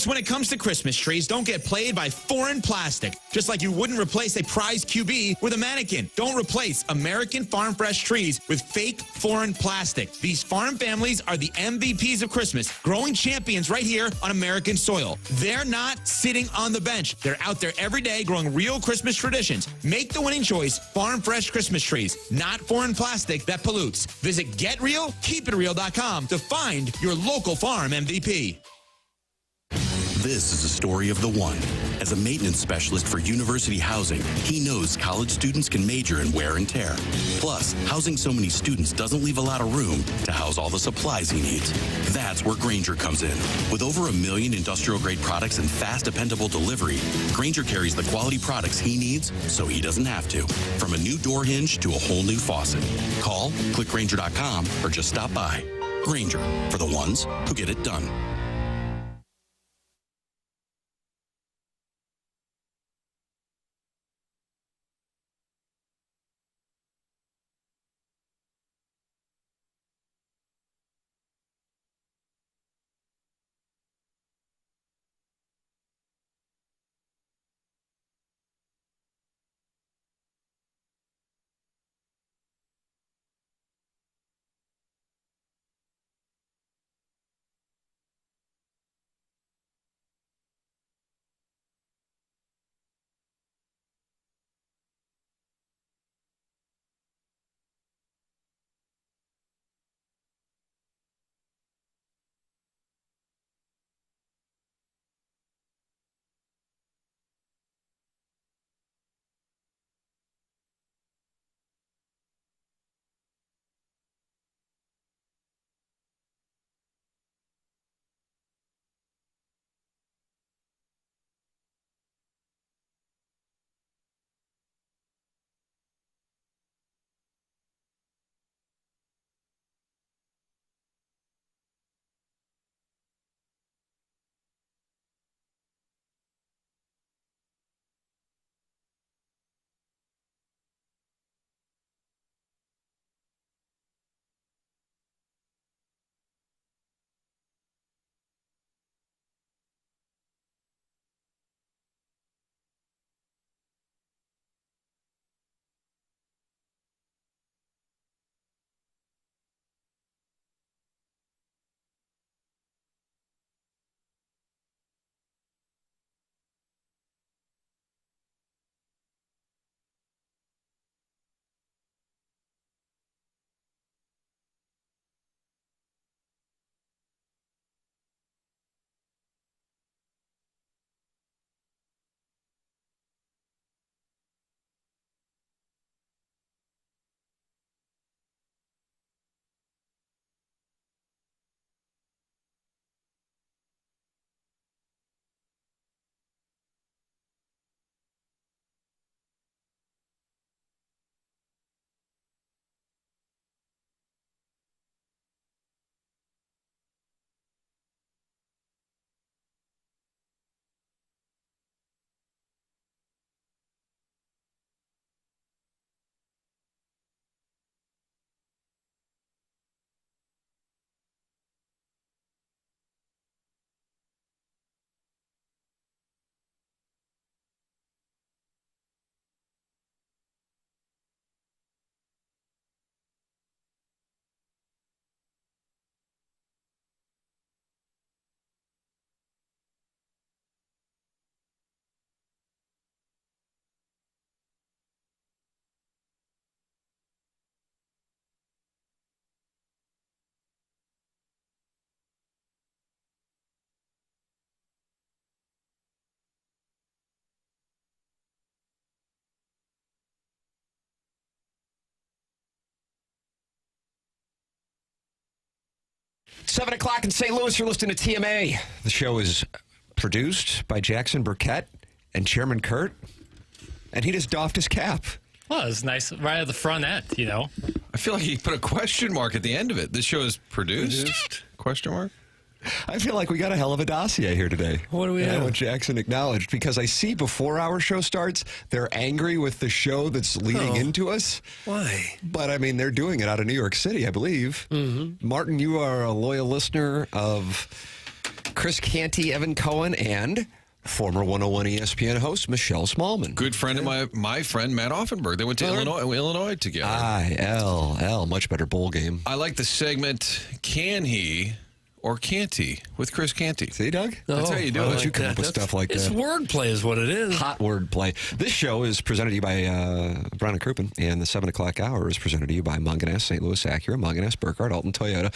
When it comes to Christmas trees, don't get played by foreign plastic. Just like you wouldn't replace a prize QB with a mannequin. Don't replace American farm fresh trees with fake foreign plastic. These farm families are the MVPs of Christmas, growing champions right here on American soil. They're not sitting on the bench. They're out there every day growing real Christmas traditions. Make the winning choice, farm fresh Christmas trees, not foreign plastic that pollutes. Visit GetRealKeepItReal.com to find your local farm MVP. This is the story of the one. As a maintenance specialist for university housing, he knows college students can major in wear and tear. Plus, housing so many students doesn't leave a lot of room to house all the supplies he needs. That's where Granger comes in. With over 1 million industrial-grade products and fast, dependable delivery, Granger carries the quality products he needs so he doesn't have to. From a new door hinge to a whole new faucet. Call, click Granger.com, or just stop by. Granger, for the ones who get it done. Seven o'clock in St. Louis, you're listening to TMA. The show is produced by Jackson Burkett and Chairman Kerr, and he just doffed his cap. Well, it's nice right at the front end, you know. I feel like he put a question mark at the end of it. This show is produced? Question mark? I feel like we got a hell of a dossier here today. What do we have? I want Jackson acknowledged because I see before our show starts, they're angry with the show that's leading into us. Why? But, I mean, they're doing it out of New York City, I believe. Mm-hmm. Martin, you are a loyal listener of Chris Canty, Evan Cohen, and former 101 ESPN host Michelle Smallman. Good friend of my friend Matt Offenberg. They went to Illinois together. ILL, much better bowl game. I like the segment, Can He or Can't He, with Chris Canty. See, Doug? That's how you do it. You come up with stuff like It's that. wordplay is what it is. Hot wordplay. This show is presented to you by Brown & Crouppen, and the 7 o'clock hour is presented to you by Munganess, St. Louis Acura, Munganess, Burkhardt, Alton Toyota,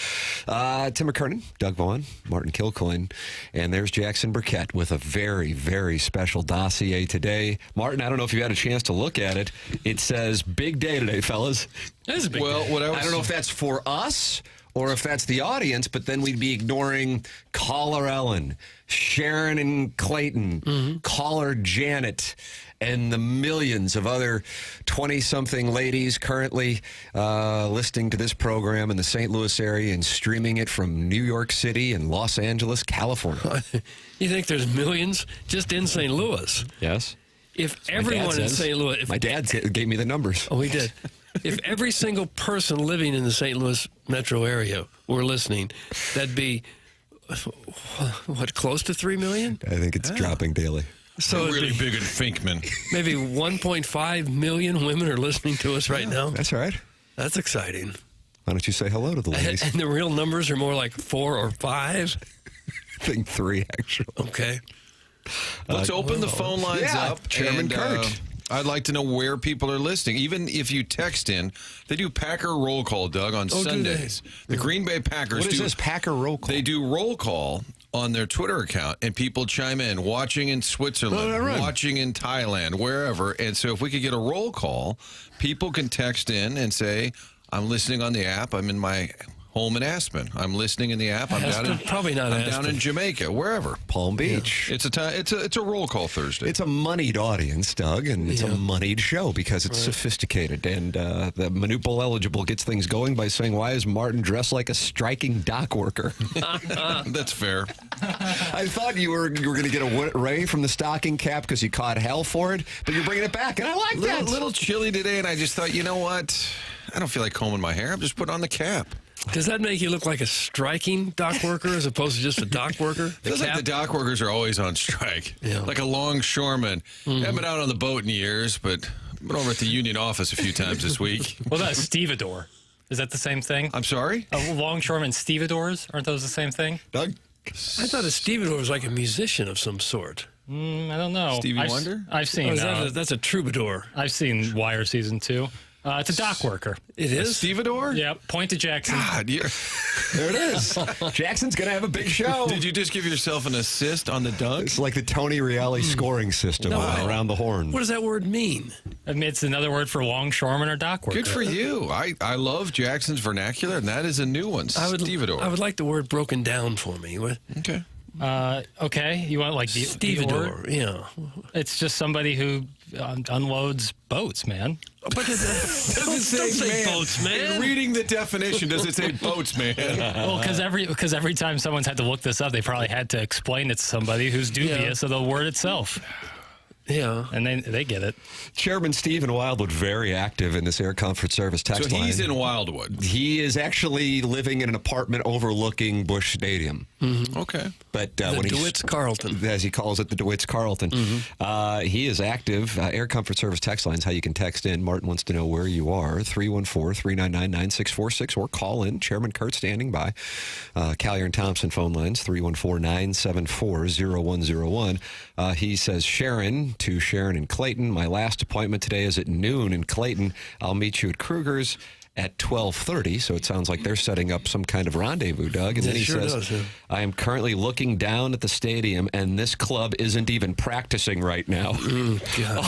Tim McKernan, Doug Vaughn, Martin Kilcoyne, and there's Jackson Burkett with a very, very special dossier today. Martin, I don't know if you had a chance to look at it. It says, big day today, fellas. That is a big Well, deal. what I don't know if that's for us or if that's the audience, but then we'd be ignoring caller Ellen, Sharon and Clayton, caller Janet, and the millions of other 20-something ladies currently listening to this program in the St. Louis area and streaming it from New York City and Los Angeles, California. You think there's millions just in St. Louis? Yes. If everyone in St. Louis... My dad gave me the numbers. Oh, he did. If every single person living in the St. Louis metro area were listening, that'd be, what, close to 3 million? I think it's dropping daily. So They're it'd really be big in Finkman. maybe 1.5 million women are listening to us right now. That's right. That's exciting. Why don't you say hello to the ladies? And the real numbers are more like 4 or 5. I think 3, actually. Okay. Let's open the phone lines Yeah, up. Chairman Kurt. I'd like to know where people are listening. Even if you text in, they do Packer roll call, Doug, on Sundays. The Green Bay Packers What is this Packer roll call? They do roll call on their Twitter account, and people chime in, watching in Switzerland, watching in Thailand, wherever. And so if we could get a roll call, people can text in and say, I'm listening on the app. I'm in my home in Aspen. I'm listening in the app. I'm down in Jamaica, wherever. Palm Beach. It's a roll call Thursday. It's a moneyed audience, Doug, and it's a moneyed show because it's sophisticated. And the Manute Bowl eligible gets things going by saying, why is Martin dressed like a striking dock worker? That's fair. I thought you were going to get a ray from the stocking cap because you caught hell for it, but you're bringing it back, and I like that. A little chilly today, and I just thought, you know what? I don't feel like combing my hair. I'm just putting on the cap. Does that make you look like a striking dock worker as opposed to just a dock worker? Feels like the dock workers are always on strike. Yeah. Like a longshoreman. Haven't been out on the boat in years, but I've been over at the union office a few times this week. What about a stevedore? Is that the same thing? I'm sorry? Longshoremen stevedores? Aren't those the same thing? Doug? I thought a stevedore was like a musician of some sort. I don't know. Stevie Wonder? I've seen. That's a troubadour. I've seen Wire season 2. It's a dock worker. It is? Stevedore? Yeah. Point to Jackson. God, There it is. Jackson's going to have a big show. Did you just give yourself an assist on the dunk? It's like the Tony Reale scoring system around the horn. What does that word mean? I mean, it's another word for longshoreman or dock worker. Good for you. I love Jackson's vernacular, and that is a new one. Stevedore. I would like the word broken down for me. What? Okay. Okay. You want like the Stevedore, yeah. It's just somebody who unloads boats, man. But it doesn't say boats, man. Reading the definition, does it say boats, man? Well, because every time someone's had to look this up, they probably had to explain it to somebody who's dubious of the word itself. Yeah. And they get it. Chairman Stephen Wildwood, very active in this Air Comfort Service text line. So he's in Wildwood. He is actually living in an apartment overlooking Busch Stadium. Mm-hmm. Okay. But The DeWitt's-Carleton. As he calls it, the DeWitt's-Carleton. He is active. Air Comfort Service text lines, how you can text in. Martin wants to know where you are. 314-399-9646 or call in. Chairman Kurt standing by. Callier and Thompson phone lines, 314-974-0101. He says, Sharon, to Sharon and Clayton, my last appointment today is at noon in Clayton. I'll meet you at Kruger's at 12:30, so it sounds like they're setting up some kind of rendezvous, Doug. And then he says, I am currently looking down at the stadium, and this club isn't even practicing right now.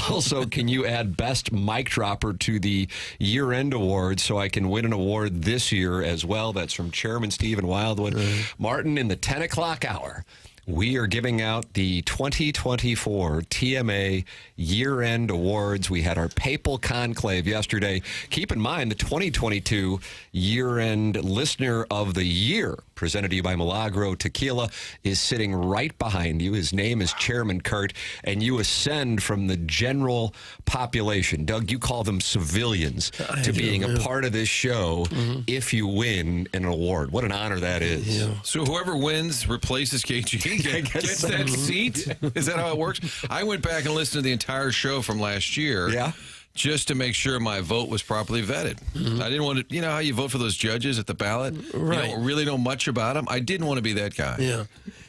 Also, can you add best mic dropper to the year-end award so I can win an award this year as well? That's from Chairman Stephen Wildwood. Martin, in the 10 o'clock hour, we are giving out the 2024 TMA year-end awards. We had our papal conclave yesterday. Keep in mind, the 2022 year-end listener of the year presented to you by Milagro Tequila, is sitting right behind you. His name is Chairman Kurt, and you ascend from the general population. Doug, you call them civilians to being a part of this show if you win an award. What an honor that is. Yeah. So whoever wins replaces KG gets that seat? Is that how it works? I went back and listened to the entire show from last year. Yeah. Just to make sure my vote was properly vetted. I didn't want to, you know how you vote for those judges at the ballot? Right. You don't really know much about them. I didn't want to be that guy. Yeah.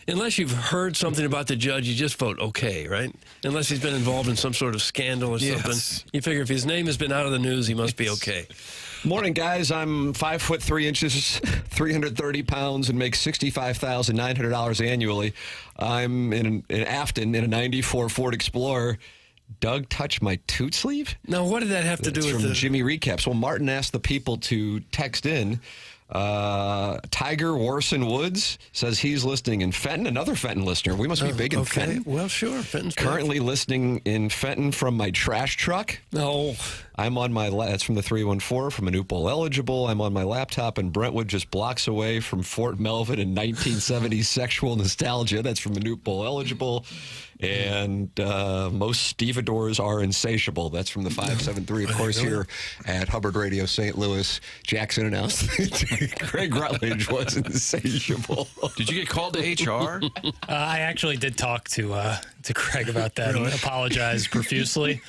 Unless you've heard something about the judge, you just vote okay, right? Unless he's been involved in some sort of scandal or something. Yes. You figure if his name has been out of the news, he must be okay. Morning, guys. I'm 5 foot 3 inches, 330 pounds, and make $65,900 annually. I'm in Afton in a 94 Ford Explorer. Doug touched my toot sleeve? Now, what did that have to do It's with from the... Jimmy Recaps. Well, Martin asked the people to text in. Tiger Warson Woods says he's listening in Fenton, another Fenton listener. We must be big in Fenton. Well, sure. Fenton's Currently listening in Fenton from my trash truck. No. I'm on my, that's from the 314, from Manute Bowl eligible. I'm on my laptop in Brentwood, just blocks away from Fort Melvin in 1970s sexual nostalgia. That's from Manute Bowl eligible. And most stevedores are insatiable. That's from the 573. Of course, here at Hubbard Radio St. Louis, Jackson announced that Craig Rutledge was insatiable. Did you get called to HR? I actually did talk to Craig about that and apologized profusely.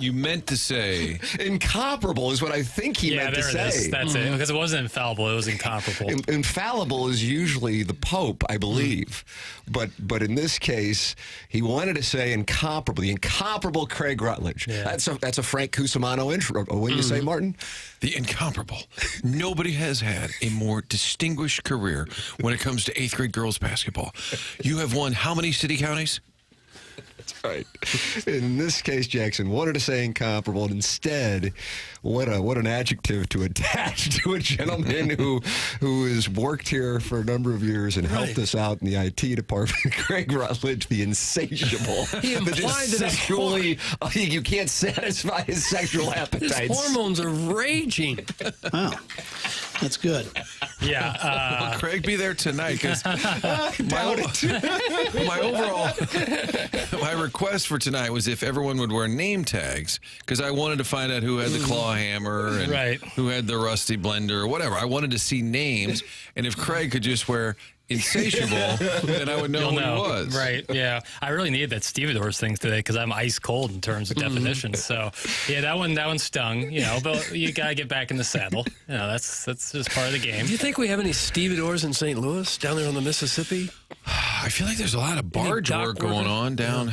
You meant to say... Incomparable is what I think he meant to say. Yeah, there it is. That's it. Because it wasn't infallible. It was incomparable. Infallible is usually the Pope, I believe. But in this case, he wanted to say incomparable. The incomparable Craig Rutledge. Yeah. That's a Frank Cusimano intro. What do you say, Martin? The incomparable. Nobody has had a more distinguished career when it comes to 8th grade girls basketball. You have won how many city counties? That's right. In this case, Jackson wanted to say incomparable, and instead, what an adjective to attach to a gentleman who has worked here for a number of years and helped us out in the IT department. Craig Rutledge, the insatiable. He implied that sexually, you can't satisfy his sexual appetites. his hormones are raging. Wow. That's good. Yeah. Will Craig be there tonight? Because my request for tonight was if everyone would wear name tags, because I wanted to find out who had the claw hammer and who had the rusty blender or whatever. I wanted to see names, and if Craig could just wear insatiable, then I would know who he was. Right, yeah. I really needed that stevedores thing today because I'm ice cold in terms of definitions. So, yeah, that one stung, but you got to get back in the saddle. That's just part of the game. Do you think we have any stevedores in St. Louis, down there on the Mississippi? I feel like there's a lot of barge work going on down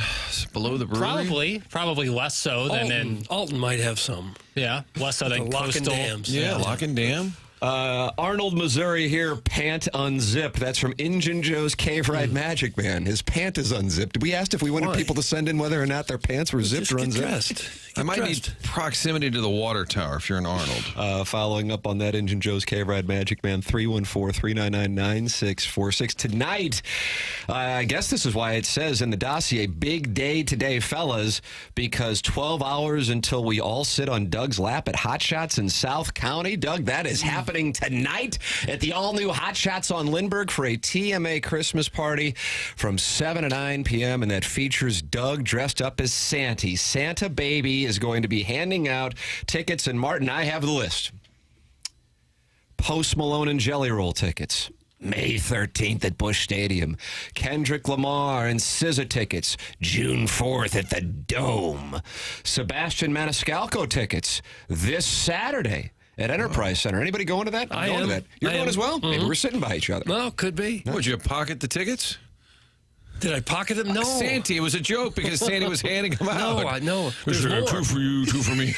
below the brewery. Probably less so than in... Alton might have some. Yeah, less so than Lock and coastal. Dams. Yeah, Lock and Dam. Arnold, Missouri here, pant unzip. That's from Injun Joe's Cave Ride Magic Man. His pant is unzipped. We asked if we wanted people to send in whether or not their pants were zipped or unzipped. I might need proximity to the water tower if you're an Arnold. Following up on that, Injun Joe's Cave Ride Magic Man, 314-399-9646. Tonight, I guess this is why it says in the dossier, big day today, fellas, because 12 hours until we all sit on Doug's lap at Hot Shots in South County. Doug, that is happening tonight at the all-new Hot Shots on Lindbergh for a TMA Christmas party from 7 to 9 p.m., and that features Doug dressed up as Santa. Santa Baby is going to be handing out tickets, and Martin, I have the list. Post Malone and Jelly Roll tickets. May 13th at Busch Stadium. Kendrick Lamar and SZA tickets. June 4th at the Dome. Sebastian Maniscalco tickets this Saturday at Enterprise Center. Anybody going to that? I'm going to that. You're going as well? Maybe we're sitting by each other. Well, could be. Would you pocket the tickets? Did I pocket them? No. Santy, it was a joke because Santy was handing them out. No, I know. There's more. 2 for you, 2 for me.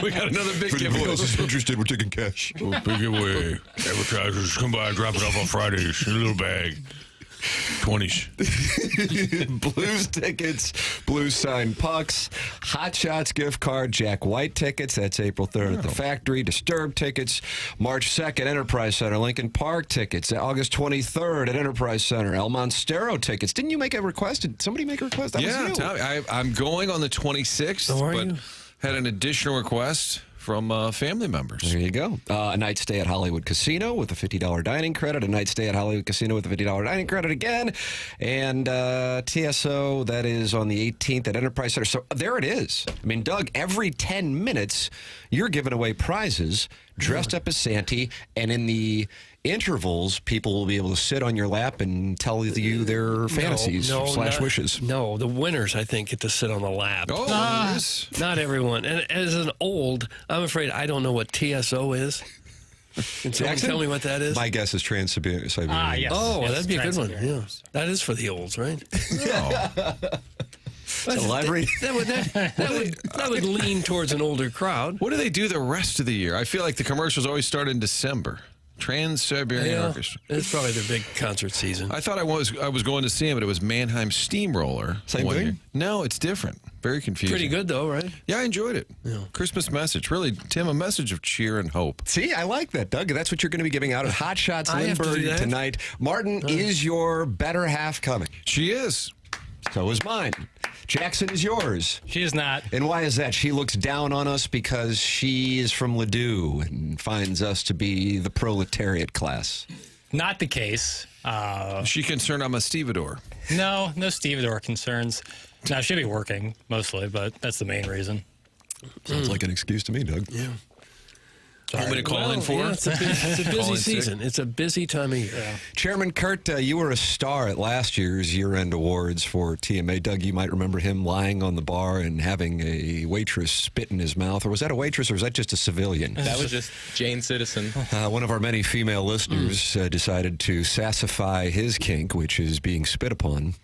We got another big giveaway. Else is interested, we're taking cash. Oh, big giveaway. Advertisers, come by, drop it off on Fridays in a little bag. 20s. Blues tickets, Blues signed pucks, Hot Shots gift card, Jack White tickets. That's April 3rd at the Factory. Disturbed tickets, March 2nd, Enterprise Center. Lincoln Park tickets, August 23rd at Enterprise Center. El Monstero tickets. Didn't you make a request? Did somebody make a request? That was you. Tommy, I'm going on the 26th, Oh, are but you? had an additional request from family members. There you go. A night stay at Hollywood Casino with a $50 dining credit. A night stay at Hollywood Casino with a $50 dining credit again. And TSO, that is on the 18th at Enterprise Center. So there it is. I mean, Doug, every 10 minutes, you're giving away prizes dressed up as Santa. And in the intervals, people will be able to sit on your lap and tell you their fantasies / wishes. No, the winners, I think, get to sit on the lap. Oh, yes. Not everyone. And as an old, I'm afraid I don't know what TSO is. Can someone tell me what that is? My guess is Trans-Siberian. Yes. Oh, Yes, that'd be a good one. Trans-Siberian. Yeah. That is for the olds, right? No. The library. That would lean towards an older crowd. What do they do the rest of the year? I feel like the commercials always start in December. Trans-Siberian Orchestra. It's probably their big concert season. I thought I was going to see him, but it was Mannheim Steamroller. Same one thing? year. No, it's different. Very confusing. Pretty good, though, right? Yeah, I enjoyed it. Yeah. Christmas message. Really, Tim, a message of cheer and hope. See, I like that, Doug. That's what you're going to be giving out at Hot Shots I have to do Lindbergh that? tonight. Martin, is your better half coming? She is. So is mine. Jackson is yours. She is not. And why is that? She looks down on us because she is from Ladue and finds us to be the proletariat class. Not the case. Is she concerned I'm a stevedore? No stevedore concerns. Now, she'll be working mostly, but that's the main reason. Sounds like an excuse to me, Doug. Yeah. Want me to call in for her? Yeah, it's a busy Call in sick? season. It's a busy time of year. Chairman Kurt, you were a star at last year's year-end awards for TMA. Doug, you might remember him lying on the bar and having a waitress spit in his mouth. Or was that a waitress or was that just a civilian? That was just Jane Citizen. One of our many female listeners decided to sassify his kink, which is being spit upon.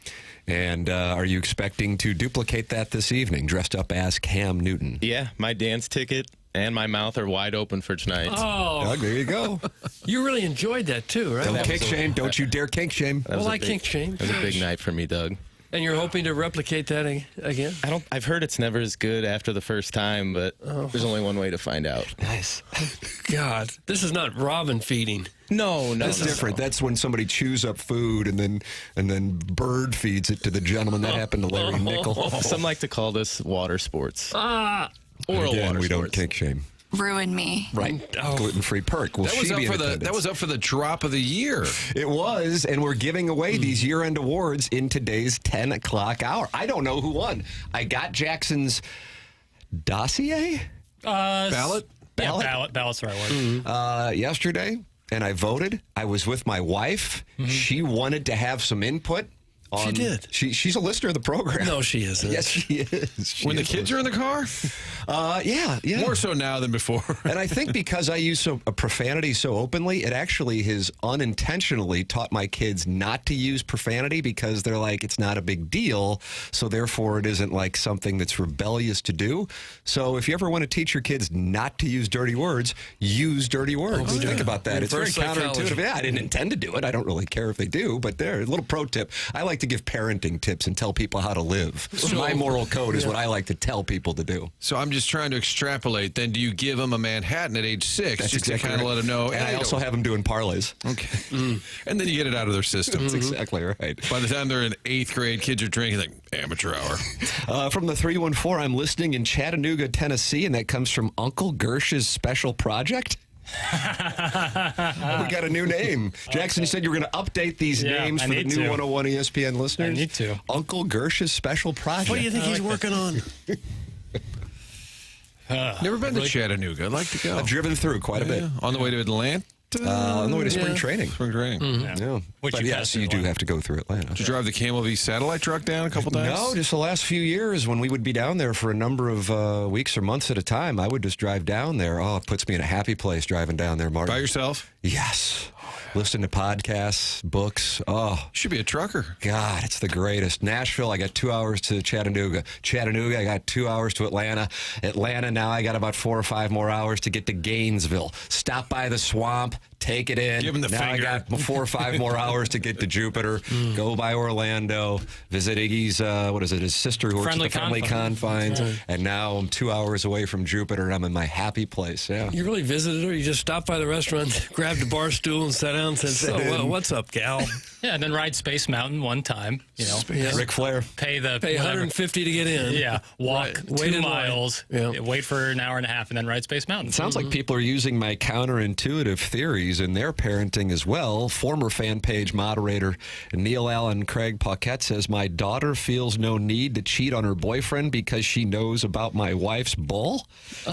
And are you expecting to duplicate that this evening, dressed up as Cam Newton? Yeah, my dance ticket and my mouth are wide open for tonight. Oh, Doug, there you go. you really enjoyed that, too, right? Don't kink shame. Don't you dare kink shame. That was Well, a I big- kink shame. That was a big night for me, Doug. And you're hoping to replicate that again? I've heard it's never as good after the first time, but there's only one way to find out. Nice. God, this is not robin feeding. No. That's different. That's when somebody chews up food and then bird feeds it to the gentleman. That happened to Larry Nickel. Some like to call this water sports. Ah, Oral Again, water we don't sports. kink shame. Ruin me. Right. Gluten-free perk. Will That was she up be in for attendance? that was up for the drop of the year. It was, and we're giving away these year-end awards in today's 10 o'clock hour. I don't know who won. I got Jackson's dossier Ballot? Yeah, ballot's the right word. yesterday, and I voted. I was with my wife. She wanted to have some input. She did. She's a listener of the program. no, she isn't. Yes, she is. When the kids are in the car? Yeah. More so now than before. And I think because I use a profanity so openly, it actually has unintentionally taught my kids not to use profanity because they're like, it's not a big deal. So therefore, it isn't like something that's rebellious to do. So if you ever want to teach your kids not to use dirty words, use dirty words. Think about that. It's very Reverse psychology. counterintuitive. Yeah, I didn't intend to do it. I don't really care if they do, but there, a little pro tip. I like to give parenting tips and tell people how to live. My moral code is what I like to tell people to do. So I'm just trying to extrapolate. Then do you give them a Manhattan at age 6 That's just to exactly kind of right. let them know? And I hey, also have them doing parlays. Okay. And then you get it out of their system. That's exactly right. By the time they're in 8th grade, kids are drinking like amateur hour. From the 314, I'm listening in Chattanooga, Tennessee, and that comes from Uncle Gersh's special project. We got a new name. Jackson, you said you were going to update these names I for the need new to. 101 ESPN listeners. I need to. Uncle Gersh's special project. What do you think he's working on? Never been to Chattanooga. I'd like to go. I've driven through quite a bit. On the way to Atlanta? On the way to spring training. Spring training. Yeah. Which But you yes, passed you do Atlanta. have to go through Atlanta. Did you drive the Camel V satellite truck down a couple times? No, just the last few years when we would be down there for a number of weeks or months at a time, I would just drive down there. Oh, it puts me in a happy place driving down there, Martin. By yourself? Yes. Listen to podcasts, books. Oh, You should be a trucker. God, it's the greatest. Nashville, I got 2 hours to Chattanooga. Chattanooga, I got 2 hours to Atlanta. Atlanta, now I got about 4 or 5 more hours to get to Gainesville. Stop by the swamp, take it in. Give him the now finger. I got 4 or 5 more hours to get to Jupiter, go by Orlando, visit Iggy's, his sister who works at the Friendly Confines, and now I'm 2 hours away from Jupiter, and I'm in my happy place. Yeah. You really visited her? You just stopped by the restaurant, grabbed a bar stool, and sat down and said, "So, what's up, gal?" Yeah, and then ride Space Mountain one time. Ric Flair. Pay $150 to get in. Yeah, walk Wait 2 in miles, wait for an hour and a half, and then ride Space Mountain. It sounds like people are using my counterintuitive theories in their parenting as well. Former fan page moderator Neil Allen Craig Paquette says, my daughter feels no need to cheat on her boyfriend because she knows about my wife's bull.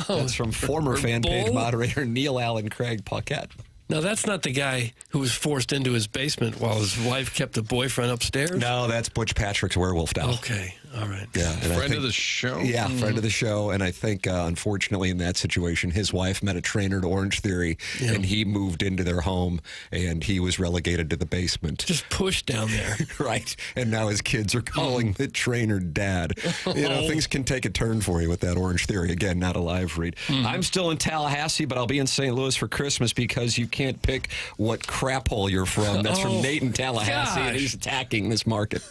That's from former fan page moderator Neil Allen Craig Paquette. Now, that's not the guy who was forced into his basement while his wife kept the boyfriend upstairs? No, that's Butch Patrick's werewolf doll. Okay, all right. Yeah, Friend of the show? Yeah, friend of the show. And I think, unfortunately, in that situation, his wife met a trainer at Orange Theory, and he moved into their home, and he was relegated to the basement. Just pushed down there. Right. And now his kids are calling the trainer dad. You know, things can take a turn for you with that Orange Theory. Again, not a live read. I'm still in Tallahassee, but I'll be in St. Louis for Christmas because you can't pick what crap hole you're from. That's from Nate in Tallahassee, and he's attacking this market.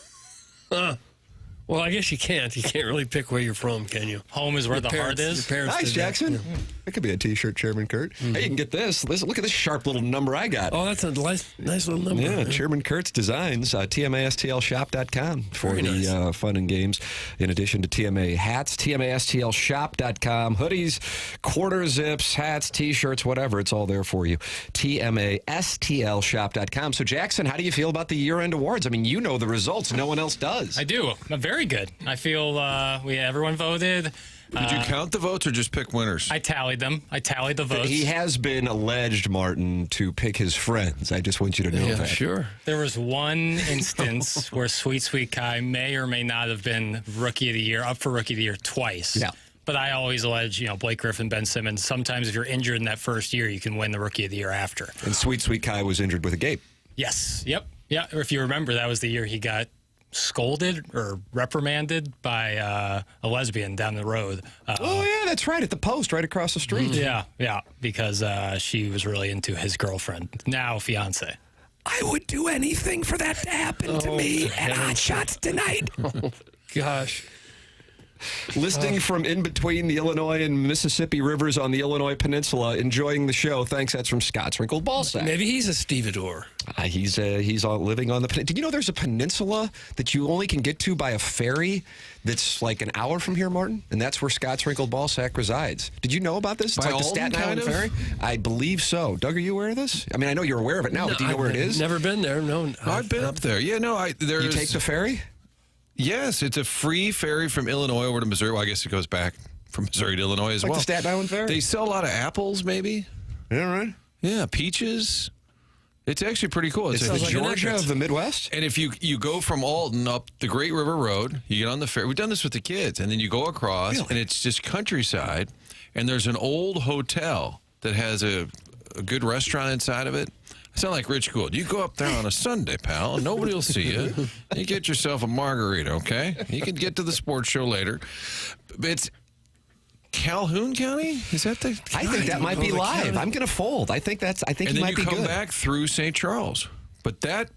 Well, I guess you can't. You can't really pick where you're from, can you? Home is where the heart is. Nice, Jackson. That could be a T-shirt, Chairman Kurt. Hey, you can get this. Listen, look at this sharp little number I got. Oh, that's a nice little number. Yeah, Chairman Kurt's Designs, TMASTLshop.com for the fun and games. In addition to TMA hats, TMASTLshop.com, hoodies, quarter zips, hats, T-shirts, whatever. It's all there for you. TMASTLshop.com. So, Jackson, how do you feel about the year-end awards? I mean, you know the results. No one else does. I do. I'm very good. I feel everyone voted. Did you count the votes or just pick winners? I tallied them. I tallied the votes. He has been alleged, Martin, to pick his friends. I just want you to know that. Sure. There was one instance where Sweet Kai may or may not have been Rookie of the Year, up for Rookie of the Year twice. Yeah. But I always allege, Blake Griffin, Ben Simmons, sometimes if you're injured in that first year, you can win the Rookie of the Year after. And Sweet Kai was injured with a gape. Yes. Yep. Yeah. Or if you remember, that was the year he got scolded or reprimanded by a lesbian down the road. Oh, yeah, that's right. At the post right across the street. Yeah, because she was really into his girlfriend, now fiance. I would do anything for that to happen to me at Hot Shots tonight. Oh, gosh. Listening from in between the Illinois and Mississippi rivers on the Illinois Peninsula, enjoying the show. Thanks. That's from Scott's Wrinkled Ballsack. Maybe he's a stevedore. He's living on the peninsula. Did you know there's a peninsula that you only can get to by a ferry that's like an hour from here, Martin? And that's where Scott's Wrinkled Ballsack resides. Did you know about this? It's By like the Alton, Staten Island Ferry? I believe so. Doug, are you aware of this? I mean, I know you're aware of it now, but do you know where it is? Never been there. No. I've been up there. Yeah, no, there's... You take the ferry? Yes, it's a free ferry from Illinois over to Missouri. Well, I guess it goes back from Missouri to Illinois as Like well. the Staten Island Ferry? They sell a lot of apples, maybe. Yeah, right. Yeah, peaches. It's actually pretty cool. It's the Georgia of the Midwest? And if you go from Alton up the Great River Road, you get on the ferry. We've done this with the kids. And then you go across, and it's just countryside. And there's an old hotel that has a good restaurant inside of it. I sound like Rich Gould. You go up there on a Sunday, pal, and nobody will see you. You get yourself a margarita, okay? You can get to the sports show later. It's Calhoun County? Is that the I think that might be live. County? I'm going to fold. I think And he then might be you come good. back through St. Charles. But that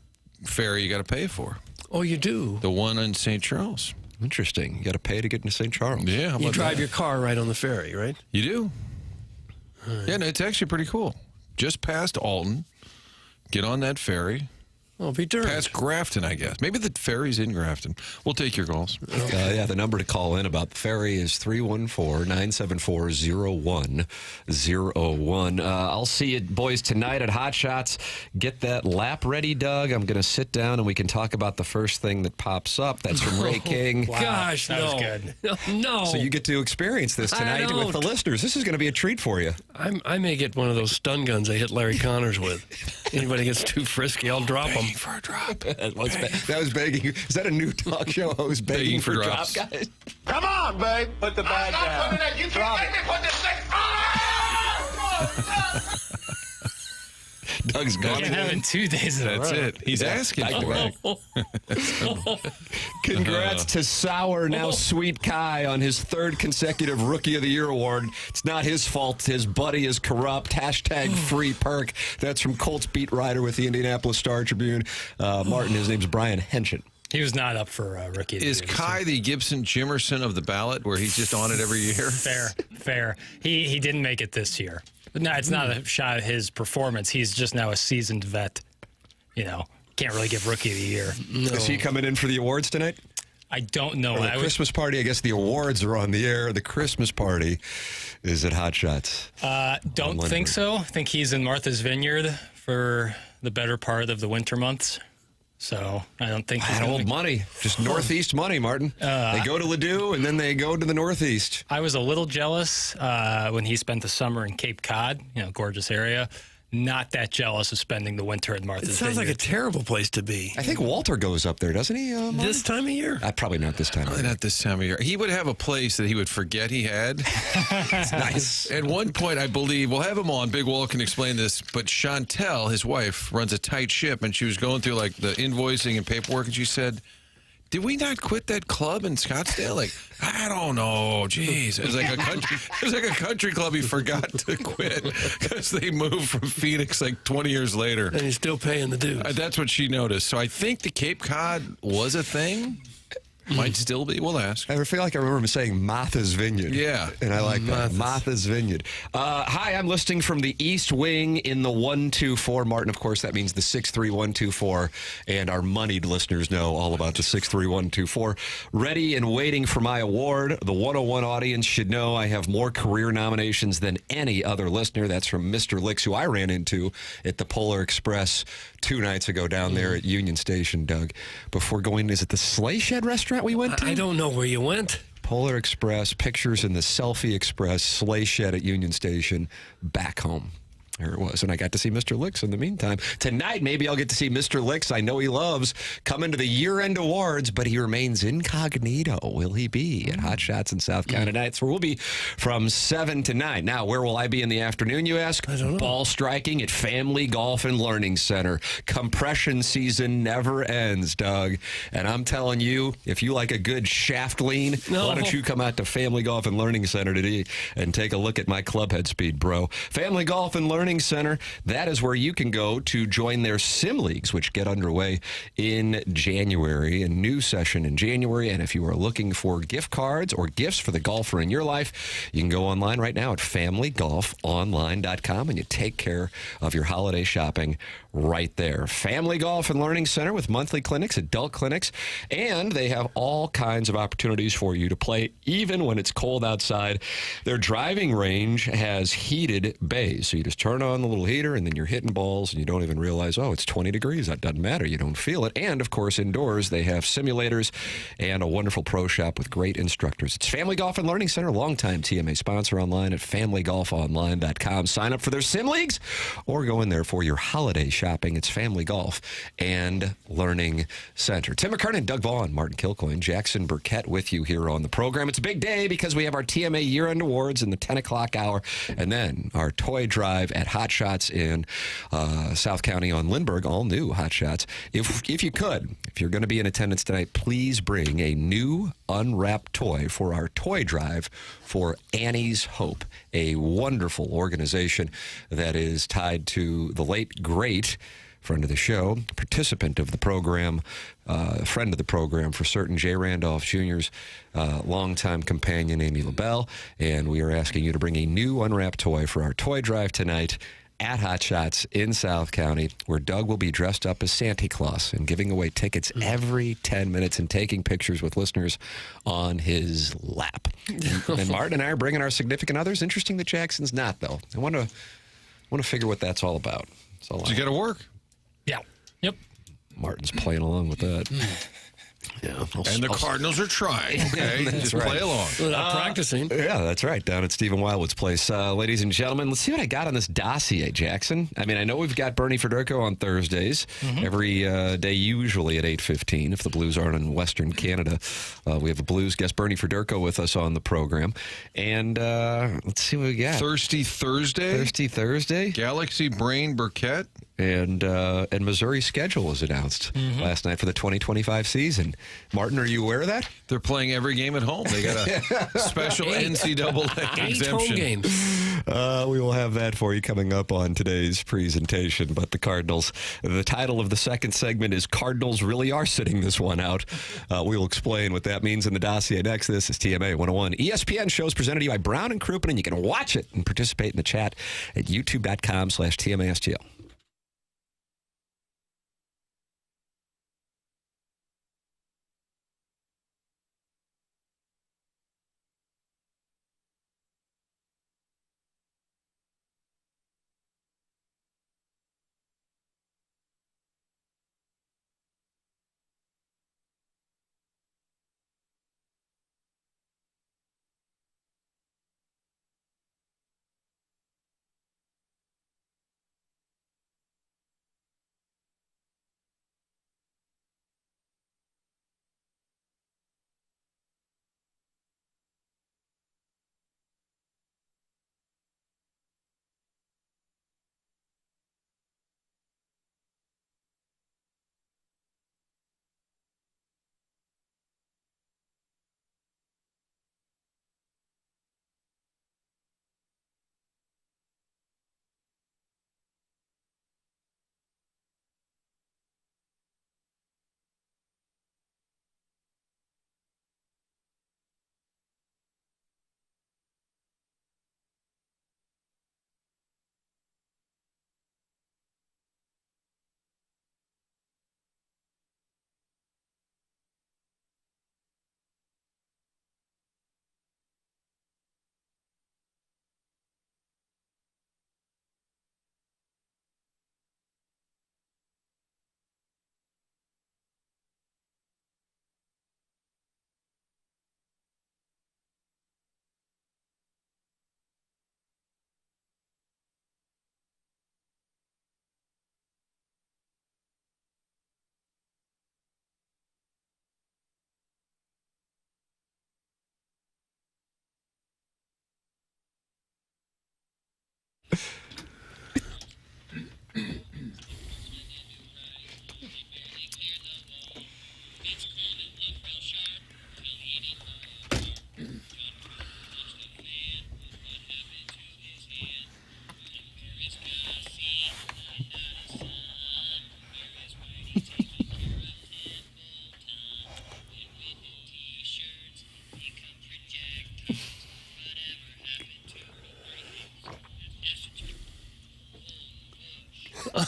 ferry you got to pay for. Oh, you do? The one in St. Charles. Interesting. You got to pay to get into St. Charles. Yeah, how You about drive that? your car right on the ferry, right? You do. Yeah, no, it's actually pretty cool. Just past Alton. Get on that ferry. Oh, be darned. Past Grafton, I guess. Maybe the ferry's in Grafton. We'll take your calls. Yeah, the number to call in about the ferry is 314-974-0101. I'll see you boys tonight at Hot Shots. Get that lap ready, Doug. I'm going to sit down and we can talk about the first thing that pops up. That's from Ray King. Wow, Gosh, that no. was good. No. So you get to experience this I tonight with the don't. listeners. This is going to be a treat for you. I may get one of those stun guns they hit Larry Connors with. Anybody gets too frisky, I'll drop them. For a drop. That was begging. Is that a new talk show host begging for drop, drops. guys? Come on, babe. Put the bag down. You can't make me put this thing. Doug's gone. Can't have it 2 days in a row. That's it. He's asking for it. Congrats to Sour, now Sweet Kai, on his third consecutive Rookie of the Year award. It's not his fault. His buddy is corrupt. Hashtag free perk. That's from Colts beat writer with the Indianapolis Star-Tribune. Martin, his name's Brian Henshin. He was not up for Rookie of the Year. Is Kai the Gibson Jimerson of the ballot, where he's just on it every year? Fair. He didn't make it this year. No, it's not a shot at his performance. He's just now a seasoned vet. Can't really give Rookie of the Year. No. Is he coming in for the awards tonight? I don't know. The Christmas party, I guess the awards are on the air. The Christmas party is at Hot Shots. Don't think so. I think he's in Martha's Vineyard for the better part of the winter months. So I don't think he's old money. Just Northeast money, Martin. They go to Ladue, and then they go to the Northeast. I was a little jealous when he spent the summer in Cape Cod, gorgeous area. Not that jealous of spending the winter at Martha's Vineyard. It sounds like a terrible place to be. I think Walter goes up there, doesn't he? This time of year? Probably not this time of year. Not this time of year. He would have a place that he would forget he had. Nice. At one point, I believe, we'll have him on. Big Wall can explain this, but Chantel, his wife, runs a tight ship, and she was going through like the invoicing and paperwork, and she said, did we not quit that club in Scottsdale? Like, I don't know. Jeez. It was like a country club he forgot to quit because they moved from Phoenix like 20 years later. And he's still paying the dues. That's what she noticed. So I think the Cape Cod was a thing. Might still be. We'll ask. I feel like I remember him saying Martha's Vineyard. Yeah. And I like that. Martha's Vineyard. Hi, I'm listing from the East Wing in the 124. Martin, of course, that means the 63124. And our moneyed listeners know all about the 63124. Ready and waiting for my award. The 101 audience should know I have more career nominations than any other listener. That's from Mr. Licks, who I ran into at the Polar Express 2 nights ago down there at Union Station, Doug. Before going, is it the Sleigh Shed restaurant we went to? I don't know where you went. Polar Express, pictures in the Selfie Express, Sleigh Shed at Union Station, back home. There it was. And I got to see Mr. Licks in the meantime. Tonight, maybe I'll get to see Mr. Licks. I know he loves coming to the year-end awards, but he remains incognito. Will he be at Hot Shots in South County tonight? So we'll be from 7 to 9. Now, where will I be in the afternoon, you ask? I don't know. Ball striking at Family Golf and Learning Center. Compression season never ends, Doug. And I'm telling you, if you like a good shaft lean, why don't you come out to Family Golf and Learning Center today and take a look at my club head speed, bro. Family Golf and Learning Center, that is where you can go to join their sim leagues, which get underway in January, a new session in January. And if you are looking for gift cards or gifts for the golfer in your life, you can go online right now at familygolfonline.com and you take care of your holiday shopping right there. Family Golf and Learning Center with monthly clinics, adult clinics, and they have all kinds of opportunities for you to play even when it's cold outside. Their driving range has heated bays, so you just turn on the little heater and then you're hitting balls and you don't even realize, oh, it's 20 degrees. That doesn't matter. You don't feel it. And, of course, indoors they have simulators and a wonderful pro shop with great instructors. It's Family Golf and Learning Center, longtime TMA sponsor, online at familygolfonline.com. Sign up for their sim leagues or go in there for your holiday shopping. It's Family Golf and Learning Center. Tim McKernan, Doug Vaughn, Martin Kilcoyne, Jackson Burkett with you here on the program. It's a big day because we have our TMA year-end awards in the 10 o'clock hour and then our toy drive at Hot Shots in South County on Lindbergh, all new Hot Shots. If you're going to be in attendance tonight, please bring a new unwrapped toy for our toy drive for Annie's Hope, a wonderful organization that is tied to the late, great friend of the show, participant of the program, friend of the program for certain, Jay Randolph Jr.'s longtime companion, Amy LaBelle. And we are asking you to bring a new unwrapped toy for our toy drive tonight at Hot Shots in South County, where Doug will be dressed up as Santa Claus and giving away tickets every 10 minutes and taking pictures with listeners on his lap. And Martin and I are bringing our significant others. Interesting that Jackson's not, though. I want to figure what that's all about. You got to work. Yeah. Yep. Martin's playing along with that. Yeah. And the Cardinals are trying. Okay, just play along. Without practicing. Yeah, that's right. Down at Stephen Wildwood's place. Ladies and gentlemen, let's see what I got on this dossier, Jackson. I mean, I know we've got Bernie Federko on Thursdays, every day, usually at 8:15. If the Blues aren't in Western Canada, we have a Blues guest, Bernie Federko, with us on the program. And let's see what we got. Thirsty Thursday? Thirsty Thursday? Galaxy Brain Burkett? And Missouri's schedule was announced last night for the 2025 season. Martin, are you aware of that? They're playing every game at home. They got a special NCAA 8 exemption. home games. We will have that for you coming up on today's presentation. But the Cardinals, the title of the second segment is Cardinals Really Are Sitting This One Out. We will explain what that means in the dossier next. This is TMA 101. ESPN shows presented to you by Brown and Crouppen, and you can watch it and participate in the chat at youtube.com/TMA STL.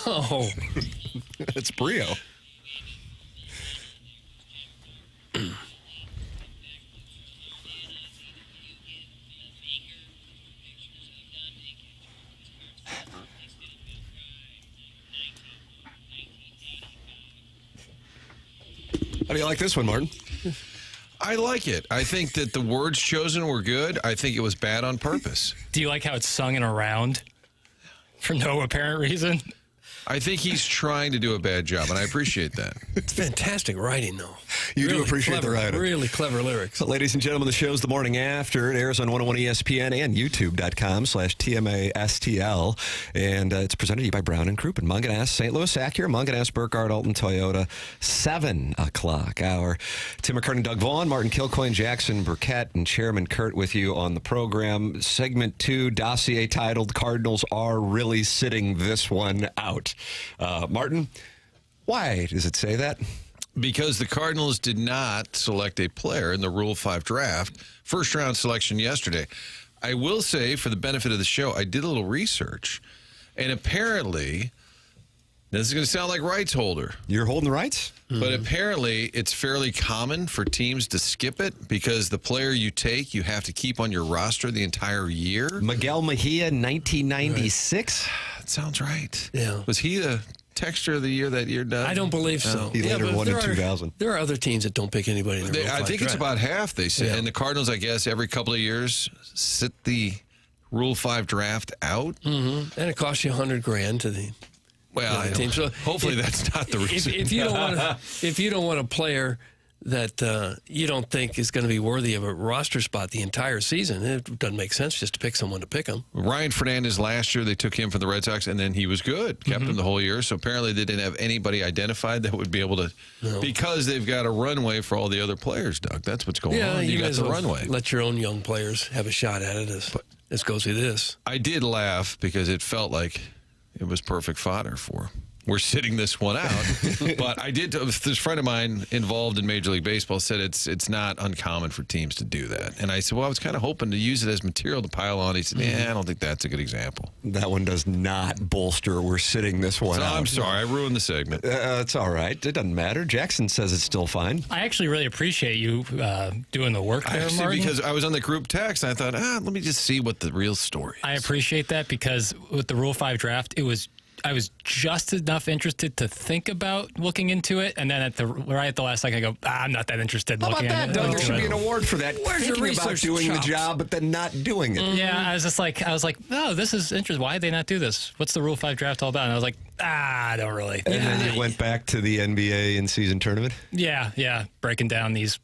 Oh, It's Brio. How do you like this one, Martin? I like it. I think that the words chosen were good. I think it was bad on purpose. Do you like how it's sung in a round for no apparent reason? I think he's trying to do a bad job, and I appreciate that. it's fantastic writing, though. You Really do appreciate clever, the writing. Really clever lyrics. Ladies and gentlemen, the show's The Morning After. It airs on 101 ESPN and youtube.com/TMA STL. And it's presented to you by Brown and Crouppen. Munganess, St. Louis Acura, Munganess, Burkhardt, Alton, Toyota. 7 o'clock hour. Tim McKernan, Doug Vaughn, Martin Kilcoyne, Jackson Burkett, and Chairman Kurt with you on the program. Segment 2, dossier titled Cardinals Are Really Sitting This One Out. Martin, why does it say that? Because the Cardinals did not select a player in the Rule 5 draft, first round selection yesterday. I will say, for the benefit of the show, I did a little research, and apparently, this is going to sound like rights holder. You're holding the rights? But apparently, it's fairly common for teams to skip it because the player you take, you have to keep on your roster the entire year. Miguel Mejia, 1996. That sounds right. Yeah. Was he the Texture of the Year that year, Doug? I don't believe so. He later but won in there 2000. There are other teams that don't pick anybody in the Rule I 5 think it's draft. about half, they said. Yeah. And the Cardinals, I guess, every couple of years sit the Rule 5 draft out. Mm-hmm. And it costs you $100,000 to the Well, team. So hopefully that's not the reason. if you don't want a player that you don't think is going to be worthy of a roster spot the entire season. It doesn't make sense just to pick someone to pick them. Ryan Fernandez last year, they took him from the Red Sox, and then he was good. Kept him the whole year. So apparently they didn't have anybody identified that would be able to, because they've got a runway for all the other players, Doug. That's what's going on. You got the runway. Let your own young players have a shot at it as goes with this. I did laugh because it felt like it was perfect fodder for. We're sitting this one out, but I did. This friend of mine involved in Major League Baseball said it's not uncommon for teams to do that, and I said, well, I was kind of hoping to use it as material to pile on. He said, I don't think that's a good example. That one does not bolster. We're sitting this one out. I'm sorry, I ruined the segment. It's all right. It doesn't matter. Jackson says it's still fine. I actually really appreciate you doing the work there, Martin. Because I was on the group text, and I thought, let me just see what the real story is. I appreciate that because with the Rule 5 draft, I was just enough interested to think about looking into it, and then right at the last second, I go, I'm not that interested. How about that, Doug? There should be an award for that. Where's your Thinking about research doing chops? the job, but then not doing it. Yeah, I was like, no, this is interesting. Why did they not do this? What's the Rule 5 draft all about? And I was like, I don't really. And then you went back to the NBA in-season tournament? Yeah, breaking down these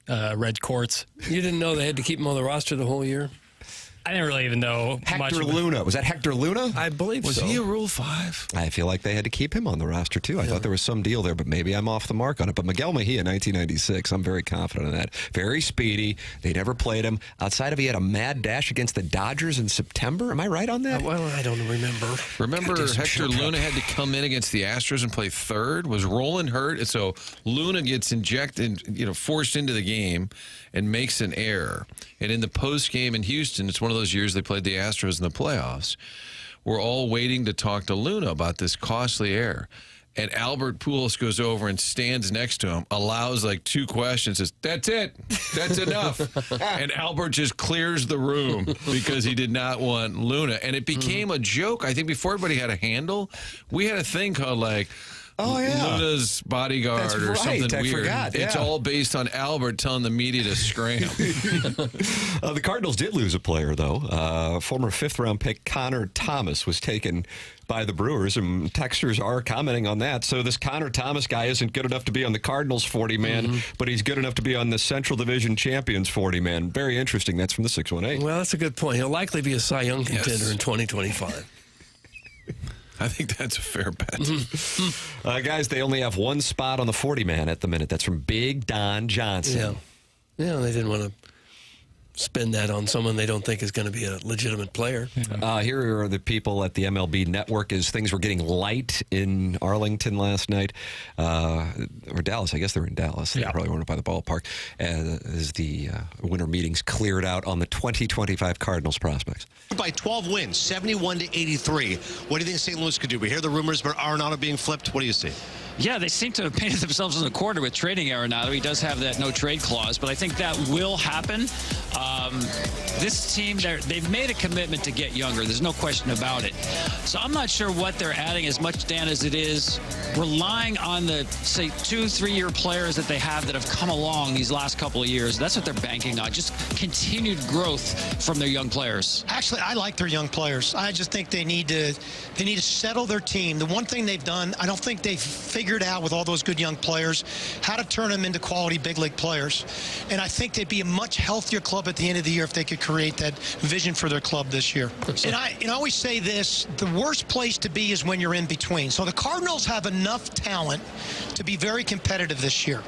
red courts. You didn't know they had to keep him on the roster the whole year? I didn't really even know much. Hector Luna. Was that Hector Luna? I believe Was so. he a Rule 5? I feel like they had to keep him on the roster, too. I thought there was some deal there, but maybe I'm off the mark on it. But Miguel Mejia, 1996, I'm very confident in that. Very speedy. They never played him. Outside of he had a mad dash against the Dodgers in September. Am I right on that? Well, I don't remember. Remember, Hector Luna had to come in against the Astros and play third? Was Roland hurt? And so Luna gets injected, forced into the game and makes an error. And in the post game in Houston, it's one of those years they played the Astros in the playoffs. We're all waiting to talk to Luna about this costly error. And Albert Pujols goes over and stands next to him, allows like 2 questions, says, that's it. That's enough. And Albert just clears the room because he did not want Luna. And it became a joke. I think before everybody had a handle, we had a thing called like, Luna's bodyguard That's or right. something I weird. forgot. It's Yeah. all based on Albert telling the media to scram. The Cardinals did lose a player, though. Former fifth-round pick Connor Thomas was taken by the Brewers, and texters are commenting on that. So this Connor Thomas guy isn't good enough to be on the Cardinals 40-man, but he's good enough to be on the Central Division Champions 40-man. Very interesting. That's from the 618. Well, that's a good point. He'll likely be a Cy Young contender in 2025. I think that's a fair bet. Guys, they only have one spot on the 40-man at the minute. That's from Big Don Johnson. Yeah, they didn't want to spend that on someone they don't think is going to be a legitimate player. Here are the people at the MLB Network as things were getting light in Arlington last night. Or Dallas. I guess they were in Dallas. They probably weren't by the ballpark. As the winter meetings cleared out on the 2025 Cardinals prospects. By 12 wins, 71 to 83. What do you think St. Louis could do? We hear the rumors about Arenado being flipped. What do you see? Yeah, they seem to have painted themselves in the corner with trading Arenado. He does have that no-trade clause, but I think that will happen. This team, they've made a commitment to get younger. There's no question about it. So I'm not sure what they're adding as much, Dan, as it is relying on the, say, 2-3-year players that they have that have come along these last couple of years. That's what they're banking on, just continued growth from their young players. Actually, I like their young players. I just think they need to settle their team. The one thing they've done, I don't think they've figured out with all those good young players how to turn them into quality big league players. And I think they'd be a much healthier club at the end of the year if they could create that vision for their club this year. And I always say this, the worst place to be is when you're in between. So the Cardinals have enough talent to be very competitive this year,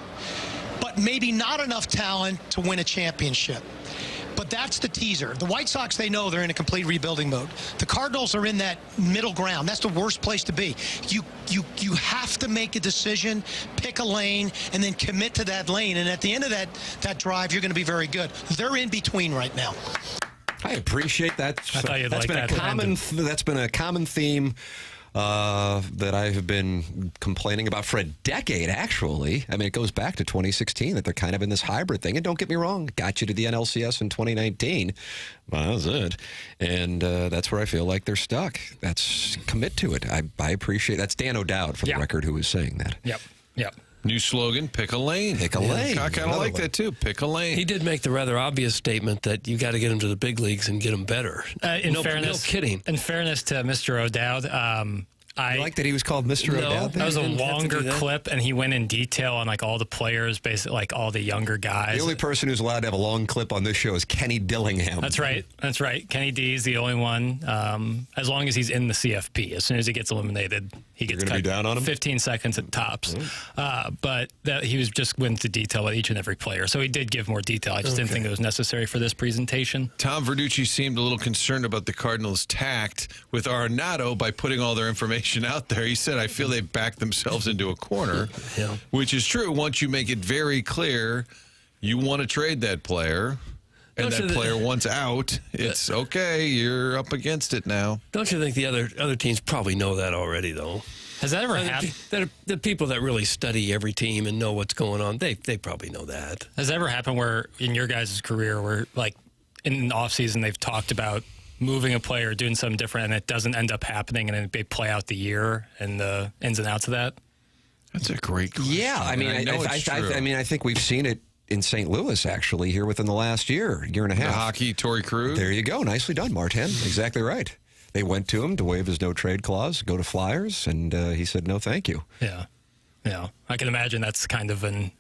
but maybe not enough talent to win a championship. But that's the teaser. The White Sox, they know they're in a complete rebuilding mode. The Cardinals are in that middle ground. That's the worst place to be. You have to make a decision, pick a lane, and then commit to that lane. And at the end of that drive, you're going to be very good. They're in between right now. I appreciate that. I thought you'd like that. That's been a common theme that I have been complaining about for a decade, actually. I mean, it goes back to 2016 that they're kind of in this hybrid thing. And don't get me wrong, got you to the NLCS in 2019. Well, that was it. And that's where I feel like they're stuck. That's commit to it. I appreciate that's Dan O'Dowd, for the record, who was saying that. Yep. New slogan, pick a lane. Pick a lane. I kind of like that, too. Pick a lane. He did make the rather obvious statement that you got to get them to the big leagues and get them better. No kidding. In fairness to Mr. O'Dowd, I like that he was called Mr. Odell. That was a longer clip, and he went in detail on like all the players, basically like all the younger guys. The only person who's allowed to have a long clip on this show is Kenny Dillingham. That's right. That's right. Kenny D is the only one. As long as he's in the CFP. As soon as he gets eliminated, he gets cut be down on him? 15 seconds at tops. But he was just went into detail with each and every player. So he did give more detail. I just didn't think it was necessary for this presentation. Tom Verducci seemed a little concerned about the Cardinals' tact with Arenado by putting all their information out there. He said, I feel they backed themselves into a corner, which is true. Once you make it very clear you want to trade that player and that player wants out, it's okay, you're up against it now. Don't you think the other teams probably know that already, though? Has that ever happened? The people that really study every team and know what's going on, they probably know that. Has that ever happened where, in your guys' career, where, like, in the offseason they've talked about moving a player, doing something different, and it doesn't end up happening, and then they play out the year and the ins and outs of that? That's a great question. Yeah, I mean, I think we've seen it in St. Louis, actually, here within the last year and a half. The hockey, Torrey Krug. There you go. Nicely done, Martin. Exactly right. They went to him to waive his no-trade clause, go to Flyers, and he said, no, thank you. Yeah. Yeah. I can imagine that's kind of I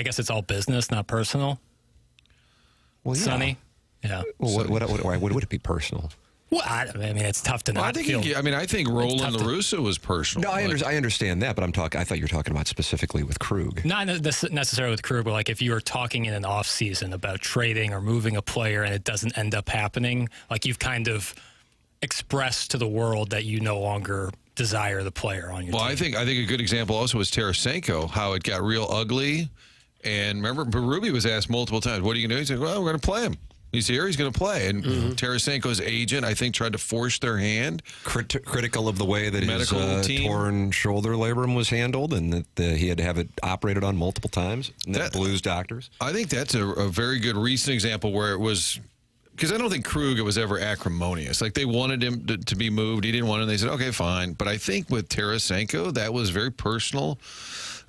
guess it's all business, not personal. Well, yeah. Sonny? Yeah. Well, why would it be personal? Well, I mean, it's tough to not feel. I think Roland LaRussa was personal. No, I understand that, but I thought you were talking about specifically with Krug. Not necessarily with Krug, but like if you were talking in an off season about trading or moving a player and it doesn't end up happening, like you've kind of expressed to the world that you no longer desire the player on your team. I think a good example also was Tarasenko, how it got real ugly. And remember, Berube was asked multiple times, what are you going to do? He said, well, we're going to play him. He's here. He's going to play. And Tarasenko's agent, I think, tried to force their hand. Critical of the way that medical his torn shoulder labrum was handled and that he had to have it operated on multiple times. And that Blues doctors. I think that's a very good recent example where it was, because I don't think Krug was ever acrimonious. Like they wanted him to be moved. He didn't want it. And they said, okay, fine. But I think with Tarasenko, that was very personal.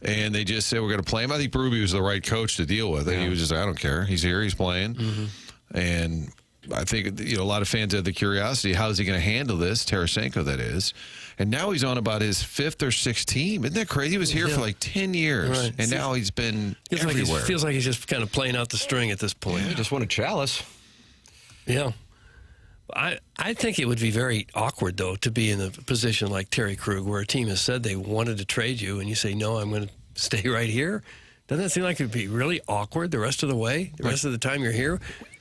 And they just said, we're going to play him. I think Berube was the right coach to deal with it. Yeah. He was just, I don't care. He's here. He's playing. And I think, a lot of fans had the curiosity, how is he going to handle this? Tarasenko, that is. And now he's on about his 5th or 6th team. Isn't that crazy? He was here for like 10 years. Right. And now he's been everywhere. Feels like he's just kind of playing out the string at this point. Yeah, just won a chalice. Yeah. I think it would be very awkward, though, to be in a position like Terry Krug, where a team has said they wanted to trade you, and you say, no, I'm going to stay right here. Doesn't that seem like it would be really awkward the rest of the way, the rest of the time you're here?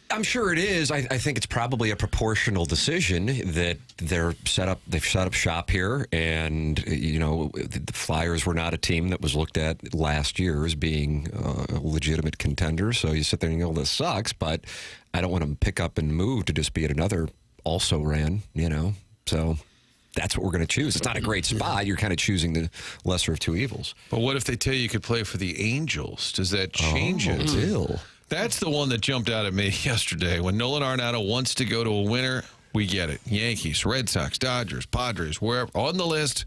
I'm sure it is. I think it's probably a proportional decision that they've set up shop here, and the Flyers were not a team that was looked at last year as being a legitimate contender. So you sit there and you go, this sucks, but I don't want to pick up and move to just be at another also ran. So that's what we're going to choose. It's not a great spot. You're kind of choosing the lesser of two evils. But what if they tell you could play for the Angels? Does that change it? That's the one that jumped out at me yesterday. When Nolan Arenado wants to go to a winner, we get it. Yankees, Red Sox, Dodgers, Padres, wherever. On the list,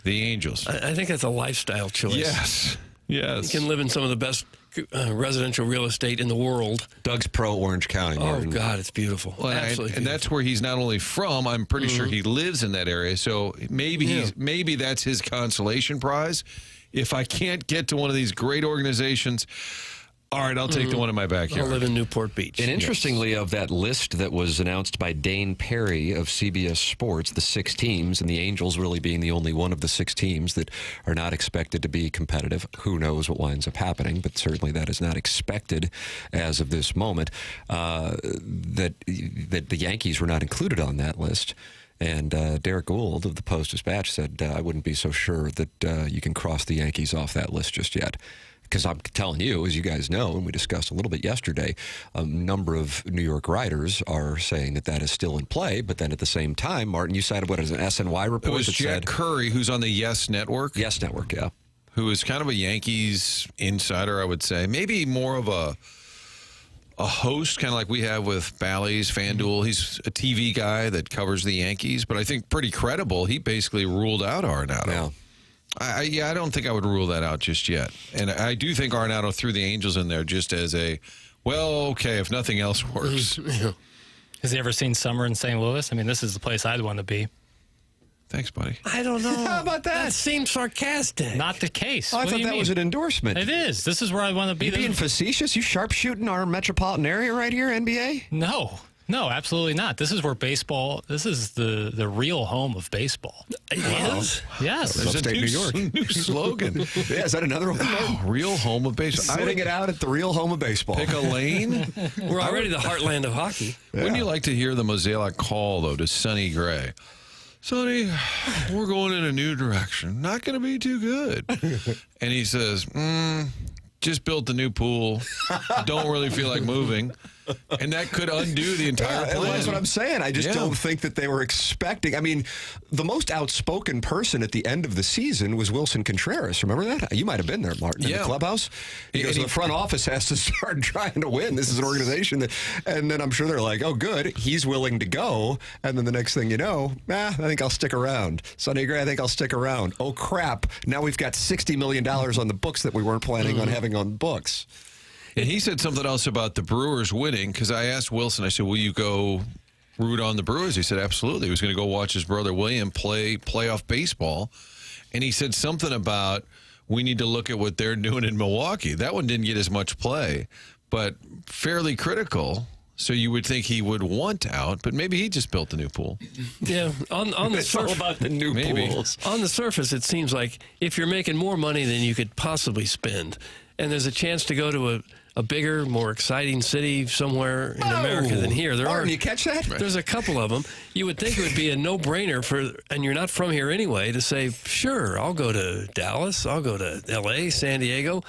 the Angels. I think that's a lifestyle choice. Yes. You can live in some of the best residential real estate in the world. Doug's pro Orange County. Martin. Oh, God, it's beautiful. Well, absolutely and that's where he's not only from, I'm pretty sure he lives in that area. So maybe that's his consolation prize. If I can't get to one of these great organizations, all right, I'll take the one in my backyard. I live in Newport Beach. And interestingly, of that list that was announced by Dane Perry of CBS Sports, the 6 teams, and the Angels really being the only one of the 6 teams that are not expected to be competitive. Who knows what winds up happening, but certainly that is not expected as of this moment, that the Yankees were not included on that list. And Derek Gould of the Post-Dispatch said, I wouldn't be so sure that you can cross the Yankees off that list just yet. Because I'm telling you, as you guys know, and we discussed a little bit yesterday, a number of New York writers are saying that is still in play. But then at the same time, Martin, you cited what is an SNY report? It was Jack Curry, who's on the Yes Network. Yes Network, yeah. Who is kind of a Yankees insider, I would say. Maybe more of a host, kind of like we have with Bally's, FanDuel. He's a TV guy that covers the Yankees, but I think pretty credible. He basically ruled out Arenado. Yeah. I don't think I would rule that out just yet. And I do think Arenado threw the Angels in there just as if nothing else works. Has he ever seen summer in St. Louis? I mean, this is the place I'd want to be. Thanks, buddy. I don't know. How about that? That seems sarcastic. Not the case. I What do thought you that mean? was an endorsement. It is. This is where I want to be. You being facetious? You sharpshooting our metropolitan area right here, NBA? No, absolutely not. This is where baseball, this is the real home of baseball. It is? Yes. There's upstate a New York. new slogan. Yeah, is that another one? Real home of baseball. Sitting it out at the real home of baseball. Pick a lane. We're already the heartland of hockey. Wouldn't you like to hear the Mozeliak call, though, to Sonny Gray? Sonny, we're going in a new direction. Not going to be too good. And he says, just built the new pool. Don't really feel like moving. And that could undo the entire plan. That's what I'm saying. I just don't think that they were expecting. I mean, the most outspoken person at the end of the season was Wilson Contreras. Remember that? You might have been there, Martin, in the clubhouse. He goes, the front office has to start trying to win. This is an organization that, and then I'm sure they're like, oh, good, he's willing to go. And then the next thing you know, I think I'll stick around. Sonny Gray, I think I'll stick around. Oh, crap. Now we've got $60 million on the books that we weren't planning on having on books. And he said something else about the Brewers winning, because I asked Wilson, I said, will you go root on the Brewers? He said, absolutely. He was going to go watch his brother William play playoff baseball. And he said something about, we need to look at what they're doing in Milwaukee. That one didn't get as much play, but fairly critical. So you would think he would want out, but maybe he just built the new pool. Yeah, on the It's all about the new pools. On the surface, it seems like if you're making more money than you could possibly spend, and there's a chance to go to a bigger, more exciting city somewhere in America than here. Martin, you catch that? There's a couple of them. You would think it would be a no-brainer and you're not from here anyway, to say, sure, I'll go to Dallas, I'll go to L.A., San Diego.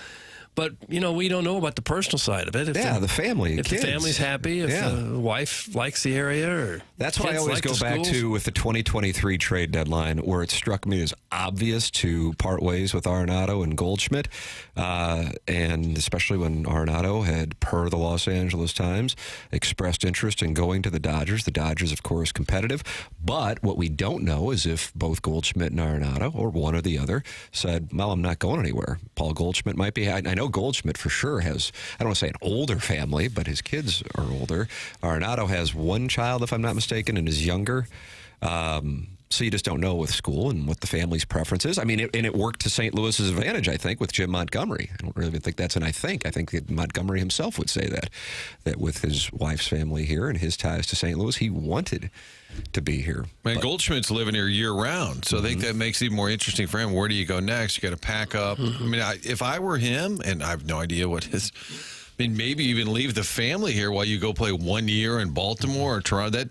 But, we don't know about the personal side of it. The family, If kids. the family's happy, if the wife likes the area. Or that's why I always like go back to with the 2023 trade deadline, where it struck me as obvious to part ways with Arenado and Goldschmidt, and especially when Arenado had, per the Los Angeles Times, expressed interest in going to the Dodgers. The Dodgers, of course, competitive. But what we don't know is if both Goldschmidt and Arenado, or one or the other, said, well, I'm not going anywhere. Paul Goldschmidt might be. I know Goldschmidt for sure has, I don't want to say an older family, but his kids are older. Arenado has one child, if I'm not mistaken, and is younger. So you just don't know with school and what the family's preference is. I mean, it worked to St. Louis's advantage, I think, with Jim Montgomery. I don't really even think that's an I think that Montgomery himself would say that with his wife's family here and his ties to St. Louis, he wanted to be here. Man, Goldschmidt's living here year-round, so I think that makes it even more interesting for him. Where do you go next? You got to pack up. I mean, if I were him, and I have no idea what his... I mean, maybe even leave the family here while you go play 1 year in Baltimore or Toronto.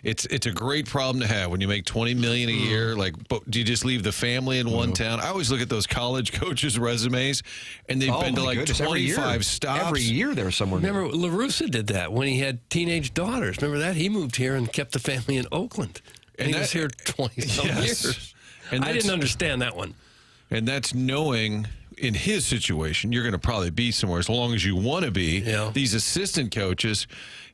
It's a great problem to have when you make $20 million a year. Like, but do you just leave the family in one town? I always look at those college coaches' resumes, and they've been to like 25 stops. Every year there's someone. Remember, La Russa did that when he had teenage daughters. Remember that? He moved here and kept the family in Oakland. And he was here 20-some years. And I didn't understand that one. And that's knowing... in his situation, you're going to probably be somewhere as long as you want to be. Yeah. These assistant coaches,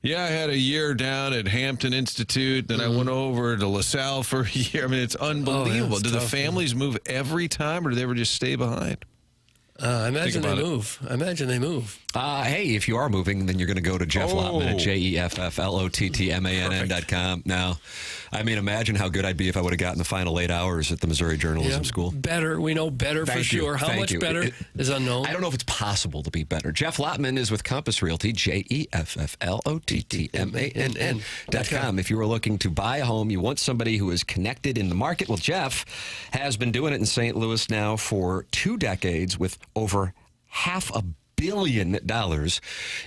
I had a year down at Hampton Institute, then I went over to LaSalle for a year. I mean, it's unbelievable. Do the families move every time, or do they ever just stay behind? I imagine they move. Hey, if you are moving, then you're going to go to Jeff Lottman at JEFFLOTTMANN.com. Now, I mean, imagine how good I'd be if I would have gotten the final 8 hours at the Missouri Journalism School. Better. We know better for sure. How much better is unknown. I don't know if it's possible to be better. Jeff Lottman is with Compass Realty, JEFFLOTTMANN.com. If you were looking to buy a home, you want somebody who is connected in the market. Well, Jeff has been doing it in St. Louis now for 2 decades with over $500 million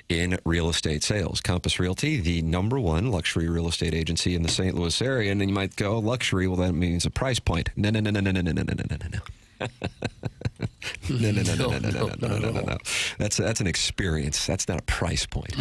in real estate sales. Compass Realty, the #1 luxury real estate agency in the St. Louis area. And then you might go, luxury, well, that means a price point. No. No. That's an experience. That's not a price point.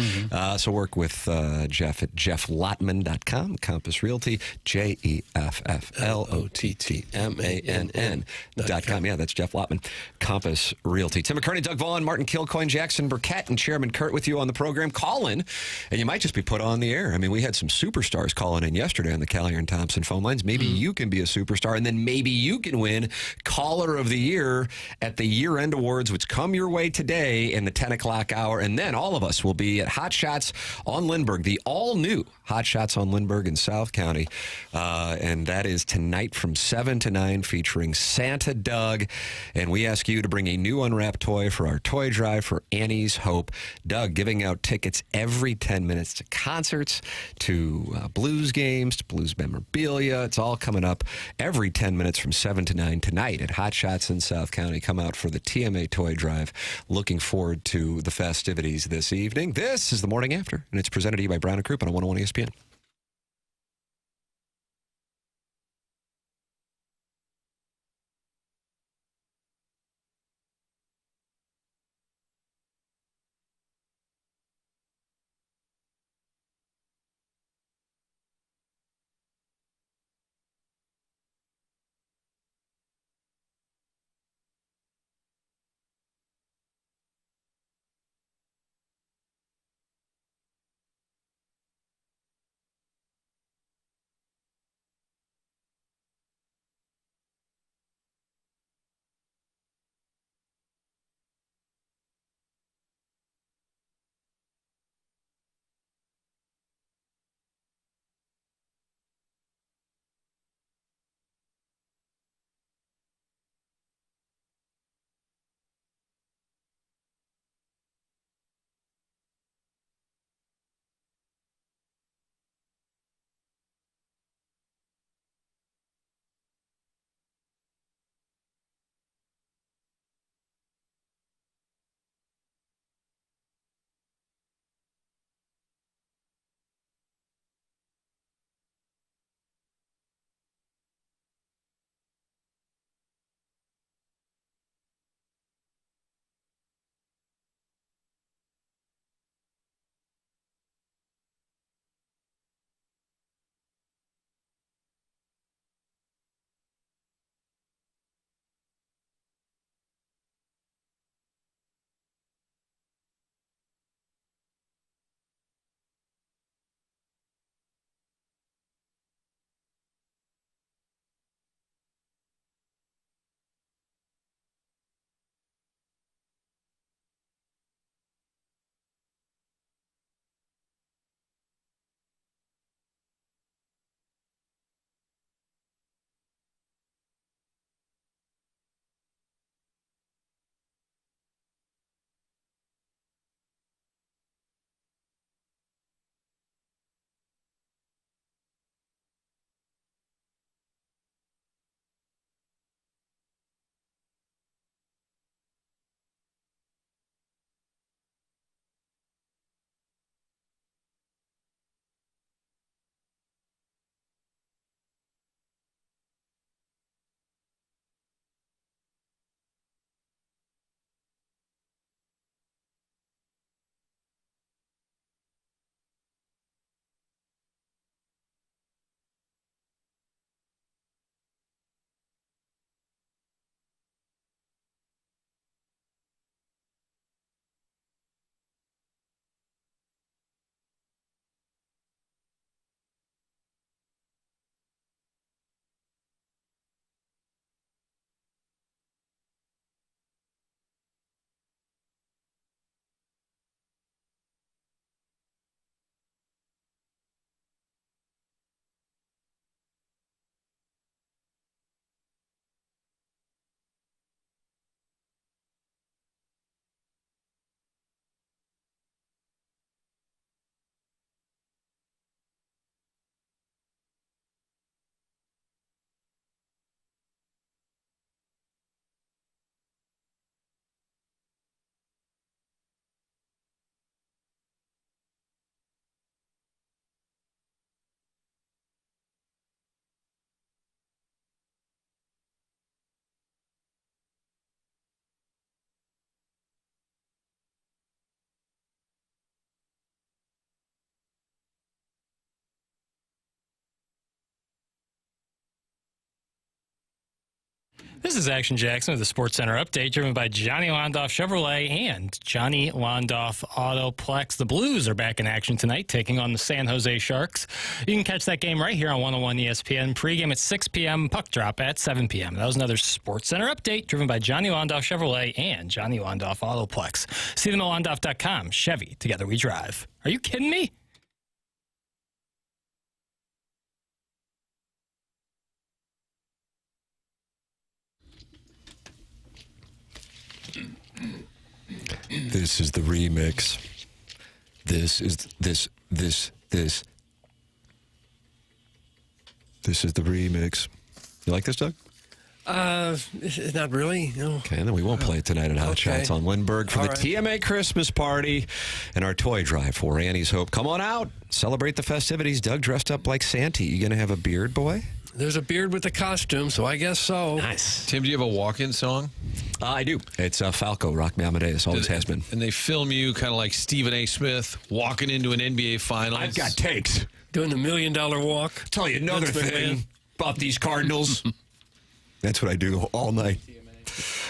So work with Jeff at jefflottman.com, Compass Realty, JEFFLOTTMANN.com. Yeah, that's Jeff Lottman, Compass Realty. Tim McKernan, Doug Vaughn, Martin Kilcoyne, Jackson Burkett, and Chairman Kerr with you on the program. Call in, and you might just be put on the air. I mean, we had some superstars calling in yesterday on the Callier and Thompson phone lines. Maybe you can be a superstar, and then maybe you can win Caller of the Year at the year-end awards, which come your way today in the 10 o'clock hour. And then all of us will be at Hot Shots on Lindbergh, the all-new Hot Shots on Lindbergh in South County. And that is tonight from 7 to 9, featuring Santa Doug. And we ask you to bring a new unwrapped toy for our toy drive for Annie's Hope. Doug giving out tickets every 10 minutes to concerts, to blues games, to blues memorabilia. It's all coming up every 10 minutes from 7 to 9 tonight at Hot Shots in South County. Come out for the TMA Toy Drive. Looking forward to the festivities this evening. This is the Morning After, and it's presented to you by Brown & Croup on 101 ESPN. This is Action Jackson with the Sports Center update, driven by Johnny Londoff Chevrolet and Johnny Londoff Autoplex. The Blues are back in action tonight, taking on the San Jose Sharks. You can catch that game right here on 101 ESPN. Pregame at 6 p.m., puck drop at 7 p.m. That was another Sports Center update, driven by Johnny Londoff Chevrolet and Johnny Londoff Autoplex. See them at Londoff.com. Chevy, together we drive. Are you kidding me? This is the remix. This is the remix. You like this, Doug? Not really, no. Okay, and then we won't play it tonight at Hot Shots on Lindbergh for the TMA Christmas party and our toy drive for Annie's Hope. Come on out, celebrate the festivities. Doug dressed up like Santa. You going to have a beard, boy? There's a beard with the costume, so I guess so. Nice. Tim, do you have a walk-in song? I do. It's Falco, Rock Me Amadeus. Always has been. And they film you kind of like Stephen A. Smith walking into an NBA Finals. I've got takes. Doing the $1 Million Walk. Tell you another thing about these Cardinals. That's what I do all night.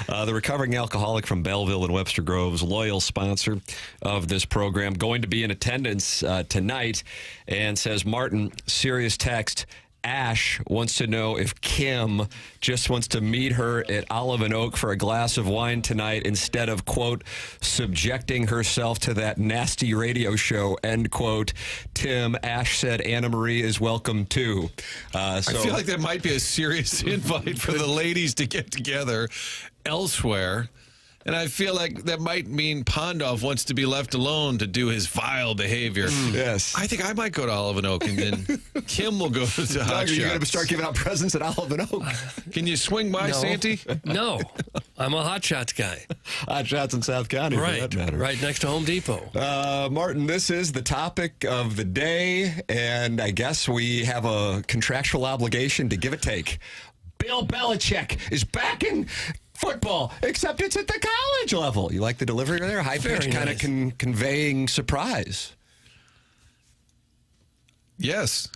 The recovering alcoholic from Belleville and Webster Groves, loyal sponsor of this program, going to be in attendance tonight, and says, Martin, serious text. Ash wants to know if Kim just wants to meet her at Olive and Oak for a glass of wine tonight instead of, quote, subjecting herself to that nasty radio show, end quote. Tim, Ash said Anna Marie is welcome too. I feel like that might be a serious invite for the ladies to get together elsewhere. And I feel like that might mean Pondov wants to be left alone to do his vile behavior. Yes. I think I might go to Olive and Oak, and then Kim will go to Hot Shots. Doug, are you going to start giving out presents at Olive and Oak? Can you swing by, Santy? No. I'm a Hot Shots guy. Hot Shots in South County, for that matter. Right next to Home Depot. Martin, this is the topic of the day, and I guess we have a contractual obligation to give a take. Bill Belichick is back in football, except it's at the college level. You like the delivery there? High pitch, kind of conveying surprise. Yes.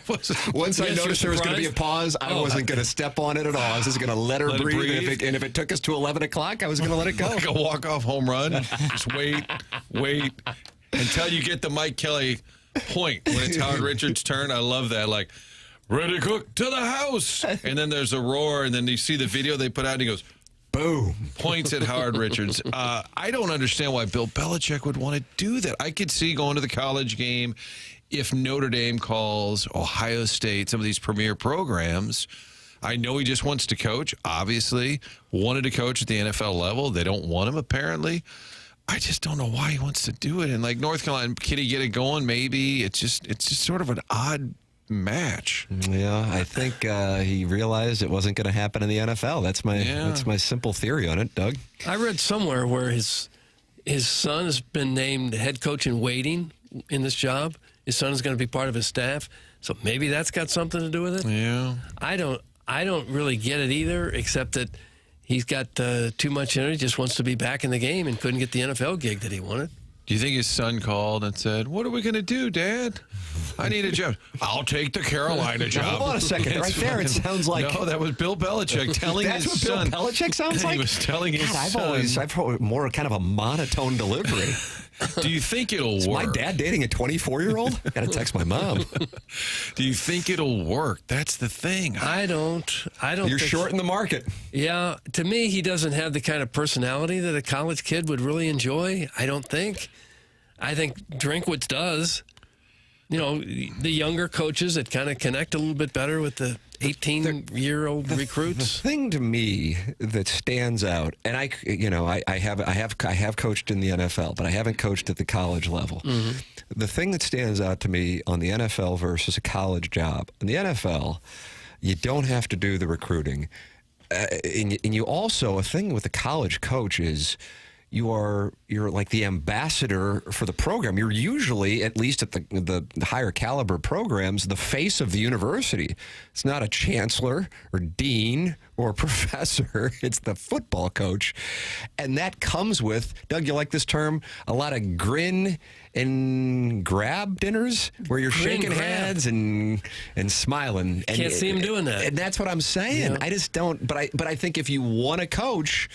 Once I noticed there was going to be a pause, I wasn't going to step on it at all. I was just going to let her breathe. And if it took us to 11 o'clock, I was going to let it go. Like a walk-off home run. Just wait until you get the Mike Kelly point when it's Howard Richards' turn. I love that. Like, ready, cook, to the house. And then there's a roar, and then you see the video they put out, and he goes, boom, points at Howard Richards. I don't understand why Bill Belichick would want to do that. I could see going to the college game if Notre Dame calls, Ohio State, some of these premier programs. I know he just wants to coach, obviously. Wanted to coach at the NFL level. They don't want him, apparently. I just don't know why he wants to do it. And like North Carolina, can he get it going? Maybe. It's just sort of an odd match. Yeah, I think he realized it wasn't going to happen in the NFL. That's my simple theory on it, Doug. I read somewhere where his son has been named head coach in waiting in this job. His son is going to be part of his staff, so maybe that's got something to do with it. Yeah, I don't really get it either, except that he's got too much energy, just wants to be back in the game, and couldn't get the NFL gig that he wanted. Do you think his son called and said, "What are we going to do, Dad? I need a job. I'll take the Carolina job." Hold on a second. Right there, it sounds like... No, that was Bill Belichick telling his son. That's what Bill Belichick sounds like? He was telling his son. I've heard more kind of a monotone delivery. Do you think it'll Is work? my dad dating a 24-year-old? Got to text my mom. Do you think it'll work? That's the thing. I don't. You're short in the market. Yeah, to me, he doesn't have the kind of personality that a college kid would really enjoy. I don't think. I think Drinkwitz does. You know, the younger coaches that kind of connect a little bit better with the 18-year-old recruits. The thing to me that stands out, and I have coached in the NFL, but I haven't coached at the college level. Mm-hmm. The thing that stands out to me on the NFL versus a college job, in the NFL, you don't have to do the recruiting. And you also, a thing with a college coach is you're like the ambassador for the program. You're usually, at least at the higher caliber programs, the face of the university. It's not a chancellor or dean or professor. It's the football coach. And that comes with, Doug, you like this term, a lot of grin and grab dinners where you're shaking hands and smiling. And can't see him doing that. And that's what I'm saying. Yeah. I just don't. But I think if you want to coach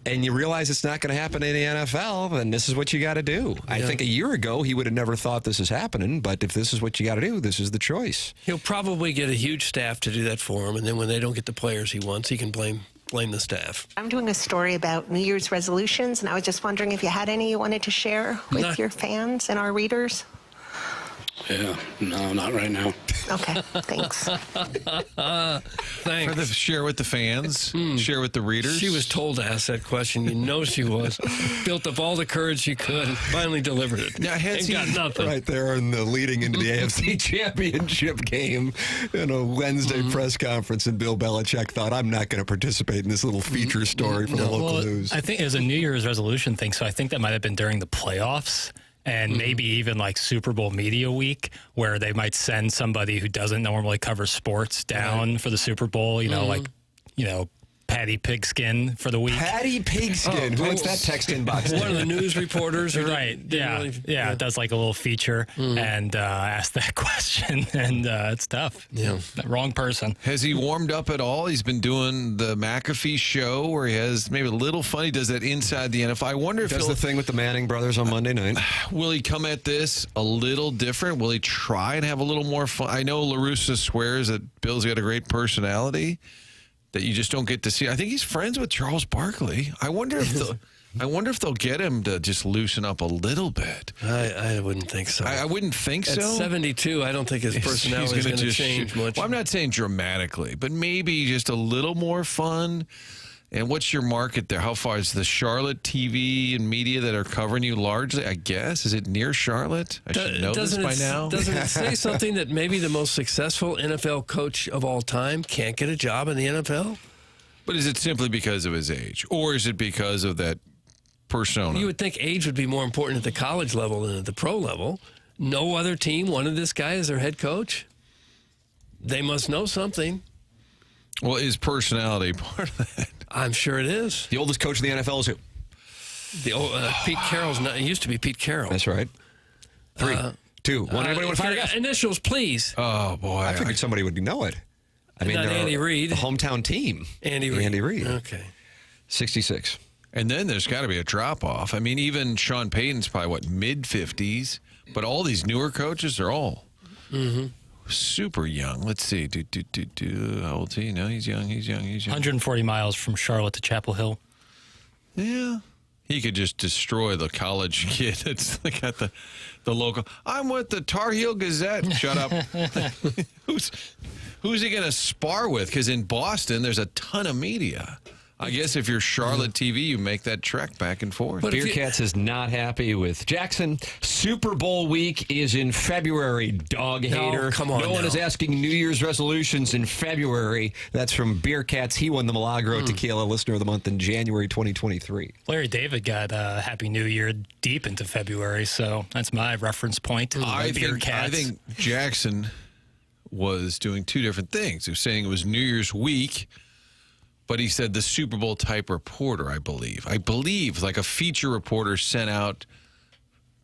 and you realize it's not going to happen in the NFL, then this is what you got to do. I think a year ago he would have never thought this is happening, but if this is what you got to do, this is the choice. He'll probably get a huge staff to do that for him, and then when they don't get the players he wants, he can blame the staff. I'm doing a story about New Year's resolutions, and I was just wondering if you had any you wanted to share with your fans and our readers. Yeah, no, not right now. Okay, thanks. Thanks. For the share with the fans, share with the readers. She was told to ask that question. You know she was. Built up all the courage she could and finally delivered it. Now, Ain't got nothing. Right there in the leading into the AFC Championship game in a Wednesday press conference, and Bill Belichick thought, I'm not going to participate in this little feature story for the local news. I think it was a New Year's resolution thing, so I think that might have been during the playoffs. And maybe even like Super Bowl Media Week, where they might send somebody who doesn't normally cover sports down for the Super Bowl, Patty Pigskin for the week. Patty Pigskin. Who wants that text inbox? One of the news reporters. Right. Yeah. It does like a little feature and ask that question. And it's tough. Yeah. Wrong person. Has he warmed up at all? He's been doing the McAfee show where he has maybe a little fun. He does that inside the NFL. I wonder if does the thing with the Manning brothers on Monday night. Will he come at this a little different? Will he try and have a little more fun? I know LaRussa swears that Bill's got a great personality that you just don't get to see. I think he's friends with Charles Barkley. I wonder if they'll get him to just loosen up a little bit. I wouldn't think so. I wouldn't think At so. 72, I don't think his personality is going to change much. Well, I'm not saying dramatically, but maybe just a little more fun. And what's your market there? How far is the Charlotte TV and media that are covering you largely? I guess. Is it near Charlotte? I should know this by now. Doesn't it say something that maybe the most successful NFL coach of all time can't get a job in the NFL? But is it simply because of his age? Or is it because of that persona? You would think age would be more important at the college level than at the pro level. No other team wanted this guy as their head coach. They must know something. Well, is personality part of that? I'm sure it is. The oldest coach in the NFL is who? The old, Pete Carroll's not. It used to be Pete Carroll. That's right. 3, 2, 1. Anybody want to fire? Initials, please. Oh boy! I figured somebody would know it. I mean, not Andy Reid. The hometown team. Andy Reid. Okay. 66. And then there's got to be a drop off. I mean, even Sean Payton's probably mid-50s, but all these newer coaches are all super young. Let's see. How old is he? No, he's young. 140 miles from Charlotte to Chapel Hill. Yeah. He could just destroy the college kid that's got the local. I'm with the Tar Heel Gazette. Shut up. Who's he going to spar with? Because in Boston, there's a ton of media. I guess if you're Charlotte TV, you make that trek back and forth. But Bearcats is not happy with Jackson. Super Bowl week is in February, dog hater. Come on. No one is asking New Year's resolutions in February. That's from Bearcats. He won the Milagro Tequila Listener of the Month in January 2023. Larry David got Happy New Year deep into February, so that's my reference point. I think Jackson was doing two different things. He was saying it was New Year's week, but he said the Super Bowl type reporter, I believe like a feature reporter sent out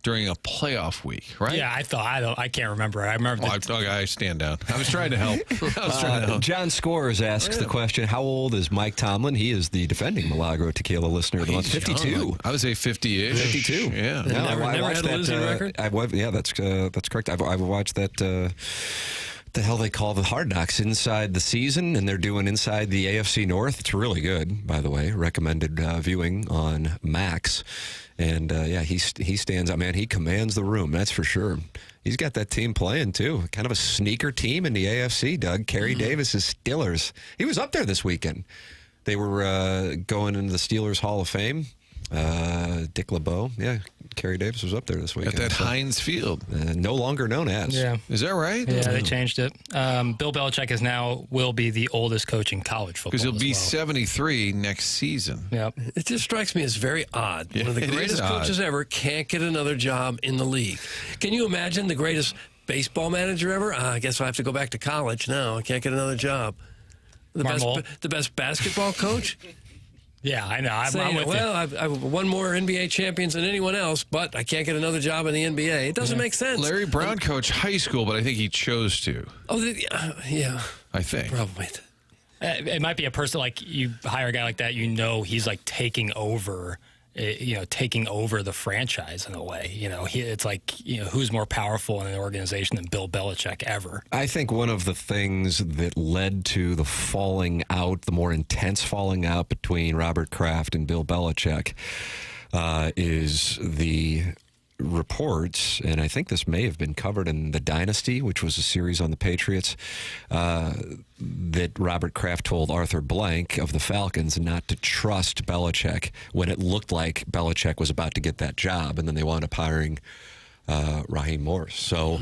during a playoff week, right? Yeah, I can't remember. I remember. I stand down. I was trying to help. John Scores asks the question, how old is Mike Tomlin? He is the defending Milagro Tequila Listener of the Month. 52. Young. I would say 50-ish. 52. Yeah. No, never had a losing record? That's correct. I've watched that. The hell they call the Hard Knocks inside the season, and they're doing inside the AFC North. It's really good, by the way. Recommended viewing on Max. And he stands out, man. He commands the room, that's for sure. He's got that team playing too. Kind of a sneaker team in the AFC, Doug. Kerry Davis's Steelers. He was up there this weekend. They were going into the Steelers Hall of Fame. Dick LeBeau. Yeah. Kerry Davis was up there this weekend. At that Heinz Field. No longer known as. Yeah. Is that right? Yeah, they changed it. Bill Belichick will be the oldest coach in college football. Because he'll be as well. 73 next season. Yep. It just strikes me as very odd. Yeah, One of the it is greatest odd. coaches ever can't get another job in the league. Can you imagine the greatest baseball manager ever? I guess I have to go back to college now. I can't get another job. The best basketball coach? Yeah, I know. I'm with well, I've won more NBA champions than anyone else, but I can't get another job in the NBA. It doesn't make sense. Larry Brown coached high school, but I think he chose to. Oh, yeah. I think. Probably. It might be a person like you hire a guy like that, he's like taking over the franchise in a way. It's like, who's more powerful in an organization than Bill Belichick ever? I think one of the things that led to the more intense falling out between Robert Kraft and Bill Belichick is the reports, and I think this may have been covered in The Dynasty, which was a series on the Patriots, that Robert Kraft told Arthur Blank of the Falcons not to trust Belichick when it looked like Belichick was about to get that job, and then they wound up hiring Raheem Morris. So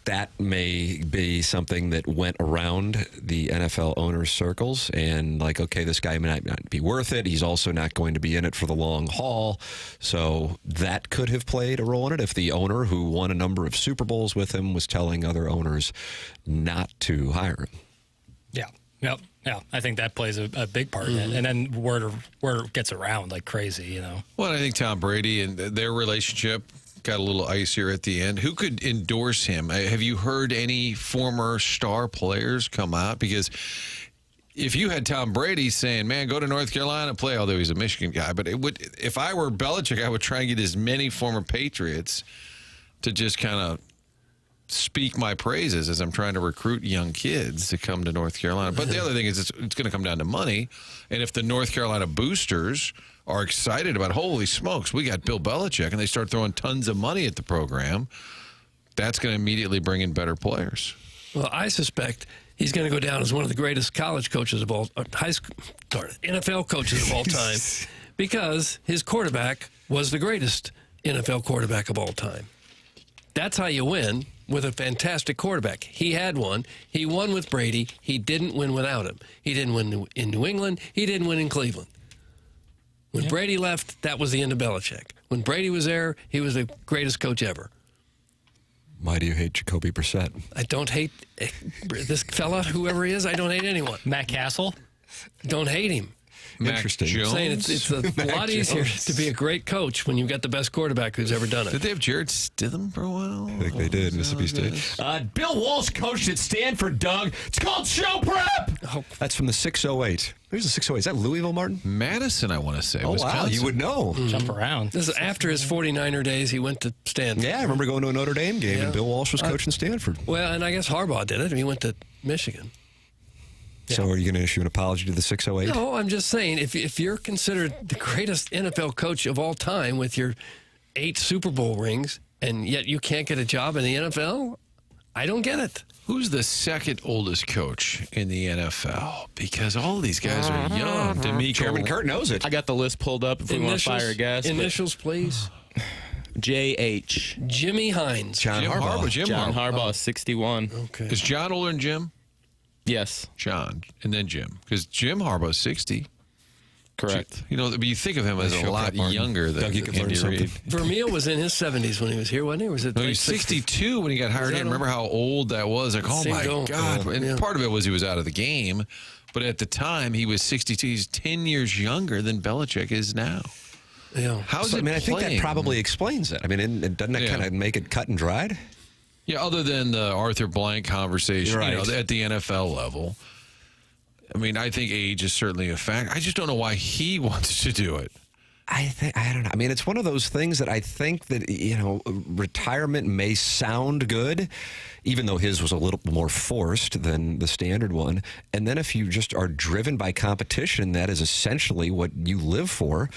that may be something that went around the NFL owners' circles, and like, okay, this guy might not be worth it. He's also not going to be in it for the long haul. So that could have played a role in it if the owner who won a number of Super Bowls with him was telling other owners not to hire him. Yeah. Yep. Yeah, I think that plays a big part in it. And then word gets around like crazy, Well, I think Tom Brady and their relationship got a little icier at the end. Who could endorse him? Have you heard any former star players come out? Because if you had Tom Brady saying, man, go to North Carolina, play, although he's a Michigan guy, but if I were Belichick, I would try and get as many former Patriots to just kind of speak my praises as I'm trying to recruit young kids to come to North Carolina. But the other thing is it's going to come down to money. And if the North Carolina boosters are excited about, holy smokes, we got Bill Belichick, and they start throwing tons of money at the program, that's going to immediately bring in better players. Well, I suspect he's going to go down as one of the greatest college coaches of all NFL coaches of all time because his quarterback was the greatest NFL quarterback of all time. That's how you win with a fantastic quarterback. He had one. He won with Brady. He didn't win without him. He didn't win in New England. He didn't win in Cleveland. When Brady left, that was the end of Belichick. When Brady was there, he was the greatest coach ever. Why do you hate Jacoby Brissett? I don't hate this fella, whoever he is. I don't hate anyone. Matt Castle? Don't hate him. Interesting. I'm saying it's a lot easier to be a great coach when you've got the best quarterback who's ever done it. Did they have Jared Stidham for a while? I think they did, Mississippi State. Bill Walsh coached at Stanford, Doug. It's called show prep. Oh, that's from the 608. Who's the 608? Is that Louisville, Martin? Madison, I want to say. Oh, Wisconsin. wow. You would know. Jump around. This is after his 49er days. He went to Stanford. Yeah, I remember going to a Notre Dame game, and Bill Walsh was coaching Stanford. Well, and I guess Harbaugh did it. He went to Michigan. So are you going to issue an apology to the 608? No, I'm just saying, if you're considered the greatest NFL coach of all time with your 8 Super Bowl rings, and yet you can't get a job in the NFL, I don't get it. Who's the second oldest coach in the NFL? Because all of these guys are young. Chairman Kerr knows it. I got the list pulled up if we want to fire a guest. Initials, please. J.H. Jimmy Hines. John Harbaugh. John Harbaugh, 61. Okay. Is John older than Jim? Yes. John, and then Jim. Because Jim Harbaugh's 60. Correct. But you think of him as a lot younger than Doug, you can learn Andy something. Reid. Vermeil was in his 70s when he was here, wasn't he? Or was it No, he was 62 when he got hired in. Remember how old that was? Like, oh my God. And part of it was he was out of the game. But at the time, he was 62. He's 10 years younger than Belichick is now. Yeah. How's it I think that playing? probably explains it. I mean, doesn't that kind of make it cut and dried? Yeah, other than the Arthur Blank conversation, Right. At the NFL level. I mean, I think age is certainly a fact. I just don't know why he wants to do it. I don't know. I mean, it's one of those things that I think that, retirement may sound good, even though his was a little more forced than the standard one. And then if you just are driven by competition, that is essentially what you live for,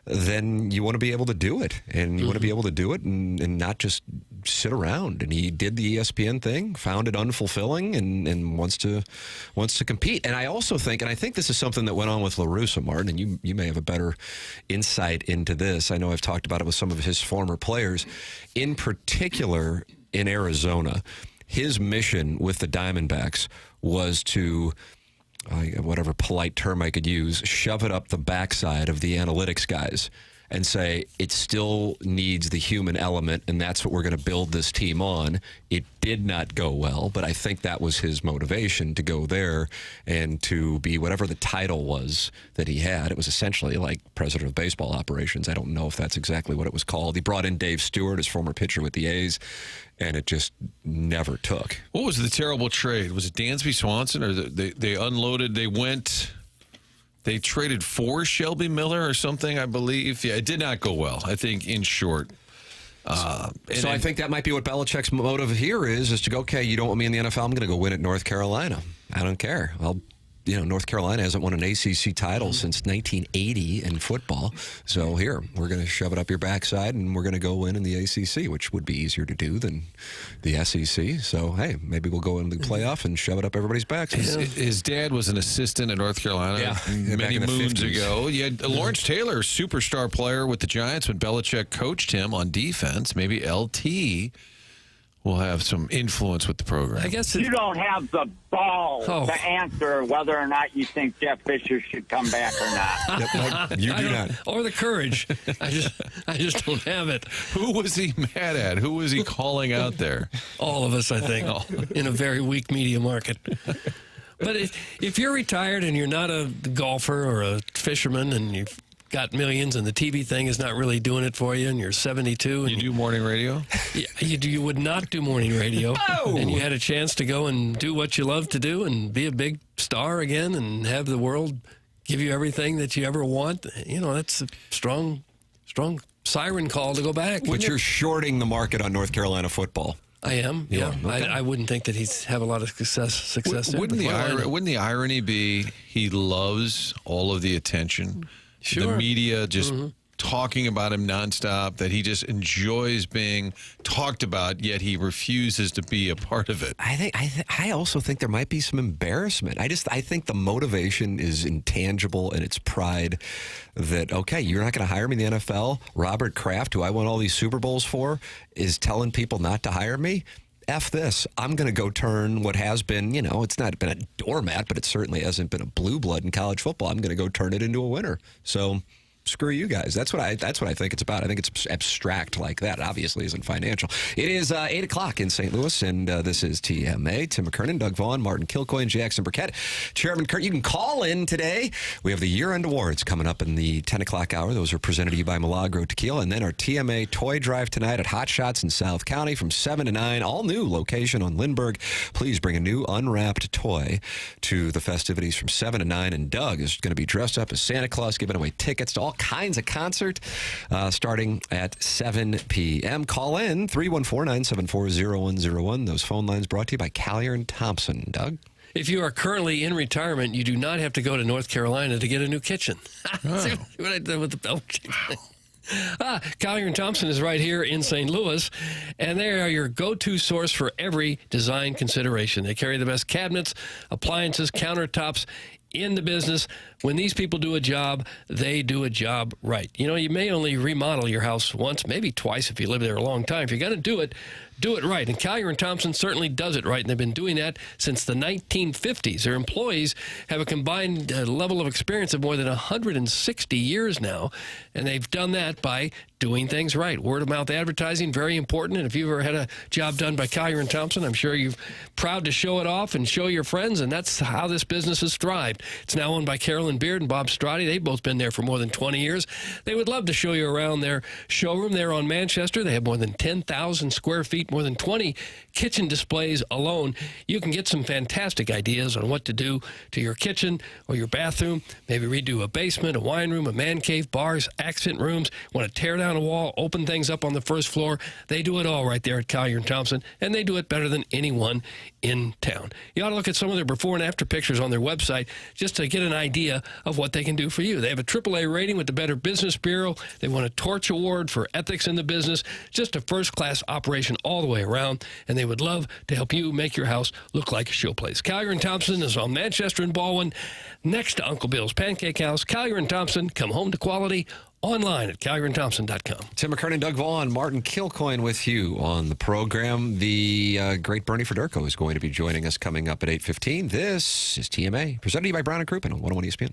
then you want to be able to do it. And you want to be able to do it and not just sit around. And he did the ESPN thing, found it unfulfilling, and wants to compete. And I also think, and I think this is something that went on with La Russa, Martin, and you may have a better insight into this. I know I've talked about it with some of his former players. In particular, in Arizona, his mission with the Diamondbacks was to, whatever polite term I could use, shove it up the backside of the analytics guys and say it still needs the human element, and that's what we're going to build this team on. It did not go well, but I think that was his motivation to go there and to be whatever the title was that he had. It was essentially like president of baseball operations. I don't know if that's exactly what it was called. He brought in Dave Stewart, his former pitcher with the A's, and it just never took. What was the terrible trade? Was it Dansby Swanson, or they unloaded? They traded for Shelby Miller or something, I believe. Yeah, it did not go well, I think, in short. So I think that might be what Belichick's motive here is to go, okay, you don't want me in the NFL, I'm going to go win at North Carolina. I don't care. North Carolina hasn't won an ACC title since 1980 in football. So here, we're going to shove it up your backside, and we're going to go win in the ACC, which would be easier to do than the SEC. So, hey, maybe we'll go into the playoff and shove it up everybody's backs. His dad was an assistant at North Carolina many moons ago. You had Lawrence Taylor, superstar player with the Giants when Belichick coached him on defense. Maybe LT will have some influence with the program. I guess you don't have the balls to answer whether or not you think Jeff Fisher should come back or not. You do not. Or the courage. I just don't have it. Who was he mad at? Who was he calling out there? All of us, I think, in a very weak media market. But if you're retired and you're not a golfer or a fisherman and you've got millions and the TV thing is not really doing it for you and you're 72 and you do morning radio? Yeah, you would not do morning radio. And you had a chance to go and do what you love to do and be a big star again and have the world give you everything that you ever want. That's a strong siren call to go back. But you're shorting the market on North Carolina football. I am, yeah. Okay. I wouldn't think that he's have a lot of success wouldn't the irony be he loves all of the attention? Sure. The media just talking about him nonstop, that he just enjoys being talked about, yet he refuses to be a part of it. I also think there might be some embarrassment. I think the motivation is intangible, and it's pride that, okay, you're not going to hire me in the NFL. Robert Kraft, who I won all these Super Bowls for, is telling people not to hire me. F this. I'm going to go turn what has been, it's not been a doormat, but it certainly hasn't been a blue blood in college football. I'm going to go turn it into a winner. So screw you guys. That's what I think it's about. I think it's abstract like that. It obviously isn't financial. It is 8 o'clock in St. Louis, and this is TMA. Tim McKernan, Doug Vaughn, Martin Kilcoyne, Jackson Burkett, Chairman Kerr. You can call in today. We have the year-end awards coming up in the 10 o'clock hour. Those are presented to you by Milagro Tequila. And then our TMA toy drive tonight at Hot Shots in South County from 7 to 9. All new location on Lindbergh. Please bring a new unwrapped toy to the festivities from 7 to 9. And Doug is going to be dressed up as Santa Claus, giving away tickets to all kinds of concert starting at 7 p.m. Call in 314-974-0101. Those phone lines brought to you by Collier and Thompson. Doug? If you are currently in retirement, you do not have to go to North Carolina to get a new kitchen. See what I did with the Belichick thing. Collier & Thompson is right here in St. Louis, and they are your go-to source for every design consideration. They carry the best cabinets, appliances, countertops in the business. When these people do a job, they do a job right. You may only remodel your house once, maybe twice if you live there a long time. If you're going to do it right. And Collier & Thompson certainly does it right, and they've been doing that since the 1950s. Their employees have a combined level of experience of more than 160 years now, and they've done that by doing things right. Word-of-mouth advertising, very important, and if you've ever had a job done by Collier & Thompson, I'm sure you're proud to show it off and show your friends, and that's how this business has thrived. It's now owned by Carolyn Beard and Bob Strati. They've both been there for more than 20 years. They would love to show you around their showroom there on Manchester. They have more than 10,000 square feet, more than 20 kitchen displays alone. You can get some fantastic ideas on what to do to your kitchen or your bathroom. Maybe redo a basement, a wine room, a man cave, bars, accent rooms. Want to tear down a wall, open things up on the first floor. They do it all right there at Collier & Thompson, and they do it better than anyone in town. You ought to look at some of their before and after pictures on their website just to get an idea idea of what they can do for you. They have a AAA rating with the Better Business Bureau. They won a Torch Award for ethics in the business. Just a first-class operation all the way around, and they would love to help you make your house look like a show place. Callier & Thompson is on Manchester and Baldwin, next to Uncle Bill's Pancake House. Callier & Thompson, come home to quality. Online at CallierandThompson.com. Tim McKernan, Doug Vaughn, Martin Kilcoyne with you on the program. The great Bernie Federko is going to be joining us coming up at 8:15. This is TMA, presented to you by Brown & Crouppen on 101 ESPN.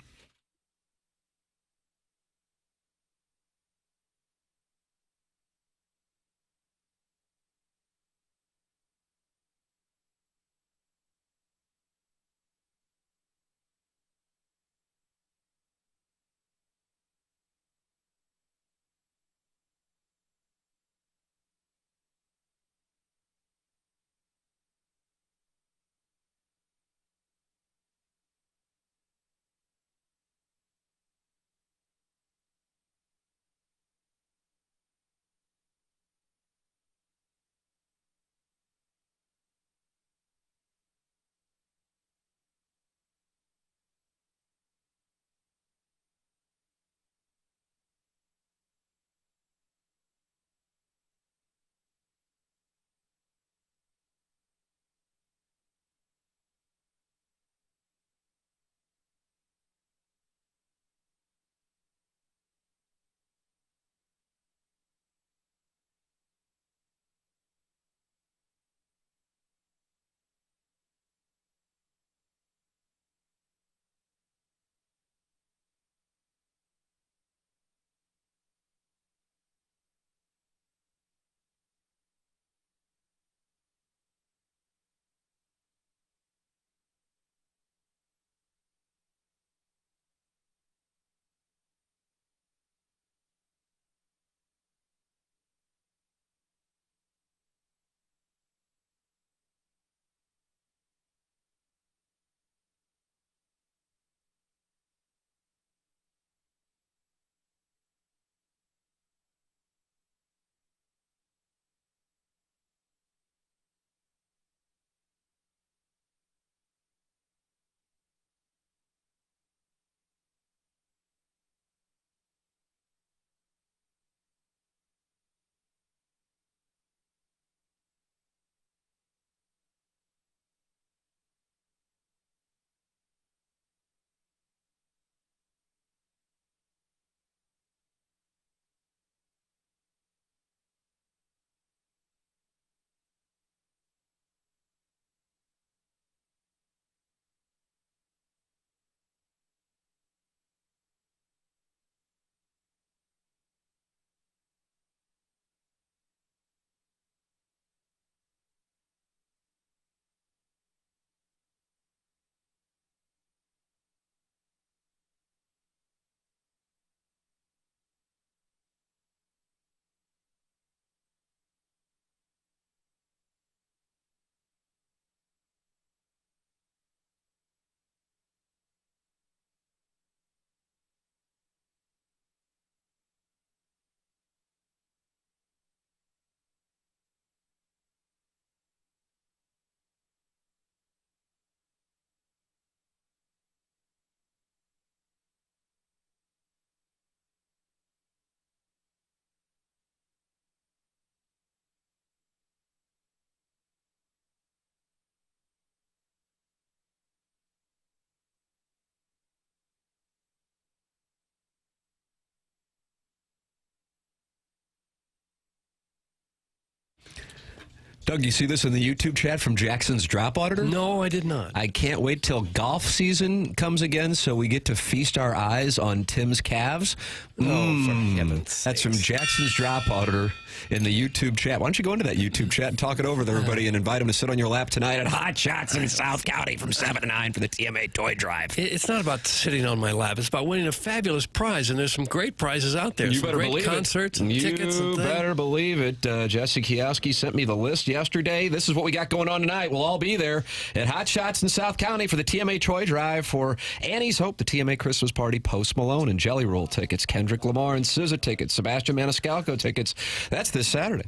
Doug, you see this in the YouTube chat from Jackson's Drop Auditor? No, I did not. I can't wait till golf season comes again so we get to feast our eyes on Tim's calves. Oh, for heaven's sakes. That's from Jackson's Drop Auditor in the YouTube chat. Why don't you go into that YouTube chat and talk it over with everybody and invite them to sit on your lap tonight at Hot Shots in South County from 7 to 9 for the TMA Toy Drive. It's not about sitting on my lap. It's about winning a fabulous prize, and there's some great prizes out there. You some better great believe concerts it. and tickets and You things. better believe it. Jesse Kioski sent me the list yesterday. This is what we got going on tonight. We'll all be there at Hot Shots in South County for the TMA Toy Drive for Annie's Hope, the TMA Christmas Party, Post Malone and Jelly Roll tickets, Kendrick Lamar and SZA tickets, Sebastian Maniscalco tickets. That's this Saturday.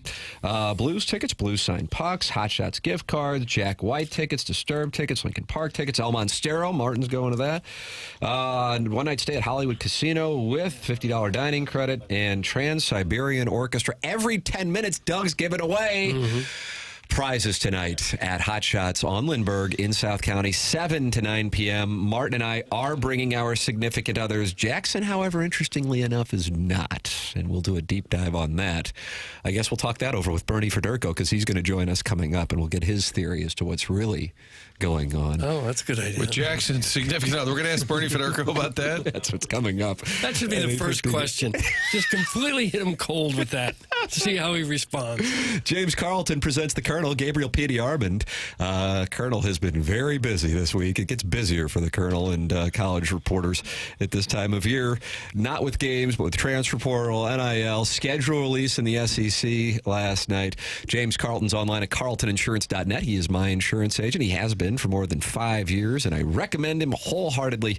Blues tickets, Blues signed pucks, Hot Shots gift cards, Jack White tickets, Disturbed tickets, Lincoln Park tickets, El Monstero. Martin's going to that. One night stay at Hollywood Casino with $50 dining credit and Trans-Siberian Orchestra. Every 10 minutes, Doug's giving away prizes tonight at Hot Shots on Lindbergh in South County, 7 to 9 p.m. Martin and I are bringing our significant others. Jackson, however, interestingly enough, is not. And we'll do a deep dive on that. I guess we'll talk that over with Bernie Federko because he's going to join us coming up, and we'll get his theory as to what's really going on. Oh, that's a good idea. With Jackson's significant other. We're going to ask Bernie Federko about that. That's what's coming up. That should be the first question. Just completely hit him cold with that. See how he responds. James Carlton presents the Colonel, Gabriel P.D. Armand. Colonel has been very busy this week. It gets busier for the Colonel and college reporters at this time of year. Not with games, but with transfer portal, NIL, schedule release in the SEC last night. James Carlton's online at carltoninsurance.net. He is my insurance agent. He has been for more than 5 years, and I recommend him wholeheartedly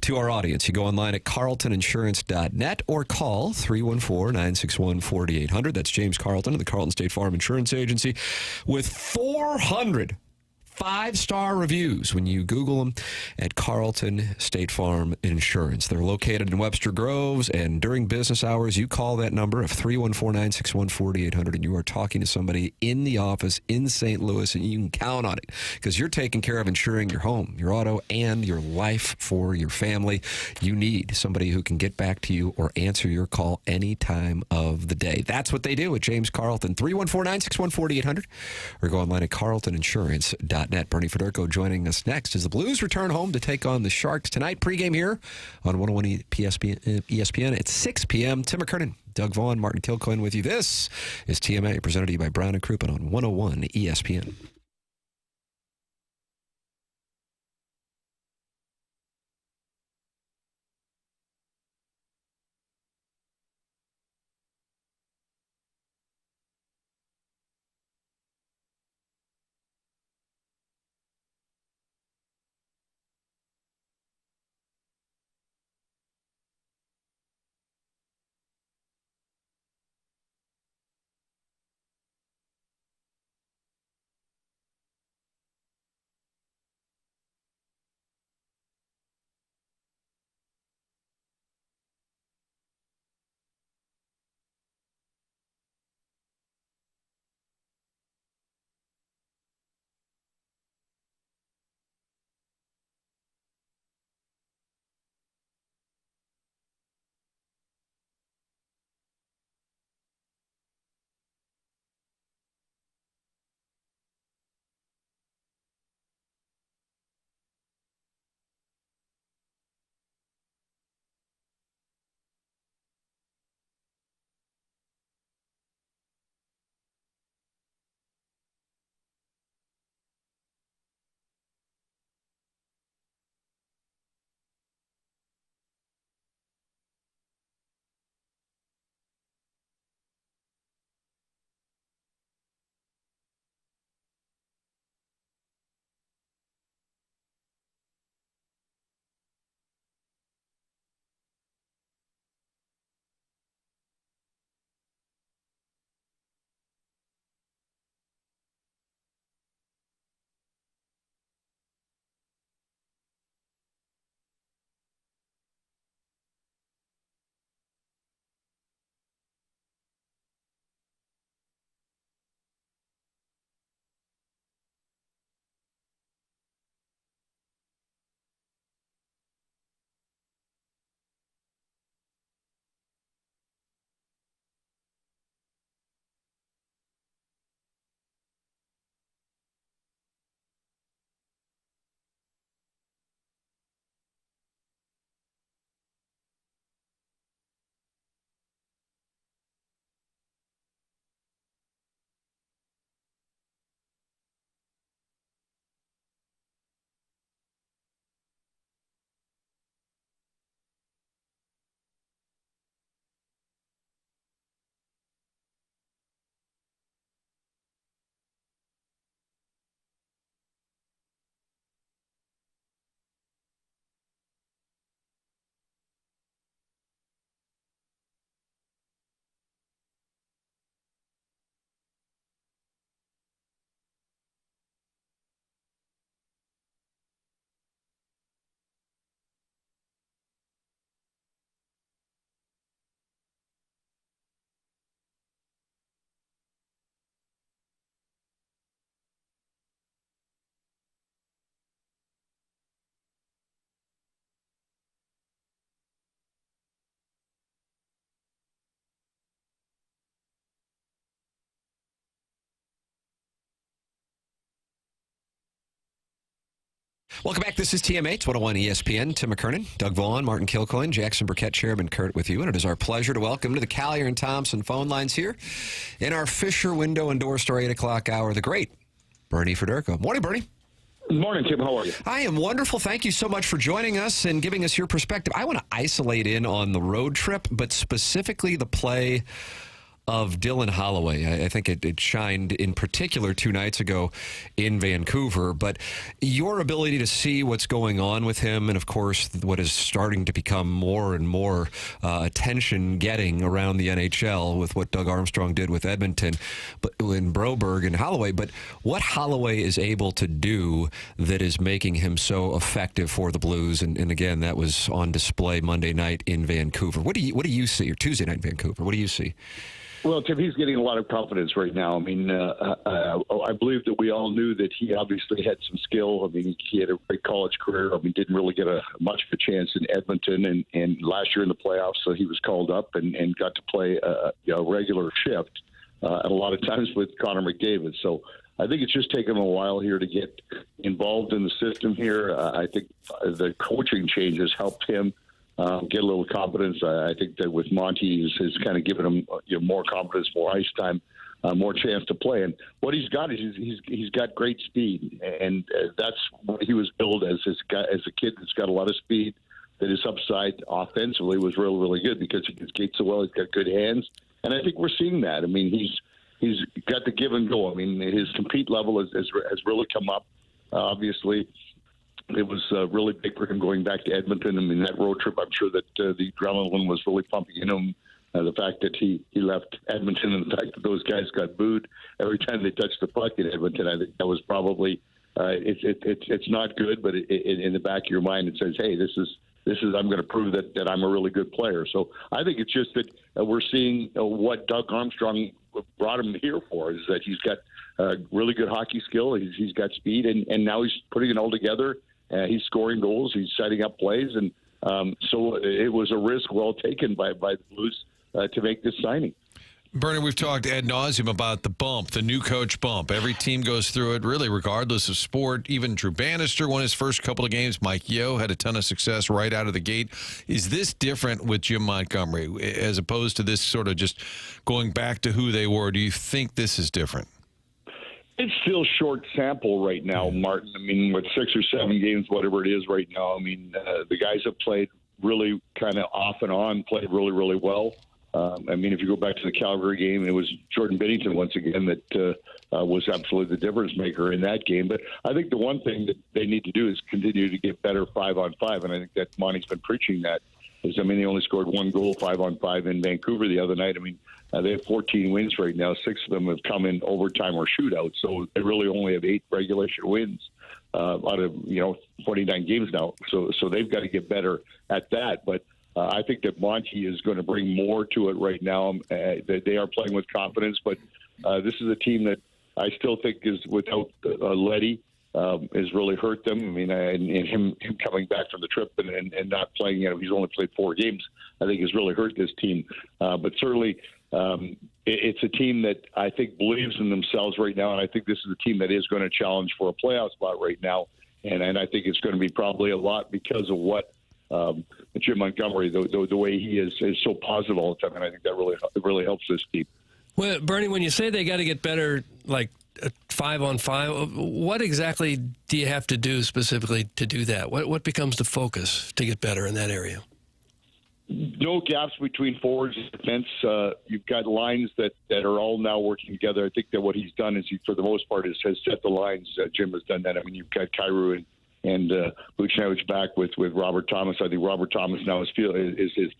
to our audience. You go online at carltoninsurance.net or call 314-961-4800. That's James Carlton of the Carlton State Farm Insurance Agency with 400 5-star reviews when you Google them at Carlton State Farm Insurance. They're located in Webster Groves, and during business hours, you call that number of 314-961-4800, and you are talking to somebody in the office in St. Louis, and you can count on it because you're taking care of insuring your home, your auto, and your life for your family. You need somebody who can get back to you or answer your call any time of the day. That's what they do at James Carlton. 314-961-4800, or go online at carltoninsurance.net. Bernie Federko joining us next as the Blues return home to take on the Sharks tonight. Pregame here on 101 ESPN at 6 p.m. Tim McKernan, Doug Vaughn, Martin Kilcoyne with you. This is TMA, presented to you by Brown & Crouppen on 101 ESPN. Welcome back. This is TMA. It's 101 ESPN. Tim McKernan, Doug Vaughn, Martin Kilcoyne, Jackson Burkett, Chairman Kurt with you. And it is our pleasure to welcome to the Collier and Thompson phone lines here in our Fisher Window and Door Store 8 o'clock hour, the great Bernie Federko. Morning, Bernie. Good morning, Tim. How are you? I am wonderful. Thank you so much for joining us and giving us your perspective. I want to isolate in on the road trip, but specifically the play of Dylan Holloway. I think it shined in particular 2 nights ago in Vancouver, but your ability to see what's going on with him, and of course what is starting to become more and more attention getting around the NHL with what Doug Armstrong did with Edmonton, but in Broberg and Holloway, but what Holloway is able to do that is making him so effective for the Blues, and again, that was on display Monday night in Vancouver. What do you see, or Tuesday night in Vancouver? What do you see? Well, Tim, he's getting a lot of confidence right now. I mean, I believe that we all knew that he obviously had some skill. I mean, he had a great college career. I mean, didn't really get much of a chance in Edmonton and last year in the playoffs, so he was called up and got to play a regular shift and a lot of times with Connor McDavid. So I think it's just taken him a while here to get involved in the system here. I think the coaching changes helped him get a little confidence. I think that with Monty has kind of given him more confidence, more ice time, more chance to play. And what he's got is he's got great speed, and that's what he was billed as a kid that's got a lot of speed. That his upside offensively was really, really good because he can skate so well. He's got good hands, and I think we're seeing that. I mean, he's got the give and go. I mean, his compete level has really come up. Obviously, it was really big for him going back to Edmonton. I mean, that road trip, I'm sure that the adrenaline was really pumping in him. The fact that he left Edmonton and the fact that those guys got booed every time they touched the puck in Edmonton, I think that was probably it's not good, but in the back of your mind it says, hey, this is I'm going to prove that I'm a really good player. So I think it's just that we're seeing what Doug Armstrong brought him here for, is that he's got really good hockey skill, he's got speed, and now he's putting it all together. He's scoring goals. He's setting up plays. And so it was a risk well taken by the Blues to make this signing. Bernie, we've talked ad nauseum about the bump, the new coach bump. Every team goes through it, really, regardless of sport. Even Drew Bannister won his first couple of games. Mike Yeo had a ton of success right out of the gate. Is this different with Jim Montgomery as opposed to this sort of just going back to who they were? Do you think this is different? It's still short sample right now, Martin. I mean, with 6 or 7 games, whatever it is right now, I mean, the guys have played really kind of off and on, played really, really well. I mean, if you go back to the Calgary game, it was Jordan Binnington once again that was absolutely the difference maker in that game. But I think the one thing that they need to do is continue to get better 5-on-5, and I think that Monty's been preaching that. I mean, they only scored 1 goal 5-on-5 in Vancouver the other night. I mean, they have 14 wins right now. 6 of them have come in overtime or shootout. So they really only have 8 regulation wins out of 49 games now. So they've got to get better at that. But I think that Monty is going to bring more to it right now. They are playing with confidence, but this is a team that I still think is without Leddy. Has really hurt them. I mean, and him coming back from the trip and not playing, he's only played 4 games, I think has really hurt this team. But certainly it's a team that I think believes in themselves right now, and I think this is a team that is going to challenge for a playoff spot right now. And I think it's going to be probably a lot because of what Jim Montgomery, the way he is so positive all the time, and I think that really helps this team. Well, Bernie, when you say they got to get better, like 5-on-5, what exactly do you have to do specifically to do that? What becomes the focus to get better in that area? No gaps between forwards and defense. You've got lines that are all now working together. I think that what he's done is he, for the most part, has set the lines. Jim has done that. I mean, you've got Kyrou and Buchnevich back with Robert Thomas. I think Robert Thomas now is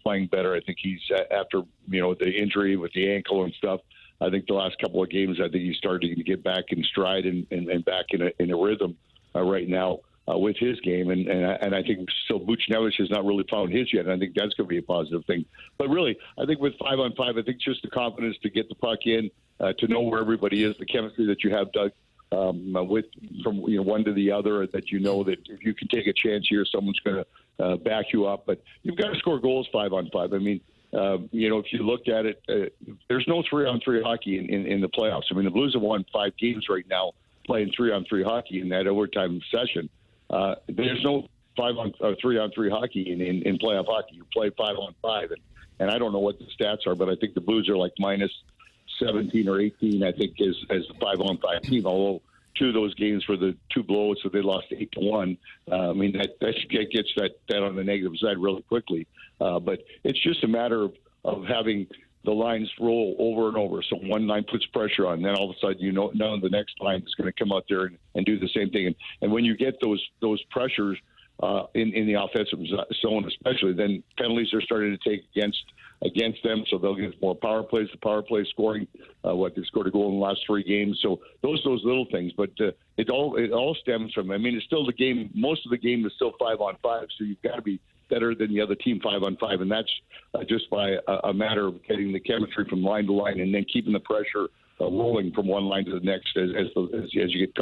playing better. I think he's after the injury with the ankle and stuff. I think the last couple of games, I think he's starting to get back in stride and back in a rhythm right now with his game. And I think still Buchnevich has not really found his yet. And I think that's going to be a positive thing. But really, I think with 5-on-5, I think just the confidence to get the puck in, to know where everybody is, the chemistry that you have, Doug, with from one to the other, that that if you can take a chance here, someone's going to back you up. But you've got to score goals 5-on-5. I mean, if you looked at it, there's no 3-on-3 hockey in the playoffs. I mean, the Blues have won 5 games right now playing 3-on-3 hockey in that overtime session. there's no 3-on-3 hockey in playoff hockey. You play 5-on-5, and I don't know what the stats are, but I think the Blues are like minus 17 or 18. I think as a 5-on-5 team, although 2 of those games were the 2 blowouts, so they lost 8-1. I mean, that gets that on the negative side really quickly. But it's just a matter of having the lines roll over and over. So one line puts pressure on, and then all of a sudden now the next line is going to come out there and do the same thing. And when you get those pressures in the offensive zone, especially, then penalties are starting to take against them, so they'll get more power plays. The power play scoring, they scored a goal in the last 3 games. So those little things, but it all stems from. I mean, it's still the game. Most of the game is still 5-on-5, so you've got to be better than the other team 5-on-5, and that's just by a matter of getting the chemistry from line to line, and then keeping the pressure rolling from one line to the next as you get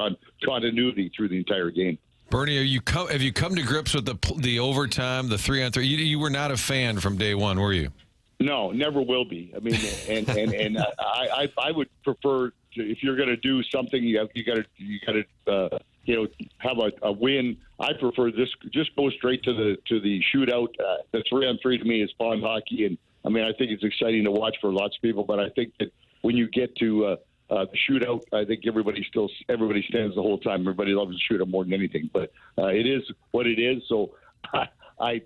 continuity through the entire game. Bernie, have you come to grips with the overtime, the 3-on-3? You were not a fan from day one, were you? No, never will be. I mean, and I would prefer if you're going to do something, you got to have a win. I prefer this. Just go straight to the shootout. The 3-on-3 to me is fun hockey, and I mean I think it's exciting to watch for lots of people. But I think that when you get to the shootout, I think everybody stands the whole time. Everybody loves the shootout more than anything. But it is what it is. So I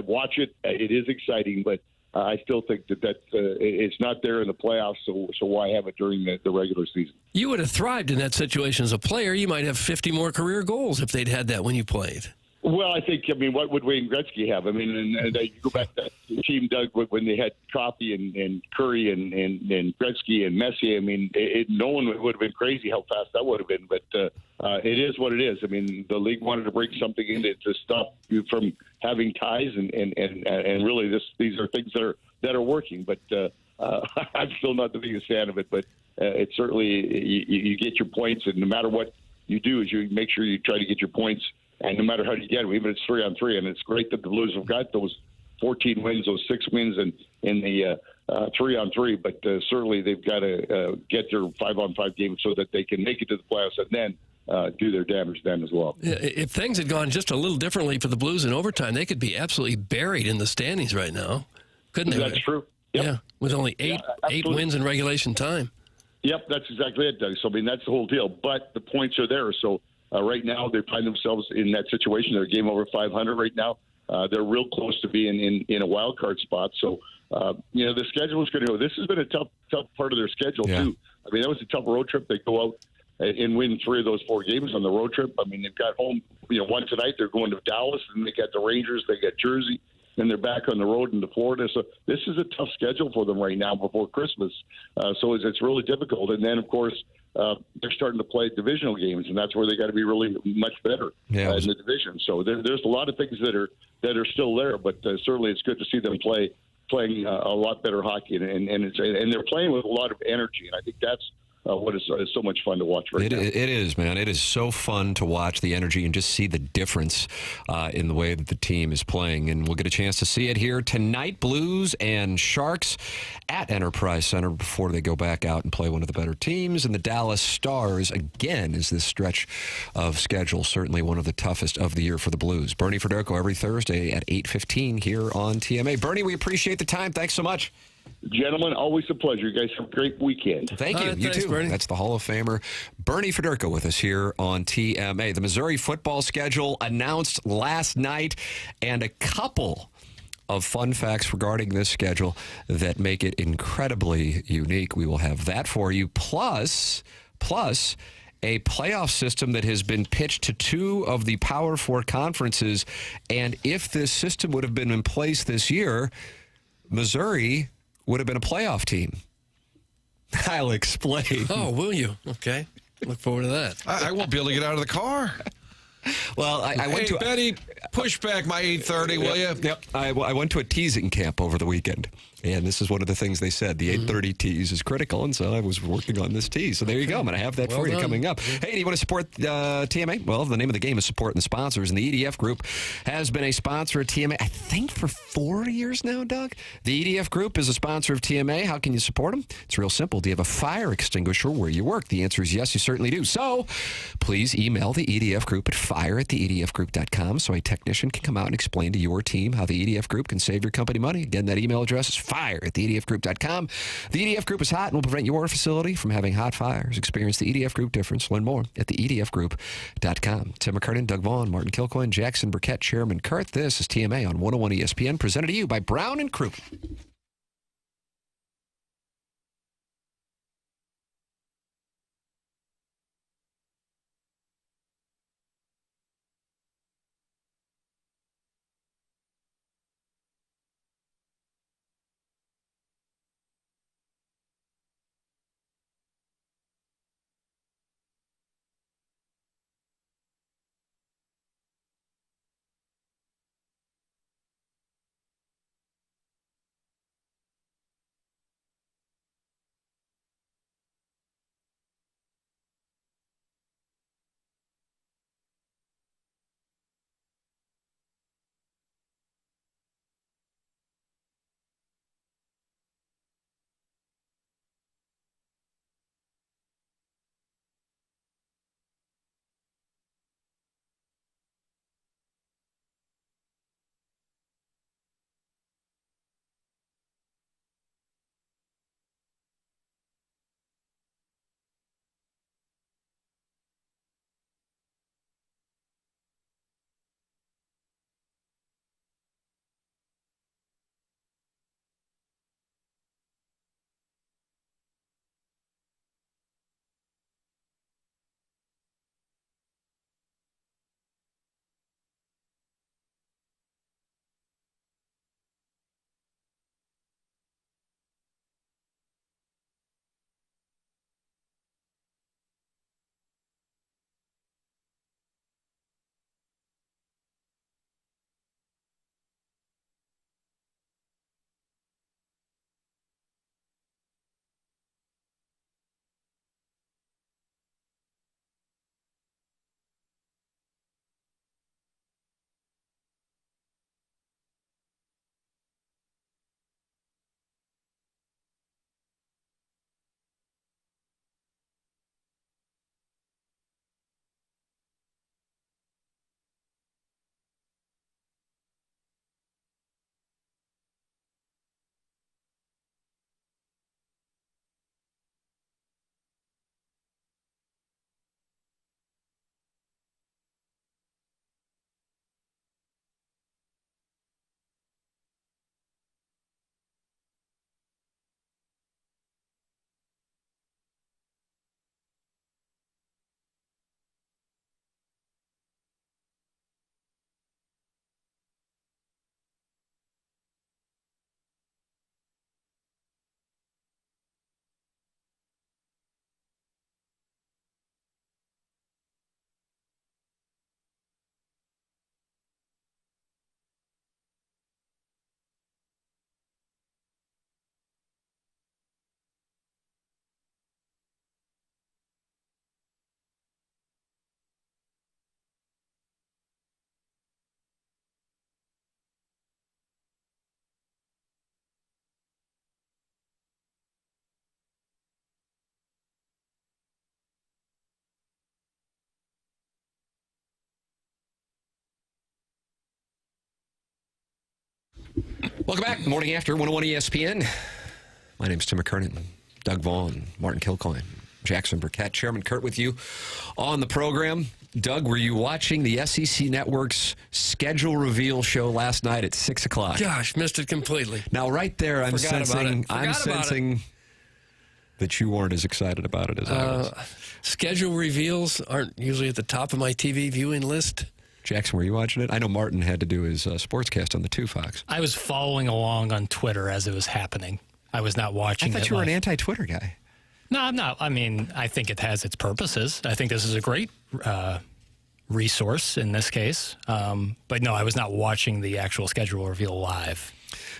watch it. It is exciting, but I still think that it's not there in the playoffs, so why have it during the regular season? You would have thrived in that situation as a player. You might have 50 more career goals if they'd had that when you played. Well, I think, what would Wayne Gretzky have? I mean, and you go back to that team, Doug, when they had Coffey and Curry and Gretzky and Messier. I mean, no one would have been crazy how fast that would have been, but it is what it is. I mean, the league wanted to bring something in to stop you from having ties, and really these are things that are working. But I'm still not the biggest fan of it, but it's certainly you get your points, and no matter what you do, is you make sure you try to get your points. And no matter how you get them, even if it's 3-on-3, and it's great that the Blues have got those 14 wins, those 6 wins in the 3-on-3, but certainly they've got to get their 5-on-5 games so that they can make it to the playoffs and then do their damage then as well. If things had gone just a little differently for the Blues in overtime, they could be absolutely buried in the standings right now, couldn't they? That's true. Yep. Yeah, with only eight wins in regulation time. Yep, that's exactly it, Doug. So, I mean, that's the whole deal. But the points are there, so right now, they find themselves in that situation. They're a game over 500 right now. They're real close to being in a wild card spot. So, the schedule is going to go. This has been a tough part of their schedule, too. I mean, that was a tough road trip. They go out and win 3 of those 4 games on the road trip. I mean, they've got home, one tonight. They're going to Dallas, and they got the Rangers. They got Jersey. And they're back on the road into Florida. So this is a tough schedule for them right now before Christmas. So it's really difficult. And then, of course, they're starting to play divisional games, and that's where they got to be really much better in the division. So there's a lot of things that are still there, but certainly it's good to see them playing a lot better hockey, and they're playing with a lot of energy, and I think that's what is so much fun to watch right now. It is, man. It is so fun to watch the energy and just see the difference in the way that the team is playing. And we'll get a chance to see it here tonight. Blues and Sharks at Enterprise Center before they go back out and play one of the better teams. And the Dallas Stars, again, is this stretch of schedule certainly one of the toughest of the year for the Blues. Bernie Federko every Thursday at 8:15 here on TMA. Bernie, we appreciate the time. Thanks so much. Gentlemen, always a pleasure. You guys have a great weekend. Thank you. You too. Bernie. That's the Hall of Famer Bernie Federko with us here on TMA. The Missouri football schedule announced last night, and a couple of fun facts regarding this schedule that make it incredibly unique. We will have that for you. Plus a playoff system that has been pitched to 2 of the Power 4 conferences. And if this system would have been in place this year, Missouri would have been a playoff team. I'll explain. Oh, will you? Okay. Look forward to that. I won't be able to get out of the car. Well, I went to Betty, push back my 8:30, will you? Yep. I went to a teasing camp over the weekend. And this is one of the things they said. The 8:30 tease is critical, and so I was working on this tease. So there you go. I'm going to have that for you coming up. Hey, do you want to support TMA? Well, the name of the game is supporting the sponsors, and the EDF Group has been a sponsor of TMA, I think, for 4 years now, Doug. The EDF Group is a sponsor of TMA. How can you support them? It's real simple. Do you have a fire extinguisher where you work? The answer is yes, you certainly do. So please email the EDF Group at fire@theedfgroup.com so a technician can come out and explain to your team how the EDF Group can save your company money. Again, that email address is fire@theedfgroup.com. The EDF Group is hot and will prevent your facility from having hot fires. Experience the EDF Group difference. Learn more at theedfgroup.com. Tim McKernan, Doug Vaughn, Martin Kilcoyne, Jackson Burkett, Chairman Kerr. This is TMA on 101 ESPN, presented to you by Brown and Crouppen. Welcome back. Morning After 101 ESPN. My name's Tim McKernan, Doug Vaughn, Martin Kilcoyne, Jackson Burkett, Chairman Kurt with you on the program. Doug, were you watching the SEC Network's schedule reveal show last night at 6 o'clock? Gosh, missed it completely. Now, right there, I'm sensing that you weren't as excited about it as I was. Schedule reveals aren't usually at the top of my TV viewing list. Jackson, were you watching it? I know Martin had to do his sportscast on the 2 Fox. I was following along on Twitter as it was happening. I was not watching it. I thought you were an anti-Twitter guy. No, I'm not. I mean, I think it has its purposes. I think this is a great resource in this case. But no, I was not watching the actual schedule reveal live.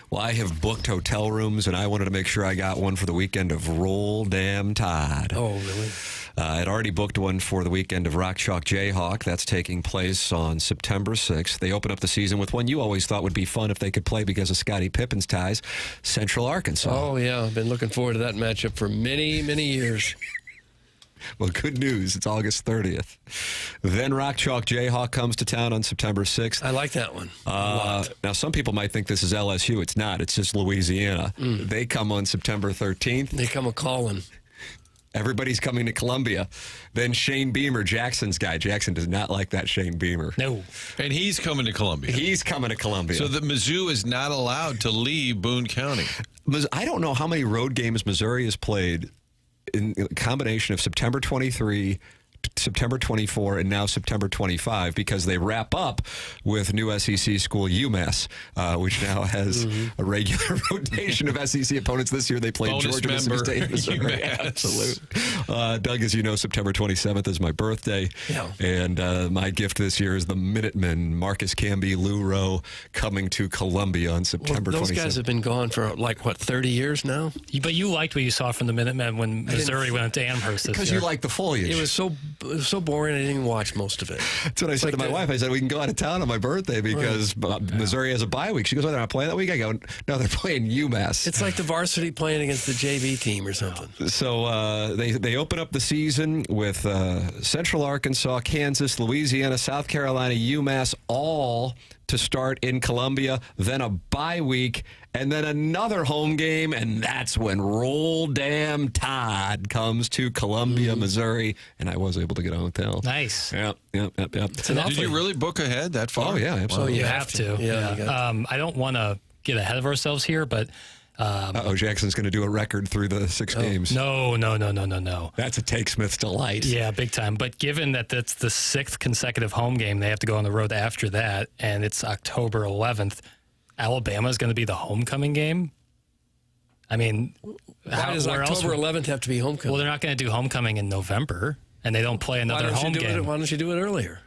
Well, I have booked hotel rooms, and I wanted to make sure I got one for the weekend of Roll Damn Tide. Oh, really? I'd already booked one for the weekend of Rock Chalk Jayhawk. That's taking place on September 6th. They open up the season with one you always thought would be fun if they could play because of Scottie Pippen's ties, Central Arkansas. Oh, yeah. I've been looking forward to that matchup for many, many years. Well, good news. It's August 30th. Then Rock Chalk Jayhawk comes to town on September 6th. I like that one. Now, some people might think this is LSU. It's not. It's just Louisiana. They come on September 13th. They come a-calling. Everybody's coming to Columbia. Then Shane Beamer, Jackson's guy. Jackson does not like that Shane Beamer. No. And he's coming to Columbia. He's coming to Columbia. So the Mizzou is not allowed to leave Boone County. I don't know how many road games Missouri has played in a combination of September 23, September 24, and now September 25, because they wrap up with new SEC school UMass, which now has a regular rotation of SEC opponents. This year they played Bonus Georgia, Mississippi State, Missouri. Absolutely. Doug, as you know, September 27th is my birthday, and my gift this year is the Minutemen, Marcus Camby, Lou Rowe, coming to Columbia on September 27th. Those guys have been gone for, 30 years now? But you liked what you saw from the Minutemen when Missouri went to Amherst this year. Because you like the foliage. It was so boring I didn't even watch most of it. That's what I said to my wife. I said, we can go out of town on my birthday because Missouri has a bye week. She goes, well, they're not playing that week? I go, no, they're playing UMass. It's like the varsity playing against the JV team or something. So they open up the season with Central Arkansas, Kansas, Louisiana, South Carolina, UMass, all to start in Columbia, then a bye week, and then another home game, and that's when Roll Damn Tide comes to Columbia, Missouri, and I was able to get a hotel. Nice. Yep. Did you really book ahead that far? Oh, yeah, absolutely. Well, you have to. Yeah. I don't want to get ahead of ourselves here, but Jackson's going to do a record through the 6 games. No. That's a Take Smith's delight. Yeah, big time. But given that that's the 6th consecutive home game, they have to go on the road after that, and it's October 11th. Alabama is going to be the homecoming game. I mean, why does October 11th have to be homecoming? Well, they're not going to do homecoming in November, and they don't play another home game. Why don't you do it earlier?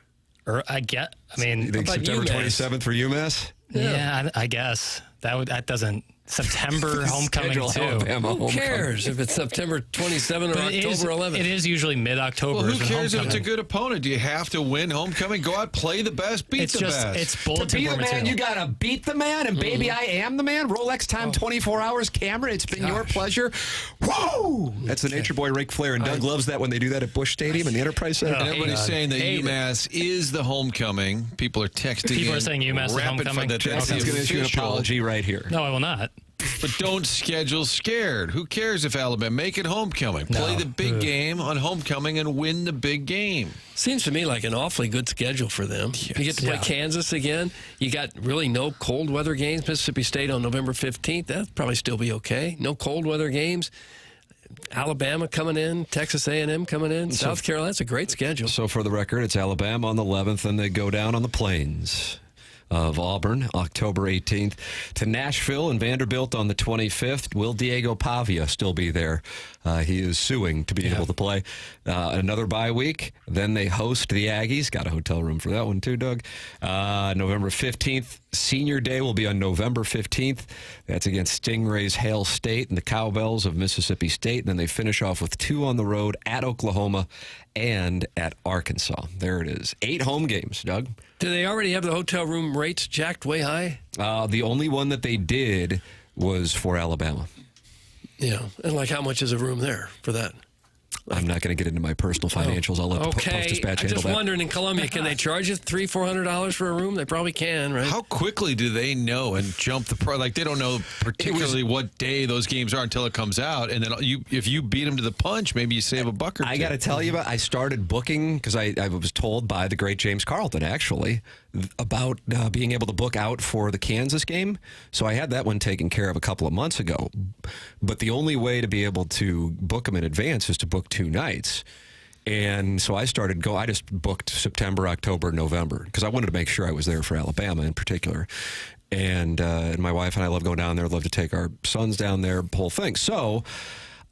You think September 27th for UMass? Yeah, I guess that doesn't. September homecoming too. Who cares if it's September 27 or October 11? It is usually mid-October. Well, who cares if it's a good opponent? Do you have to win homecoming? Go out, play the best, beat the best. It's bulletin to be board the man, material. you got to beat the man, and baby, I am the man. Rolex time, 24 hours, camera. It's been your pleasure. Whoa! That's the Nature Boy, Ric Flair, and Doug loves that when they do that at Busch Stadium and the Enterprise Center. And everybody's saying that UMass is the homecoming. People are texting. People are saying UMass is homecoming. Jackson's going to issue an apology right here. No, I will not. But don't schedule scared. Who cares if Alabama? Make it homecoming. Play the big game on homecoming and win the big game. Seems to me like an awfully good schedule for them. Yes. You get to play Kansas again. You got really no cold weather games. Mississippi State on November 15th. That'll probably still be okay. No cold weather games. Alabama coming in, Texas A&M coming in, South Carolina. That's a great schedule. So for the record, it's Alabama on the 11th, and they go down on the plains of Auburn, October 18th, to Nashville and Vanderbilt on the 25th. Will Diego Pavia still be there? He is suing to be able to play. Another bye week. Then they host the Aggies. Got a hotel room for that one too, Doug. November 15th. Senior Day will be on November 15th. That's against Stingrays, Hail State, and the Cowbells of Mississippi State. And then they finish off with 2 on the road at Oklahoma and at Arkansas. There it is. 8 home games, Doug. Do they already have the hotel room rates jacked way high? The only one that they did was for Alabama. Yeah, and how much is a room there for that? I'm not going to get into my personal financials. I'll let the Post-Dispatch handle that. I'm just wondering, in Columbia, can they charge you $300-400 for a room? They probably can, right? How quickly do they know and jump the price? They don't know particularly what day those games are until it comes out. And then if you beat them to the punch, maybe you save $1 or $2. I got to tell you, I started booking because I was told by the great James Carlton, actually, about being able to book out for the Kansas game. So I had that one taken care of a couple of months ago. But the only way to be able to book them in advance is to book 2 nights. And so I just booked September, October, November because I wanted to make sure I was there for Alabama in particular. And my wife and I love going down there, love to take our sons down there, the whole thing. So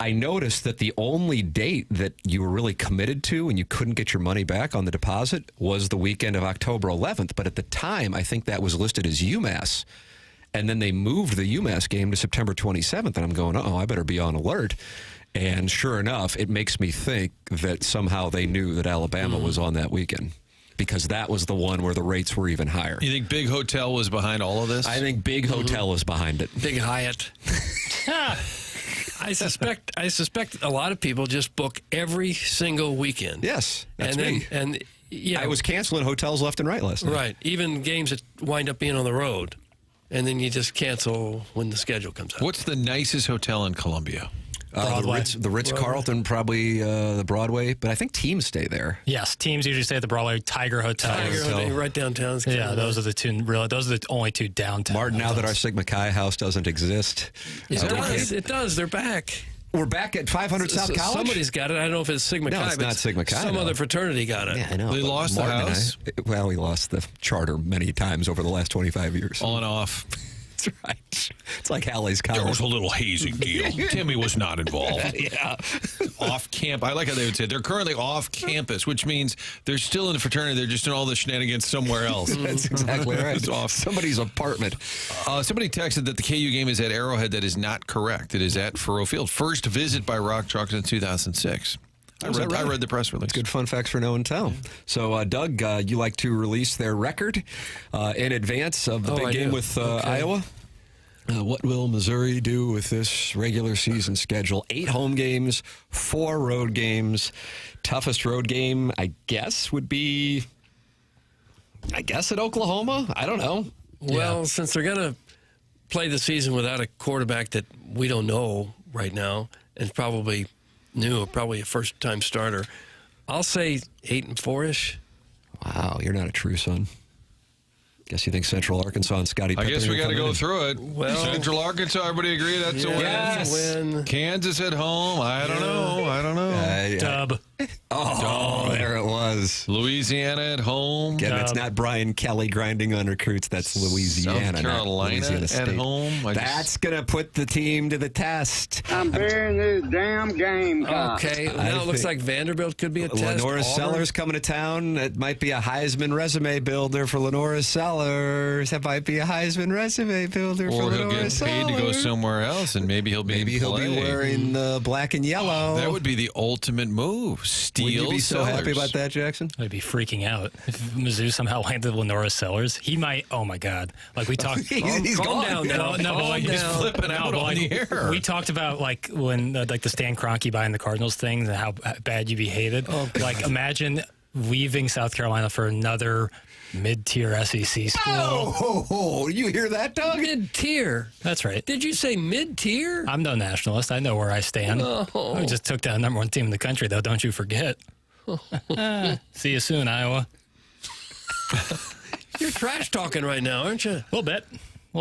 I noticed that the only date that you were really committed to and you couldn't get your money back on the deposit was the weekend of October 11th. But at the time, I think that was listed as UMass. And then they moved the UMass game to September 27th, and I'm going, I better be on alert. And sure enough, it makes me think that somehow they knew that Alabama was on that weekend, because that was the one where the rates were even higher. You think Big Hotel was behind all of this? I think Big Hotel was behind it. Big Hyatt. I suspect a lot of people just book every single weekend. Yes, that's me. And I was canceling hotels left and right last night. Right, even games that wind up being on the road, and then you just cancel when the schedule comes out. What's the nicest hotel in Columbia? The Ritz-Carlton, probably the Broadway, but I think teams stay there. Yes, teams usually stay at the Broadway. Tiger Hotel. Right downtown. Yeah, those are the two. Those are the only two downtown. Martin, now that our Sigma Chi house doesn't exist, it does. They're back. We're back at 500 South College? Somebody's got it. I don't know if it's Sigma Chi. No, it's not Sigma Chi. Some other fraternity got it. Yeah, I know. They lost Martin the house? we lost the charter many times over the last 25 years. On and off. That's right. It's like Hallie's College. There was a little hazing deal. Timmy was not involved. Yeah. Off camp. I like how they would say they're currently off campus, which means they're still in the fraternity. They're just doing all the shenanigans somewhere else. That's exactly right. It's off somebody's apartment. Somebody texted that the KU game is at Arrowhead. That is not correct. It is at Faurot Field. First visit by Rock Chalk in 2006. I read the press release. Good fun facts for no one tell. So, Doug, you like to release their record in advance of the big game with Iowa? What will Missouri do with this regular season schedule? 8 home games, 4 road games. Toughest road game, I guess, would be, at Oklahoma. I don't know. Well, since they're going to play the season without a quarterback that we don't know right now, and probably a first-time starter, I'll say 8-4-ish. Wow, you're not a true son. Guess you think Central Arkansas and Scotty Pippen. I guess we got to go through it. Well, Central Arkansas, everybody agree that's a win? Yes. Win. Kansas at home. I don't know. Dub. There it was. Louisiana at home. Again, it's not Brian Kelly grinding on recruits. That's Louisiana. South Carolina at home. That's going to put the team to the test. I'm burying this damn game. Okay, now it looks like Vanderbilt could be a test. Lenora Sellers coming to town. It might be a Heisman resume builder for Lenora Sellers. That might be a Heisman resume builder for Lenora Sellers. Or he'll get paid to go somewhere else, and maybe he'll be wearing the black and yellow. That would be the ultimate move. Steal Would you be so happy about that, Jackson? I'd be freaking out if Mizzou somehow landed Lenora Sellers. He might. Oh my God! Like we talked. He's calm gone. down. No, but like he's flipping out on the air. We talked about like when like the Stan Kroenke buying the Cardinals thing and how bad you'd be hated. Like imagine leaving South Carolina for another mid-tier SEC school. Oh, you hear that, Doug? Mid-tier. That's right. Did you say mid-tier? I'm no nationalist. I know where I stand. Oh. I just took down the #1 team in the country, though. Don't you forget. See you soon, Iowa. You're trash talking right now, aren't you? A little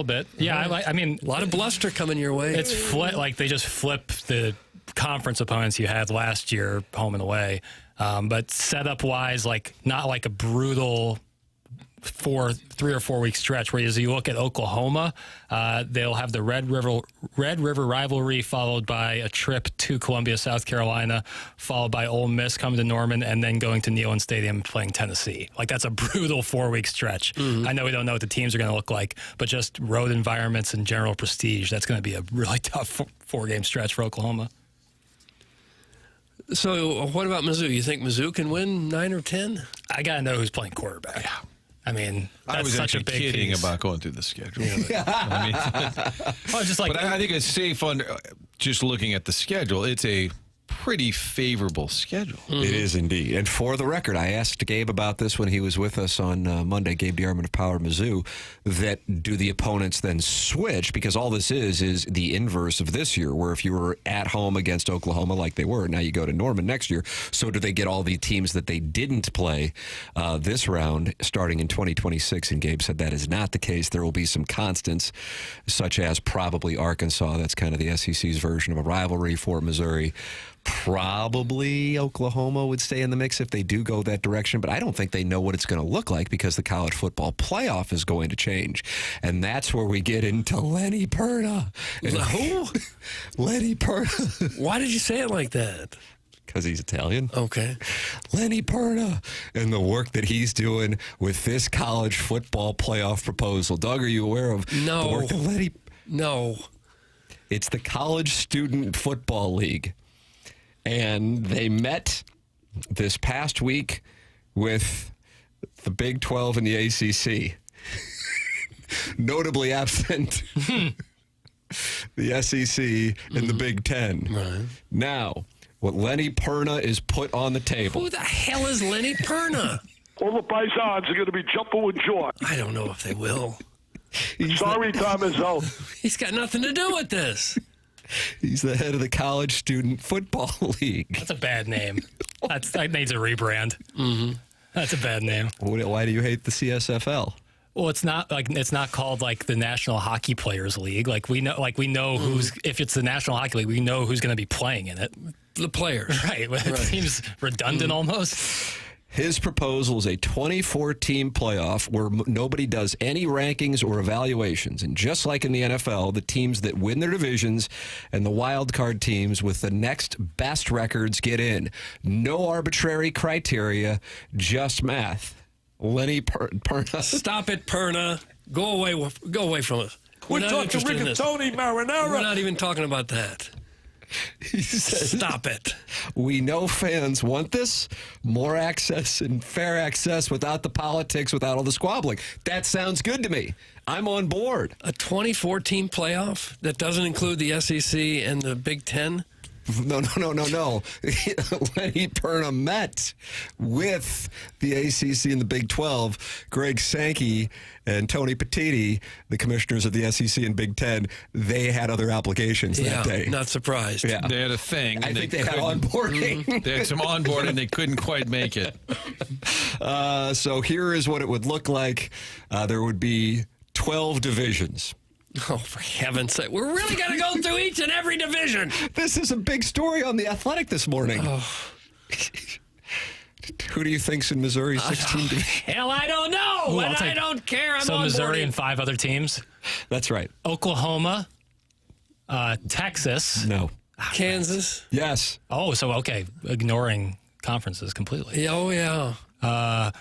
bit. Yeah, I mean, a lot of bluster coming your way. It's like they just flip the conference opponents you had last year, home and away. But setup wise, like not like a brutal 3 or 4 week stretch. Whereas you look at Oklahoma, they'll have the Red River rivalry, followed by a trip to Columbia, South Carolina, followed by Ole Miss coming to Norman, and then going to Neyland Stadium and playing Tennessee. Like that's a brutal 4 week stretch. I know we don't know what the teams are going to look like, but just road environments and general prestige, that's going to be a really tough 4 game stretch for Oklahoma. So what about Mizzou? You think Mizzou can win 9 or 10? I got to know who's playing quarterback. Yeah. I mean, that's I was such actually a big kidding piece. about going through the schedule. Just like, but I think it's safe on just looking at the schedule. It's a pretty favorable schedule. It is indeed. And for the record, I asked Gabe about this when he was with us on Monday, Gabe DeArmond of Power Mizzou, that do the opponents then switch? Because all this is the inverse of this year, where if you were at home against Oklahoma like they were, now you go to Norman next year. So do they get all the teams that they didn't play this round starting in 2026? And Gabe said that is not the case. There will be some constants, such as probably Arkansas. That's kind of the SEC's version of a rivalry for Missouri. Probably Oklahoma would stay in the mix if they do go that direction, but I don't think they know what it's going to look like because the college football playoff is going to change. And that's where we get into Lenny Perna. Who? Lenny Perna. Why did you say it like that? because he's Italian. Okay. Lenny Perna and the work that he's doing with this college football playoff proposal. Doug, are you aware of the work that Lenny... No. It's the College Student Football League. And they met this past week with the Big 12 and the ACC. Notably absent the SEC and the Big Ten. Right. Now, what Lenny Perna is put on the table. Who the hell is Lenny Perna? All the paisans are going to be jumping with joy. I don't know if they will. Sorry, Thomas. He's got nothing to do with this. He's the head of the College Student Football League. That's a bad name. That needs a rebrand. Mm-hmm. That's a bad name. Why do you hate the CSFL? Well, it's not called like the National Hockey Players League. We know who's, if it's the National Hockey League, we know who's going to be playing in it. The players. Right. It seems redundant almost. His proposal is a 24-team playoff where nobody does any rankings or evaluations. And just like in the NFL, the teams that win their divisions and the wild card teams with the next best records get in. No arbitrary criteria, just math. Lenny Perna. Stop it, Perna. Go away from us. We're talking rigatoni marinara. We're not even talking about that. He says, stop it. We know fans want this. More access and fair access without the politics, without all the squabbling. That sounds good to me. I'm on board. A 24-team playoff that doesn't include the SEC and the Big Ten? No. Lenny Perna met with the ACC and the Big 12. Greg Sankey and Tony Petitti, the commissioners of the SEC and Big Ten, they had other applications that day. Not surprised. Yeah. They had a thing. I think they had onboarding. They had some onboarding. They couldn't quite make it. So here is what it would look like. There would be 12 divisions. Oh, for heaven's sake. We're really going to go through each and every division. This is a big story on The Athletic this morning. Oh. Who do you think's in Missouri 16 division? Hell, I don't know. I don't care. I'm so on Missouri boarding. and 5 other teams? That's right. Oklahoma, Texas. No. Kansas. Yes. Oh, so okay. Ignoring conferences completely. Oh, yeah.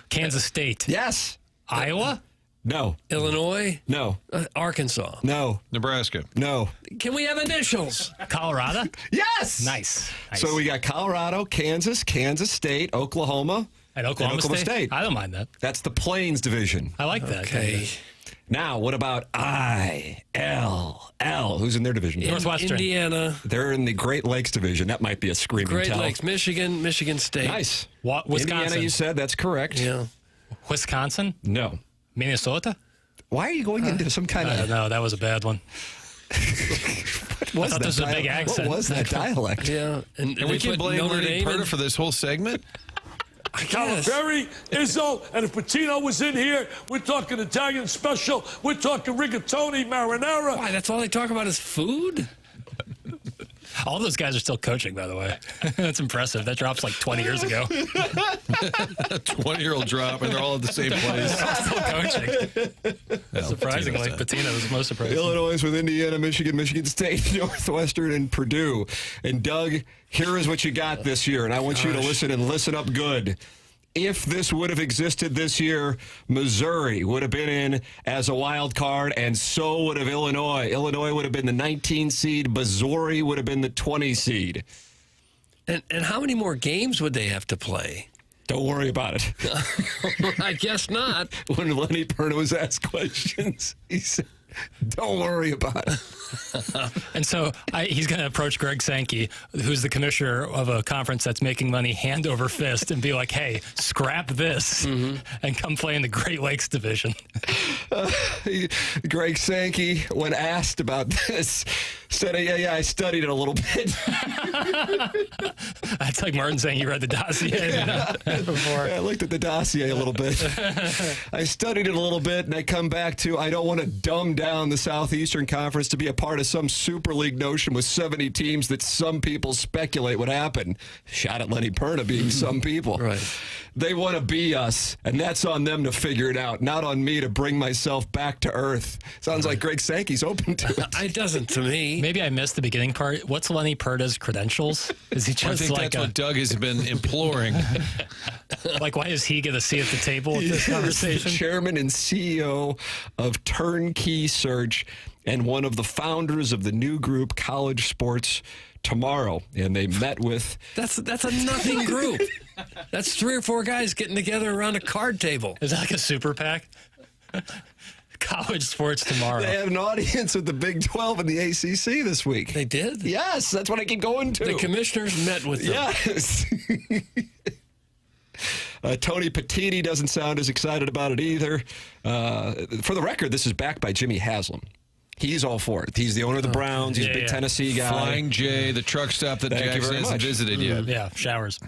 Kansas State. Yes. Iowa? No. Illinois? No. Arkansas? No. Nebraska? No. Can we have initials? Colorado? Yes. Nice. So we got Colorado, Kansas, Kansas State, Oklahoma, and Oklahoma State. I don't mind that. That's the Plains division. I like that. Okay. Now, what about ILL? Who's in their division? Northwestern. Indiana. They're in the Great Lakes division. That might be a screaming Great tell. Lakes. Michigan State. Nice. Wisconsin. Indiana, you said. That's correct. Yeah. Wisconsin? No. Minnesota? Why are you going into some kind of... No, that was a bad one. What was I thought this was a big accent. What was that dialect? Yeah. And we can blame Lenny Perna for this whole segment? Calipari, Izzo, and if Patino was in here, we're talking Italian special. We're talking rigatoni marinara. Why, that's all they talk about is food? All those guys are still coaching, by the way. That's impressive. That drops like 20 years ago. 20-year-old drop, and they're all at the same place. Still coaching. Surprisingly, Patino was most surprising. Illinois with Indiana, Michigan State, Northwestern, and Purdue. And Doug, here is what you got this year, and I want you to listen and listen up good. If this would have existed this year, Missouri would have been in as a wild card, and so would have Illinois. Illinois would have been the 19 seed. Missouri would have been the 20 seed. And how many more games would they have to play? Don't worry about it. I guess not. When Lenny Perna was asked questions, he said, don't worry about it. And so he's going to approach Greg Sankey, who's the commissioner of a conference that's making money hand over fist, and be like, hey, scrap this and come play in the Great Lakes division. Greg Sankey, when asked about this, said, yeah, I studied it a little bit. That's like Martin saying you read the dossier before. Yeah, I looked at the dossier a little bit. I studied it a little bit, and I come back to I don't want to dumb down the Southeastern Conference to be a part of some Super League notion with 70 teams that some people speculate would happen. Shot at Lenny Perna being some people. Right. They want to be us, and that's on them to figure it out, not on me to bring myself back to earth. Sounds like Greg Sankey's open to it. It doesn't to me. Maybe I missed the beginning part. What's Lenny Perda's credentials? Is he just I think that's what Doug has been imploring. Like, why is he going to sit at the table with this conversation? The chairman and CEO of Turnkey Search and one of the founders of the new group College Sports Tomorrow. And they met with... That's a nothing group. That's 3 or 4 guys getting together around a card table. Is that like a super PAC? College Sports Tomorrow. They had an audience with the Big 12 and the ACC this week. They did? Yes, that's what I keep going to. The commissioners met with them. Yes. Tony Petitti doesn't sound as excited about it either. For the record, this is backed by Jimmy Haslam. He's all for it. He's the owner of the Browns. He's a big Tennessee guy. Flying J, the truck stop that Jackson hasn't visited yet. Yeah, showers.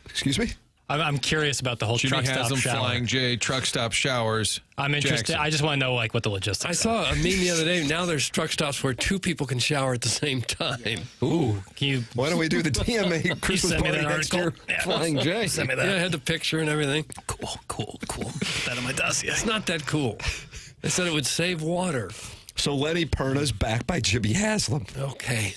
Excuse me? I'm curious about the whole Jimmy truck stop Haslam, shower. Flying J, truck stop showers. I'm interested. Jackson. I just want to know what the logistics are. I saw a meme the other day. Now there's truck stops where 2 people can shower at the same time. Ooh. Can you... Why don't we do the TMA Christmas send me party that next article? year? Flying J. Send me that. Yeah, I had the picture and everything. Cool. Put that on my dossier. It's not that cool. They said it would save water. So Lenny Perna's backed by Jimmy Haslam. Okay.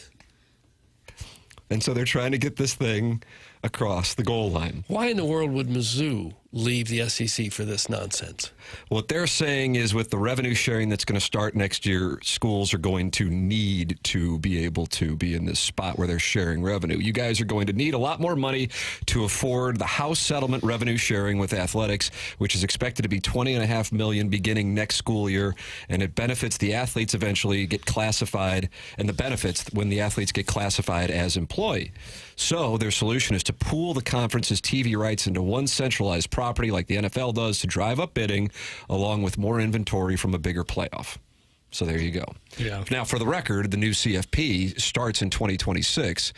And so they're trying to get this thing across the goal line. Why in the world would Mizzou leave the SEC for this nonsense? What they're saying is with the revenue sharing that's going to start next year, schools are going to need to be able to be in this spot where they're sharing revenue. You guys are going to need a lot more money to afford the House settlement revenue sharing with athletics, which is expected to be $20.5 million beginning next school year, and it benefits the athletes eventually get classified, and the benefits when the athletes get classified as employee. So their solution is to pool the conference's TV rights into one centralized property like the NFL does to drive up bidding, along with more inventory from a bigger playoff. So there you go. Yeah. Now, for the record, the new CFP starts in 2026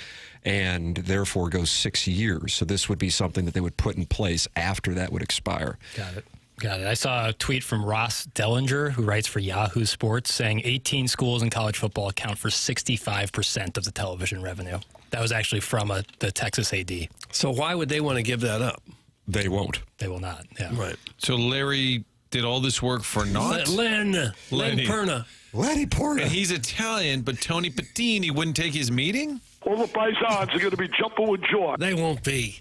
and therefore goes 6 years. So this would be something that they would put in place after that would expire. Got it. I saw a tweet from Ross Dellinger, who writes for Yahoo Sports, saying 18 schools in college football account for 65% of the television revenue. That was actually from the Texas AD. So why would they want to give that up? They won't. They will not. Yeah. Right. So Larry did all this work for naught? Lenny Perna. Lenny Perna. And he's Italian, but Tony Petitti wouldn't take his meeting? All the paisans are going to be jumping with joy. They won't be.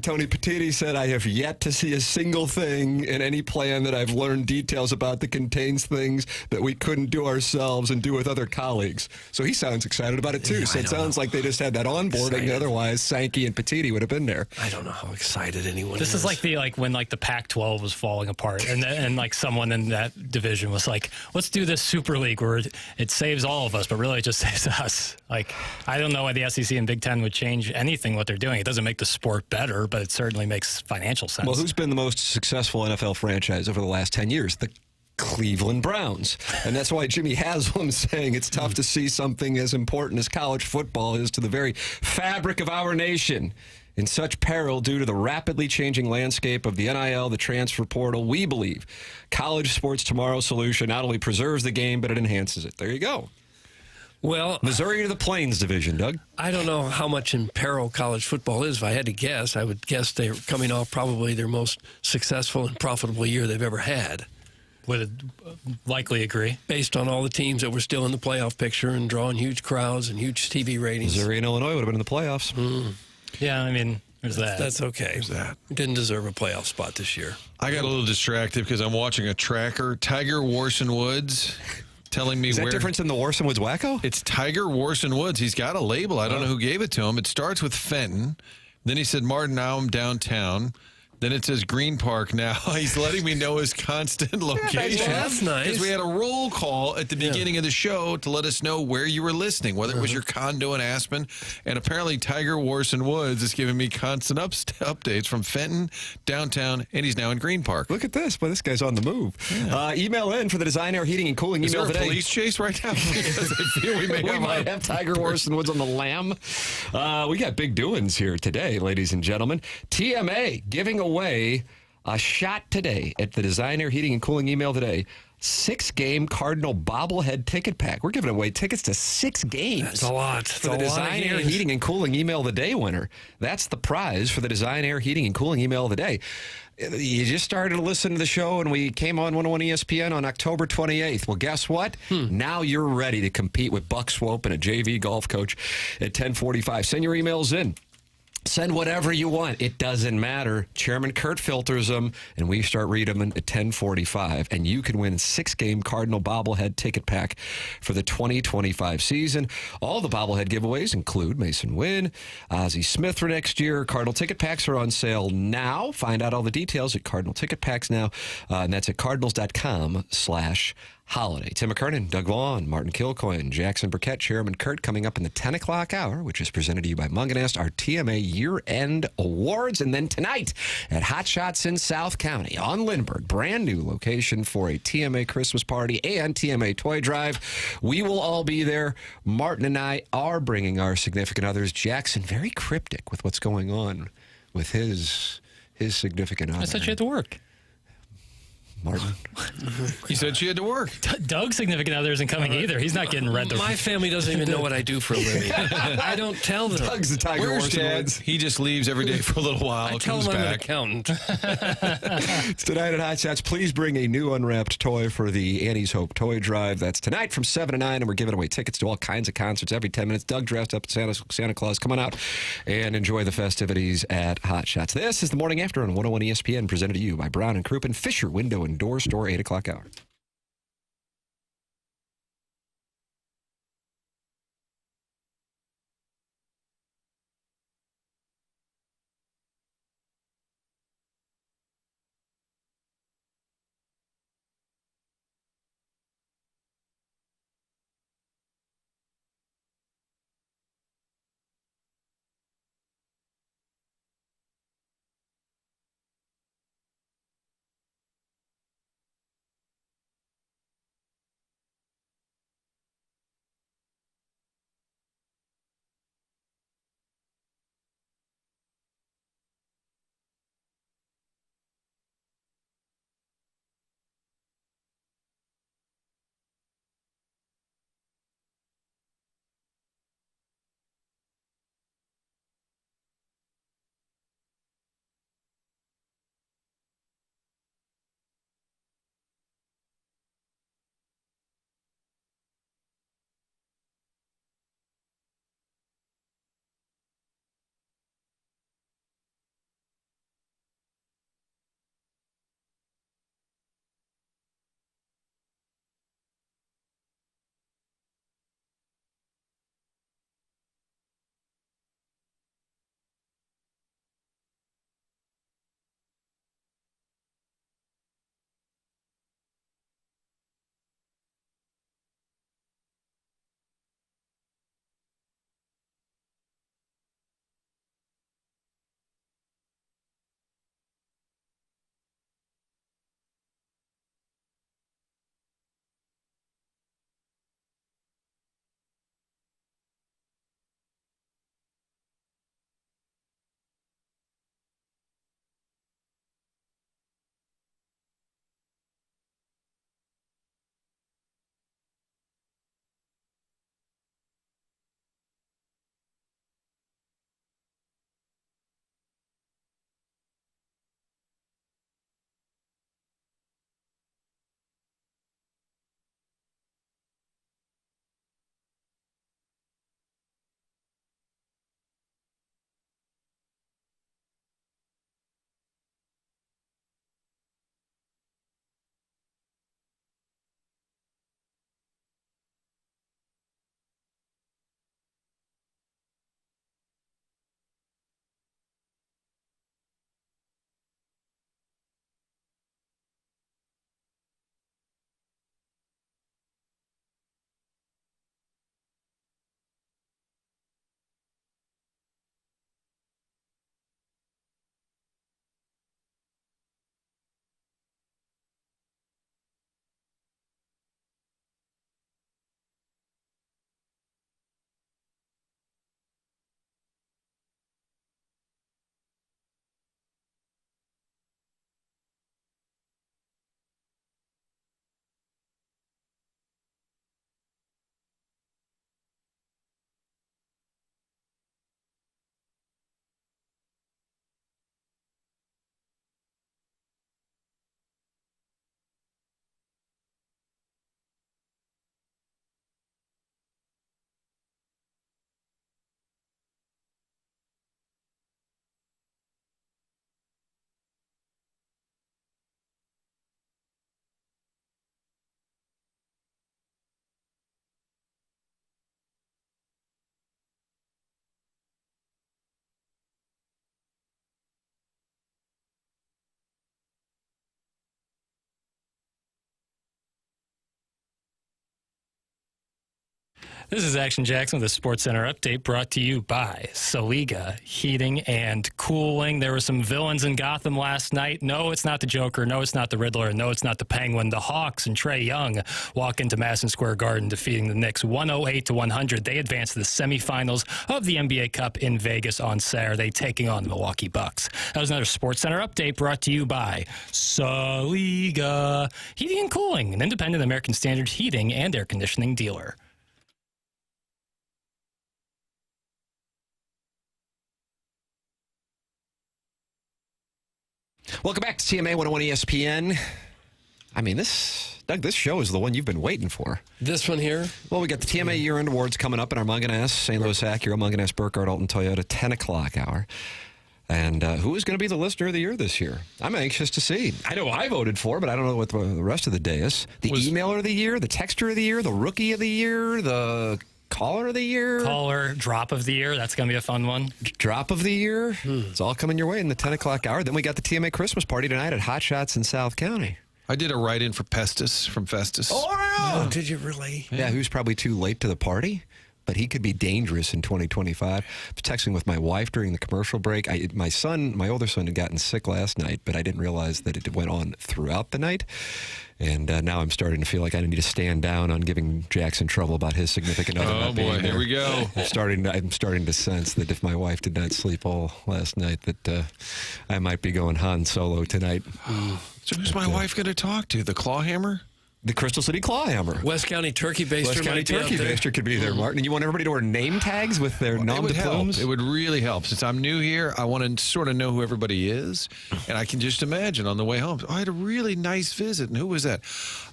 Tony Petitti said, I have yet to see a single thing in any plan that I've learned details about that contains things that we couldn't do ourselves and do with other colleagues. So he sounds excited about it, too. Yeah, so it sounds like they just had that onboarding. Excited. Otherwise, Sankey and Petitti would have been there. I don't know how excited anyone This is like when the Pac-12 was falling apart, and like someone in that division was like, let's do this Super League where it saves all of us, but really it just saves us. Like, I don't know why the SEC and Big Ten would change anything what they're doing. It doesn't make the sport better, but it certainly makes financial sense. Well, who's been the most successful NFL franchise over the last 10 years? The Cleveland Browns. And that's why Jimmy Haslam's saying it's tough to see something as important as college football is to the very fabric of our nation in such peril due to the rapidly changing landscape of the NIL, the transfer portal. We believe College Sports Tomorrow solution not only preserves the game, but it enhances it. There you go. Well, Missouri to the Plains division, Doug. I don't know how much in peril college football is. If I had to guess, I would guess they're coming off probably their most successful and profitable year they've ever had. Would likely agree. Based on all the teams that were still in the playoff picture and drawing huge crowds and huge TV ratings. Missouri and Illinois would have been in the playoffs. Yeah, I mean, there's that. That's okay. There's that. Didn't deserve a playoff spot this year. I got a little distracted because I'm watching a tracker. Tiger Warson Woods telling me Is that where... different than the Warson Woods Wacko? It's Tiger Warson Woods. He's got a label. I don't know who gave it to him. It starts with Fenton. Then he said, Martin, now I'm downtown. Then it says Green Park now. He's letting me know his constant location. That's nice. Because we had a roll call at the beginning of the show to let us know where you were listening, whether it was your condo in Aspen. And apparently Tiger Warson Woods is giving me constant updates from Fenton, downtown, and he's now in Green Park. Look at this. Boy, this guy's on the move. Yeah. Email in for the Design, Air, Heating, and Cooling Is email there a today. police chase right now? Because I feel we might have Tiger Warson Woods on the lam. We got big doings here today, ladies and gentlemen. TMA giving away a shot today at the Design, Air, Heating, and Cooling email today. 6-game Cardinal bobblehead ticket pack. We're giving away tickets to 6 games. That's a lot. For the Design, Air, Heating, and Cooling email of the day winner. That's the prize for the Design, Air, Heating, and Cooling email of the day. You just started to listen to the show, and we came on 101 ESPN on October 28th. Well, guess what? Now you're ready to compete with Buck Swope and a JV golf coach at 10:45. Send your emails in. Send whatever you want. It doesn't matter. Chairman Kurt filters them, and we start reading them at 10:45. And you can win a 6-game Cardinal bobblehead ticket pack for the 2025 season. All the bobblehead giveaways include Mason Wynn, Ozzie Smith for next year. Cardinal ticket packs are on sale now. Find out all the details at Cardinal Ticket Packs now, and that's at cardinals.com/holiday. Tim McKernan, Doug Vaughn, Martin Kilcoyne, Jackson Burkett, Chairman Kurt coming up in the 10 o'clock hour, which is presented to you by Munganast, our TMA year-end awards. And then tonight at Hot Shots in South County on Lindbergh, brand new location for a TMA Christmas party and TMA toy drive. We will all be there. Martin and I are bringing our significant others. Jackson, very cryptic with what's going on with his significant other. I thought you had to work. Martin. You said she had to work. Doug's significant other isn't coming either. He's not getting read. My family doesn't even know what I do for a living. I don't tell them. Doug's the Tiger Where's Dad? Woods. He just leaves every day for a little while. I tell comes them I'm an back. accountant. It's tonight at Hot Shots. Please bring a new unwrapped toy for the Annie's Hope Toy Drive. That's tonight from 7 to 9, and we're giving away tickets to all kinds of concerts every 10 minutes. Doug dressed up as Santa Claus. Come on out and enjoy the festivities at Hot Shots. This is the Morning After on 101 ESPN, presented to you by Brown and Crouppen Fisher Window and Door Store, 8 o'clock hour. This is Action Jackson with a Sports Center update brought to you by Saliga Heating and Cooling. There were some villains in Gotham last night. No, it's not the Joker. No, it's not the Riddler. No, it's not the Penguin. The Hawks and Trae Young walk into Madison Square Garden defeating the Knicks 108-100. They advance to the semifinals of the NBA Cup in Vegas on Saturday, taking on the Milwaukee Bucks. That was another Sports Center update brought to you by Saliga Heating and Cooling, an independent American Standard heating and air conditioning dealer. Welcome back to TMA 101 ESPN. I mean, Doug, this show is the one you've been waiting for. This one here? Well, we got the TMA Year-End Awards coming up in our Munganess, St. Louis Acura, Munganess, Burkhardt, Alton Toyota, 10 o'clock hour. And who is going to be the Listener of the Year this year? I'm anxious to see. I know I voted for, but I don't know what the rest of the day is. The Emailer of the Year, the Texter of the Year, the Rookie of the Year, the Caller of the Year. Caller, Drop of the Year. That's going to be a fun one. Drop of the Year. It's all coming your way in the 10 o'clock hour. Then we got the TMA Christmas party tonight at Hot Shots in South County. I did a write-in for Pestis from Festus. Oh, did you really? Yeah, who's probably too late to the party, but he could be dangerous in 2025. I was texting with my wife during the commercial break. My older son, had gotten sick last night, but I didn't realize that it went on throughout the night. And now I'm starting to feel like I need to stand down on giving Jackson trouble about his significant other not being there. Here we go. I'm starting to sense that if my wife did not sleep all last night, that I might be going Han Solo tonight. So who's my wife going to talk to? The Clawhammer? The Crystal City Clawhammer. West County Turkey Baster. West County Turkey Baster could be there, Martin. And you want everybody to wear name tags with their nom de plumes? It would really help. Since I'm new here, I want to sort of know who everybody is. And I can just imagine on the way home, I had a really nice visit. And who was that?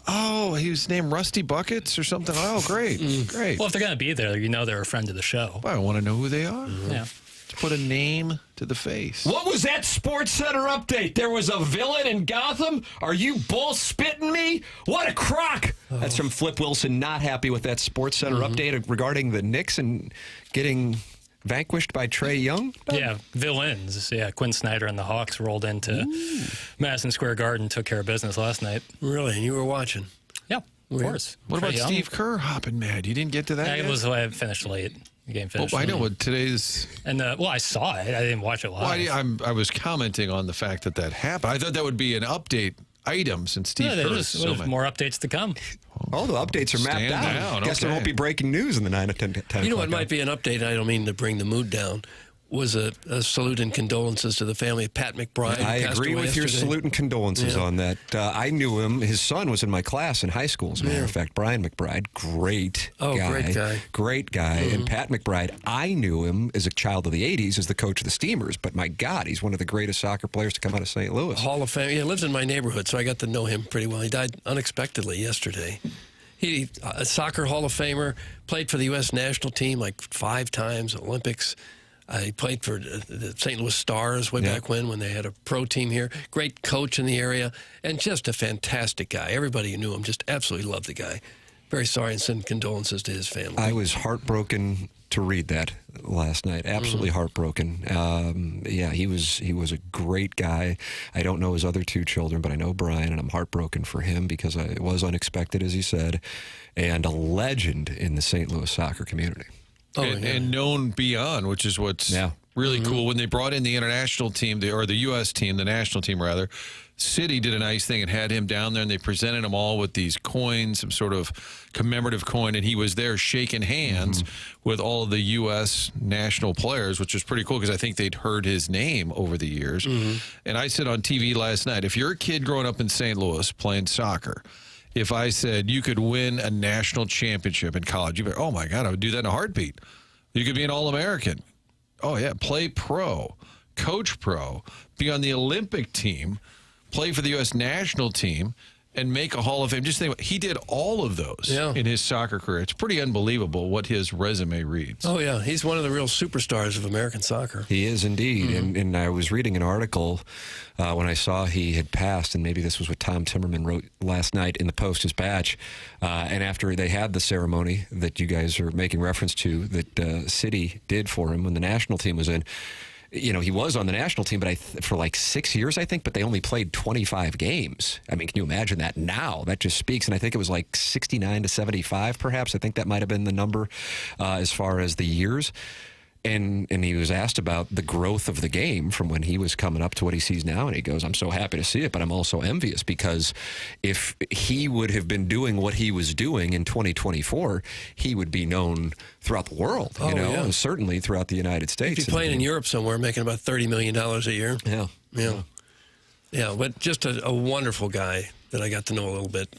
Oh, he was named Rusty Buckets or something. Oh, great. Great. Well, if they're going to be there, they're a friend of the show. Well, I want to know who they are. Yeah. To put a name to the face. What was that Sports Center update? There was a villain in Gotham? Are you bull spitting me? What a crock! That's from Flip Wilson, not happy with that Sports Center update regarding the Knicks and getting vanquished by Trae Young? Yeah, villains. Yeah, Quinn Snyder and the Hawks rolled into Madison Square Garden, took care of business last night. Really? And you were watching? Yeah, of course. What about Steve Kerr hopping mad? You didn't get to that yet? I finished late. The game finished. Well, I know what today's. And I saw it. I didn't watch it live. Well, I was commenting on the fact that happened. I thought that would be an update item since Steve Kerr is so mad. More updates to come. All the updates are mapped out. Guess there won't be breaking news in the 9 to 10. You know what might be an update? I don't mean to bring the mood down. Was a salute and condolences to the family of Pat McBride. I agree with your salute and condolences on that. I knew him. His son was in my class in high school, as a matter of fact. Brian McBride, great guy. Great guy. And Pat McBride, I knew him as a child of the 80s as the coach of the Steamers, but my God, he's one of the greatest soccer players to come out of St. Louis. Hall of Fame. He lives in my neighborhood, so I got to know him pretty well. He died unexpectedly yesterday. He a soccer Hall of Famer, played for the U.S. national team like 5 times, Olympics. He played for the St. Louis Stars way back when they had a pro team here. Great coach in the area, and just a fantastic guy. Everybody who knew him just absolutely loved the guy. Very sorry and send condolences to his family. I was heartbroken to read that last night. Absolutely heartbroken. He was a great guy. I don't know his other 2 children, but I know Brian, and I'm heartbroken for him because it was unexpected, as he said, and a legend in the St. Louis soccer community. And known beyond, which is what's really cool. When they brought in the international team, or the U.S. team, the national team rather, City did a nice thing and had him down there, and they presented him all with these coins, some sort of commemorative coin, and he was there shaking hands with all of the U.S. national players, which was pretty cool because I think they'd heard his name over the years. And I said on TV last night, if you're a kid growing up in St. Louis playing soccer, if I said you could win a national championship in college, you'd be like, oh, my God, I would do that in a heartbeat. You could be an All-American. Oh, yeah, play pro, coach pro, be on the Olympic team, play for the U.S. national team, and make a Hall of Fame. Just think, he did all of those in his soccer career. It's pretty unbelievable what his resume reads. Oh, yeah. He's one of the real superstars of American soccer. He is indeed. And I was reading an article when I saw he had passed, and maybe this was what Tom Timmerman wrote last night in the Post-Dispatch. And after they had the ceremony that you guys are making reference to, that City did for him when the national team was in, he was on the national team, but for like 6 years, I think, but they only played 25 games. I mean, can you imagine that now? That just speaks. And I think it was like 69 to 75, perhaps. I think that might have been the number as far as the years. And he was asked about the growth of the game from when he was coming up to what he sees now. And he goes, I'm so happy to see it, but I'm also envious because if he would have been doing what he was doing in 2024, he would be known throughout the world, and certainly throughout the United States. He'd be playing in Europe somewhere, making about $30 million a year. Yeah, but just a wonderful guy that I got to know a little bit.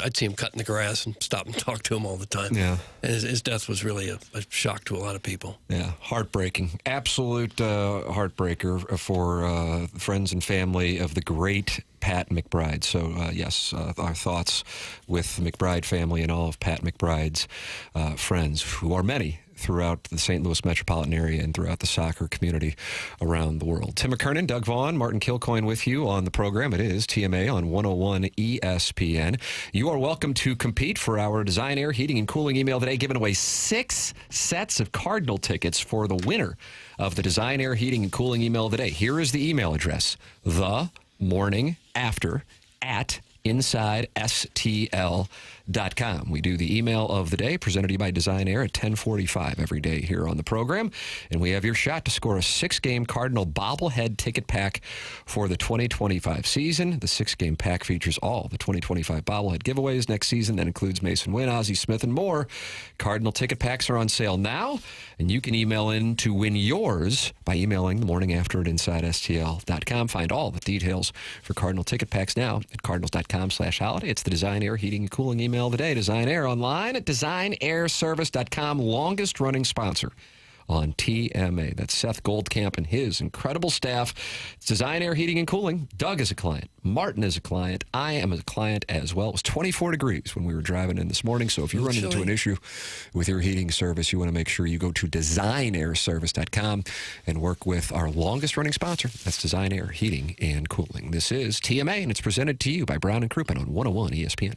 I'd see him cutting the grass and stop and talk to him all the time. Yeah. And his death was really a shock to a lot of people. Yeah, heartbreaking. Absolute heartbreaker for friends and family of the great Pat McBride. So, yes, our thoughts with the McBride family and all of Pat McBride's friends, who are many throughout the St. Louis metropolitan area and throughout the soccer community around the world. Tim McKernan, Doug Vaughn, Martin Kilcoyne with you on the program. It is TMA on 101 ESPN. You are welcome to compete for our Design Air Heating and Cooling email today, giving away 6 sets of Cardinal tickets for the winner of the Design Air Heating and Cooling email today. Here is the email address, themorningafter@InsideSTL.com. We do the email of the day, presented to you by Design Air at 10:45 every day here on the program. And we have your shot to score a 6-game Cardinal bobblehead ticket pack for the 2025 season. The 6-game pack features all the 2025 bobblehead giveaways next season. That includes Mason Wynn, Ozzie Smith, and more. Cardinal ticket packs are on sale now, and you can email in to win yours by emailing the morning after at InsideSTL.com. Find all the details for Cardinal ticket packs now at Cardinals.com/holiday. It's the Design Air Heating and Cooling email today. Design Air online at DesignAirService.com. Longest running sponsor on TMA. That's Seth Goldcamp and his incredible staff. It's Design Air Heating and Cooling. Doug is a client. Martin is a client. I am a client as well. It was 24 degrees when we were driving in this morning. So if you're running into an issue with your heating service, you want to make sure you go to DesignAirService.com and work with our longest running sponsor. That's Design Air Heating and Cooling. This is TMA, and it's presented to you by Brown and Crouppen on 101 ESPN.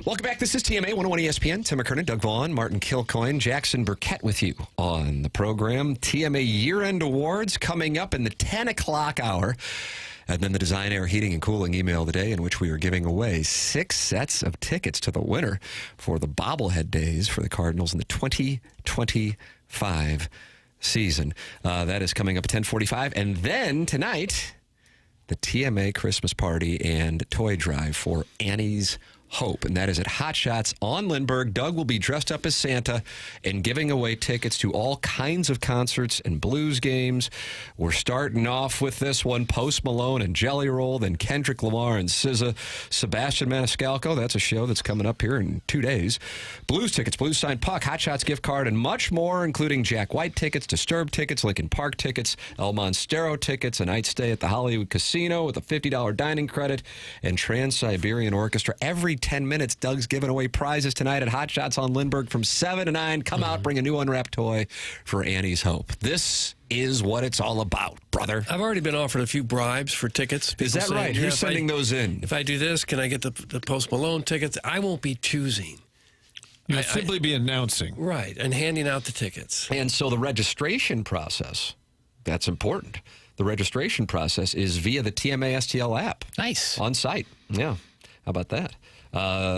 Welcome back. This is TMA 101 ESPN. Tim McKernan, Doug Vaughn, Martin Kilcoyne, Jackson Burkett with you on the program. TMA year-end awards coming up in the 10 o'clock hour. And then the Design Air Heating and Cooling email today, in which we are giving away 6 sets of tickets to the winner for the bobblehead days for the Cardinals in the 2025 25 season. That is coming up at 10:45. And then tonight, the TMA Christmas party and toy drive for Annie's Hope. And that is at Hot Shots on Lindbergh. Doug will be dressed up as Santa and giving away tickets to all kinds of concerts and blues games. We're starting off with this one, Post Malone and Jelly Roll, then Kendrick Lamar and SZA, Sebastian Maniscalco. That's a show that's coming up here in 2 days. Blues tickets, Blues Signed Puck, Hot Shots gift card, and much more, including Jack White tickets, Disturbed tickets, Linkin Park tickets, El Monstero tickets, a night stay at the Hollywood Casino with a $50 dining credit, and Trans-Siberian Orchestra. Every 10 minutes, Doug's giving away prizes tonight at Hot Shots on Lindbergh from 7 to 9. Come out, bring a new unwrapped toy for Annie's Hope. This is what it's all about, brother. I've already been offered a few bribes for tickets. Is that right? You're sending those in. If I do this, can I get the Post Malone tickets? I won't be choosing. You'll simply be announcing. Right, and handing out the tickets. And so the registration process, that's important. The registration process is via the TMA STL app. Nice. On site. Yeah. How about that?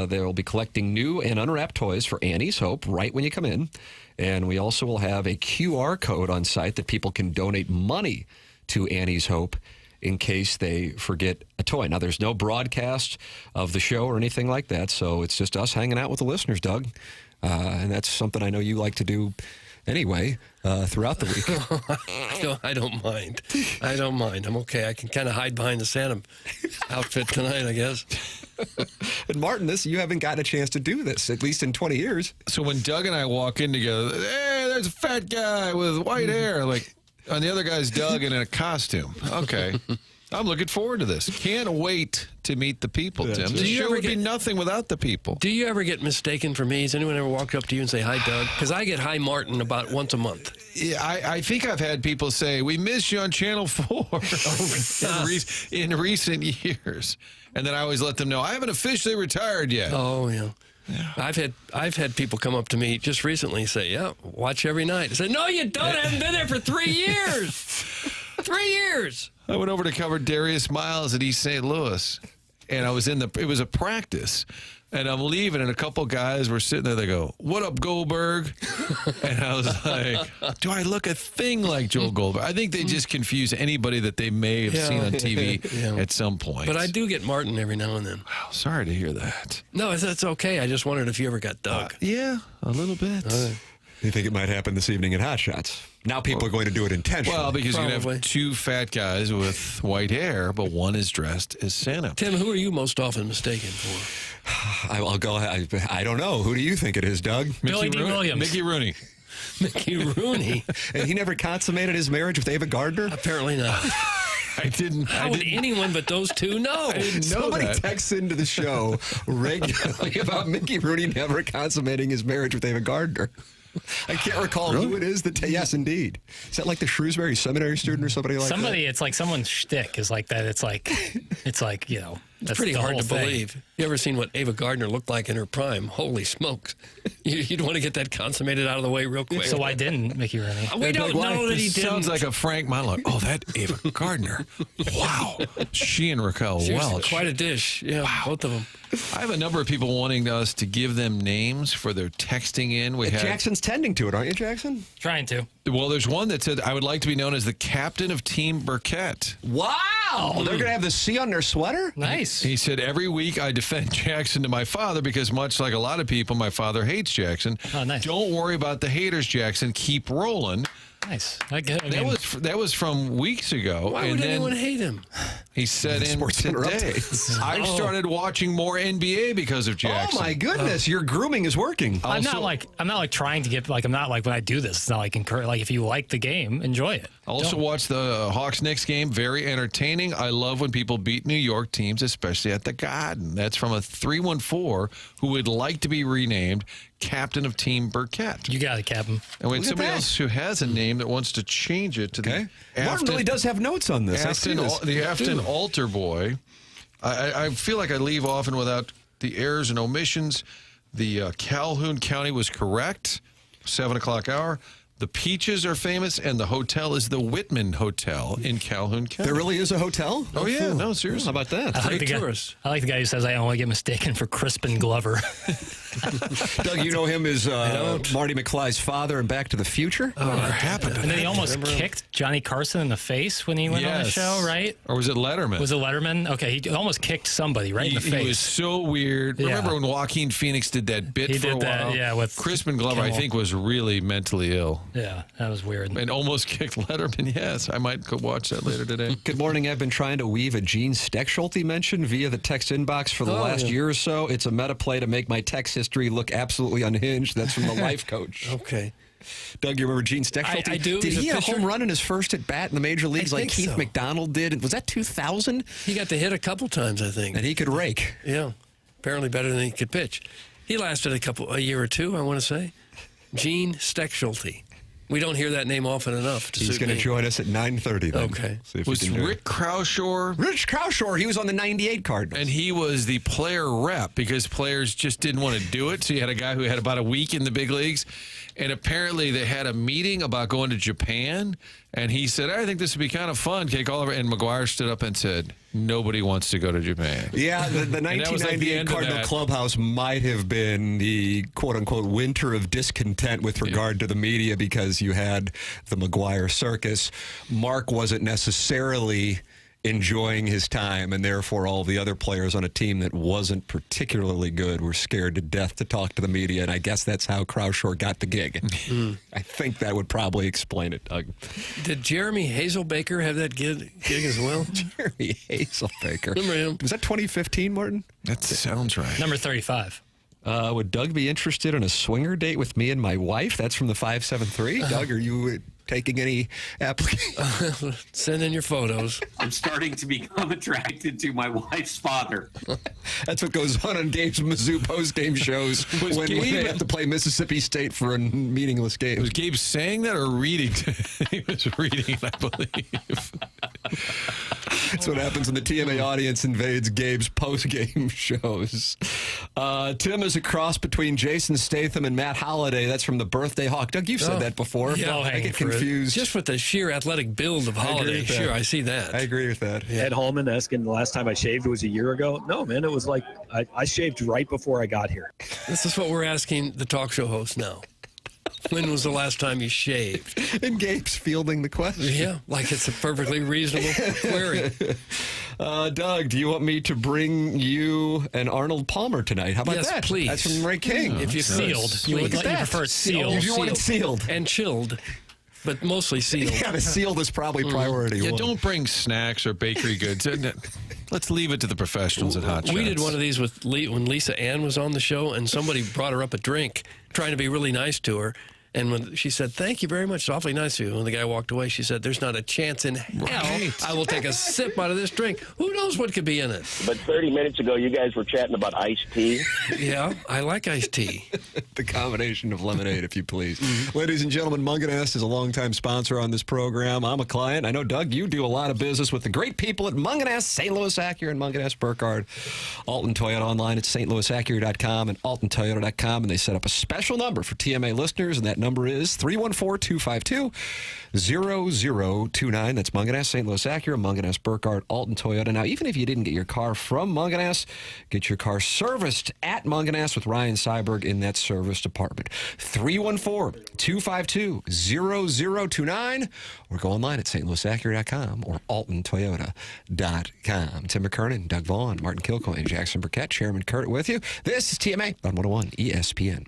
They will be collecting new and unwrapped toys for Annie's Hope right when you come in. And we also will have a QR code on site that people can donate money to Annie's Hope in case they forget a toy. Now, there's no broadcast of the show or anything like that, so it's just us hanging out with the listeners, Doug. And that's something I know you like to do anyway throughout the week. I don't mind. I don't mind. I'm okay. I can kind of hide behind the Santa outfit tonight, I guess. And Martin, you haven't gotten a chance to do this, at least in 20 years. So when Doug and I walk in together, hey, there's a fat guy with white hair. Like, and the other guy's Doug in a costume. Okay. I'm looking forward to this. Can't wait to meet the people, Tim. The show would be nothing without the people. Do you ever get mistaken for me? Has anyone ever walked up to you and say, hi, Doug? Because I get hi, Martin, about once a month. Yeah, I think I've had people say, we miss you on Channel 4 in recent years. And then I always let them know, I haven't officially retired yet. Oh, yeah. I've had people come up to me just recently and say, yeah, watch every night. I said, no, you don't. I haven't been there for 3 years. 3 years. I went over to cover Darius Miles at East St. Louis, and I was it was a practice, and I'm leaving, and a couple guys were sitting there. They go, what up, Goldberg? And I was like, do I look a thing like Joel Goldberg? I think they just confuse anybody that they may have seen on TV at some point. But I do get Martin every now and then. Wow, sorry to hear that. No, that's okay. I just wondered if you ever got Doug. Yeah, a little bit. You think it might happen this evening at Hot Shots? Now people are going to do it intentionally. Well, because you're going to have two fat guys with white hair, but one is dressed as Santa. Tim, who are you most often mistaken for? I'll go. I don't know. Who do you think it is, Doug? Billy D. Williams. Mickey Rooney. Mickey Rooney. And he never consummated his marriage with Ava Gardner? Apparently not. I didn't. How would anyone but those two know? Somebody texts into the show regularly about Mickey Rooney never consummating his marriage with Ava Gardner. I can't recall who it is that. Yes, indeed. Is that like the Shrewsbury Seminary student or somebody like that? It's like someone's shtick is like that. It's like It's pretty hard to believe. You ever seen what Ava Gardner looked like in her prime? Holy smokes. You'd want to get that consummated out of the way real quick. So why didn't Mickey Rooney? We don't know that he didn't. Sounds like a Frank monologue. Oh, that Ava Gardner. Wow. She and Raquel Welch. Quite a dish. Yeah, wow. Both of them. I have a number of people wanting us to give them names for their texting in. Jackson's tending to it, aren't you, Jackson? Trying to. Well, there's one that said, I would like to be known as the captain of Team Burkett. Wow! They're going to have the C on their sweater? Nice. He said, every week I defend Jackson to my father because much like a lot of people, my father hates Jackson. Oh, nice. Don't worry about the haters, Jackson. Keep rolling. Nice. That was from weeks ago. Why would anyone hate him? He said in today, I started watching more NBA because of Jackson. Oh my goodness, your grooming is working. I'm not like trying to get I'm not like when I do this. It's not like if you like the game, enjoy it. Also watched the Hawks-Knicks game. Very entertaining. I love when people beat New York teams, especially at the Garden. That's from a 314 who would like to be renamed captain of Team Burkett. You got it, Captain. And when somebody else who has a name that wants to change it to the Martin really does have notes on this. The Afton Altar Boy. I feel like I leave often without the errors and omissions. The Calhoun County was correct. 7 o'clock hour. The peaches are famous, and the hotel is the Whitman Hotel in Calhoun County. There really is a hotel? Oh, yeah. No, seriously. How about that? I like the guy who says I only get mistaken for Crispin Glover. Doug, you know him as Marty McFly's father in Back to the Future? Oh, what happened to And then he that? almost kicked Johnny Carson in the face when he went on the show, right? Or was it Letterman? Was it Letterman? Okay, he almost kicked somebody right in the face. He was so weird. Yeah. Remember when Joaquin Phoenix did that bit for a while? Yeah, with Crispin Glover, I think, was really mentally ill. Yeah, that was weird. And almost kicked Letterman, yes. I might go watch that later today. Good morning. I've been trying to weave a Gene Steckschulte mention via the text inbox for the last year or so. It's a meta play to make my text history look absolutely unhinged. That's from the life coach. Okay. Doug, you remember Gene Steckschulte? I do. Did He's he a hit a pitcher. home run in his first at bat in the major leagues like Keith McDonald did? Was that 2000? He got to hit a couple times, I think. And he could rake. Yeah. Apparently better than he could pitch. He lasted a year or two, I want to say. Gene Steckschulte. We don't hear that name often enough. He's going to join us at 9:30 then. Okay. See if Was we can do it. Rick Crawshore? Rich Crawshore. He was on the 98 Cardinals. And he was the player rep because players just didn't want to do it. So you had a guy who had about a week in the big leagues. And apparently they had a meeting about going to Japan. And he said, I think this would be kind of fun. Take all of it. And McGuire stood up and said, nobody wants to go to Japan. Yeah, the And that was like the 1998 end of Cardinal that. clubhouse might have been the quote-unquote winter of discontent with regard to the media because you had the McGuire circus. Mark wasn't necessarily enjoying his time, and therefore all the other players on a team that wasn't particularly good were scared to death to talk to the media, and I guess that's how Crawshore got the gig. I think that would probably explain it, Doug. Did Jeremy Hazelbaker have that gig as well? Jeremy Hazelbaker. Remember him? Was that 2015, Martin? That sounds right. Number 35. Would Doug be interested in a swinger date with me and my wife? That's from the 573. Doug, are you taking any applications? Send in your photos. I'm starting to become attracted to my wife's father. That's what goes on Gabe's Mizzou post-game shows when they have to play Mississippi State for a meaningless game. Was Gabe saying that or reading? He was reading, I believe. That's what happens when the TMA audience invades Gabe's post-game shows. Tim is a cross between Jason Statham and Matt Holliday. That's from the Birthday Hawk. Doug, you've said that before. Yeah, I get confused. Just with the sheer athletic build of Holliday. Sure, I see that. I agree with that. Ed Holman asking the last time I shaved was a year ago. No, man, it was like I shaved right before I got here. This is what we're asking the talk show host now. When was the last time you shaved? And Gabe's fielding the question. Yeah, like it's a perfectly reasonable query. Doug, do you want me to bring you an Arnold Palmer tonight? How about Yes, that? please. That's from Ray King. If you Sealed. You would you prefer sealed. You want it sealed. And chilled, but mostly sealed. Yeah, the sealed is probably priority Yeah, one. don't bring snacks or bakery goods. Let's leave it to the professionals at Hot Shots. We did one of these with when Lisa Ann was on the show, and somebody brought her up a drink, trying to be really nice to her. And when she said, "Thank you very much, it's awfully nice of you," when the guy walked away, she said, "There's not a chance in hell I will take a sip out of this drink. Who knows what could be in it?" But 30 minutes ago, you guys were chatting about iced tea. Yeah, I like iced tea. The combination of lemonade, if you please. Ladies and gentlemen, Munganess is a longtime sponsor on this program. I'm a client. I know, Doug, you do a lot of business with the great people at Munganess, St. Louis Acura, and Munganess Burkhardt. Alton Toyota online at stlouisacura.com and altontoyota.com, and they set up a special number for TMA listeners, and that number is 314-252-0029. That's Munganess, St. Louis Acura, Munganess Burkhardt, Alton Toyota. Now, even if you didn't get your car from Munganess, get your car serviced at Munganess with Ryan Seiberg in that service department. 314-252-0029, or go online at stlouisacura.com or altontoyota.com. Tim McKernan, Doug Vaughn, Martin Kilcoyne, Jackson Burkett, Chairman Kurt with you. This is TMA on 101 ESPN.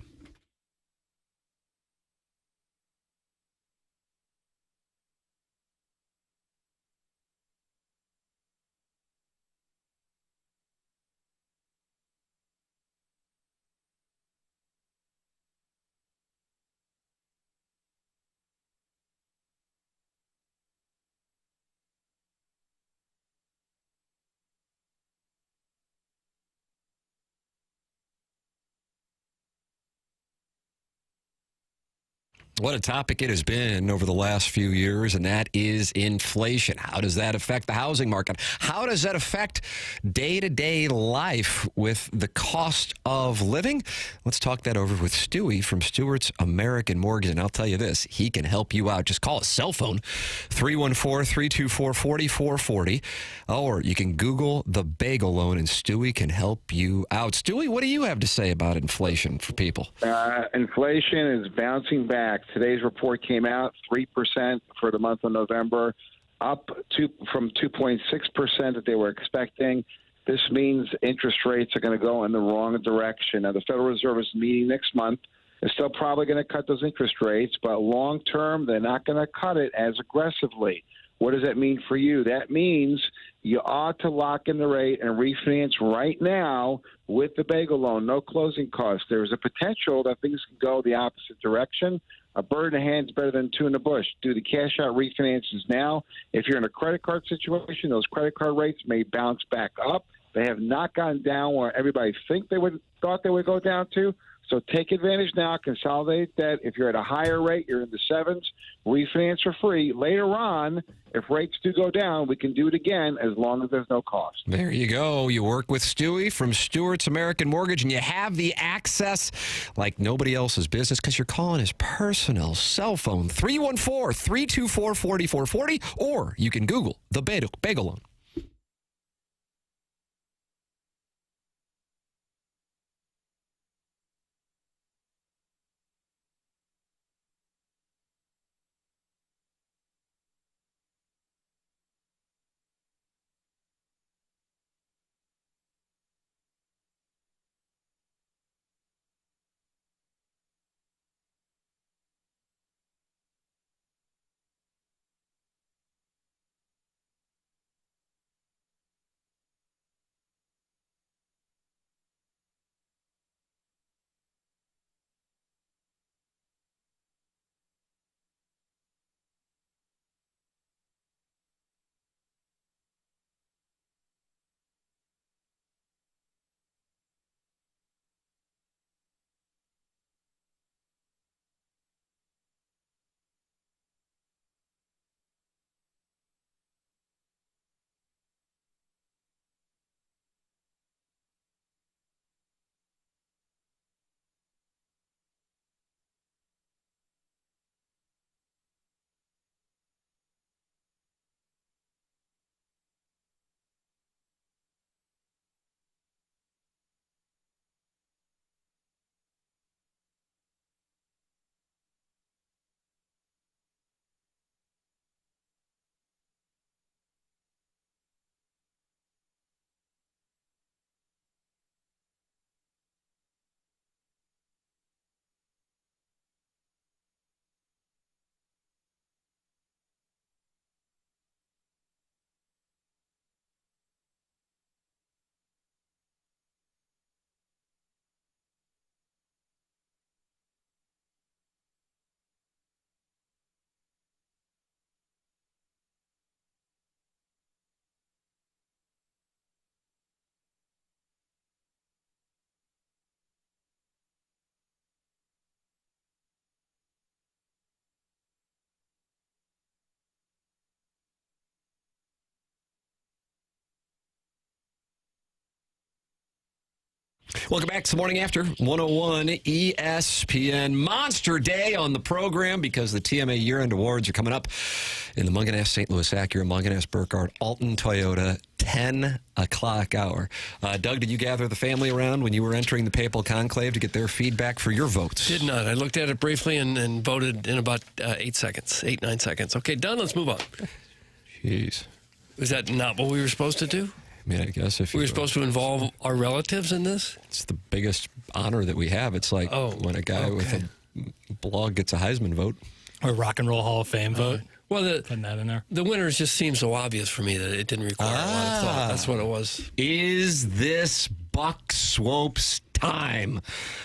What a topic it has been over the last few years, and that is inflation. How does that affect the housing market? How does that affect day-to-day life with the cost of living? Let's talk that over with Stewie from Stewart's American Mortgage, and I'll tell you this, he can help you out. Just call his cell phone, 314-324-4440, or you can Google the bagel loan, and Stewie can help you out. Stewie, what do you have to say about inflation for people? Inflation is bouncing back. Today's report came out 3% for the month of November, up from 2.6% that they were expecting. This means interest rates are going to go in the wrong direction. Now, the Federal Reserve is meeting next month. They're still probably going to cut those interest rates, but long term, they're not going to cut it as aggressively. What does that mean for you? That means you ought to lock in the rate and refinance right now with the bagel loan, no closing costs. There's a potential that things can go the opposite direction. A bird in the hand is better than two in the bush. Do the cash out refinances now. If you're in a credit card situation, those credit card rates may bounce back up. They have not gone down where everybody thought they would go down to. So take advantage now, consolidate debt. If you're at a higher rate, you're in the 7s, refinance for free. Later on, if rates do go down, we can do it again as long as there's no cost. There you go. You work with Stewie from Stewart's American Mortgage, and you have the access like nobody else's business because you're calling his personal cell phone, 314-324-4440, or you can Google the bagel loan. Welcome back to Morning After 101 ESPN. Monster day on the program because the TMA year-end awards are coming up in the Munganess St. Louis Acura, Munganess Burkhardt, Alton Toyota, 10 o'clock hour. Doug, did you gather the family around when you were entering the papal conclave to get their feedback for your votes? Did not. I looked at it briefly and voted in about 9 seconds. Okay, done. Let's move on. Jeez. Was that not what we were supposed to do? I mean, I guess if we were supposed to involve our relatives in this? It's the biggest honor that we have. It's like when a guy with a blog gets a Heisman vote. Or Rock and Roll Hall of Fame vote. Well, putting that in there. The winners just seemed so obvious for me that it didn't require a lot of thought. That's what it was. Is this Buck Swope's time?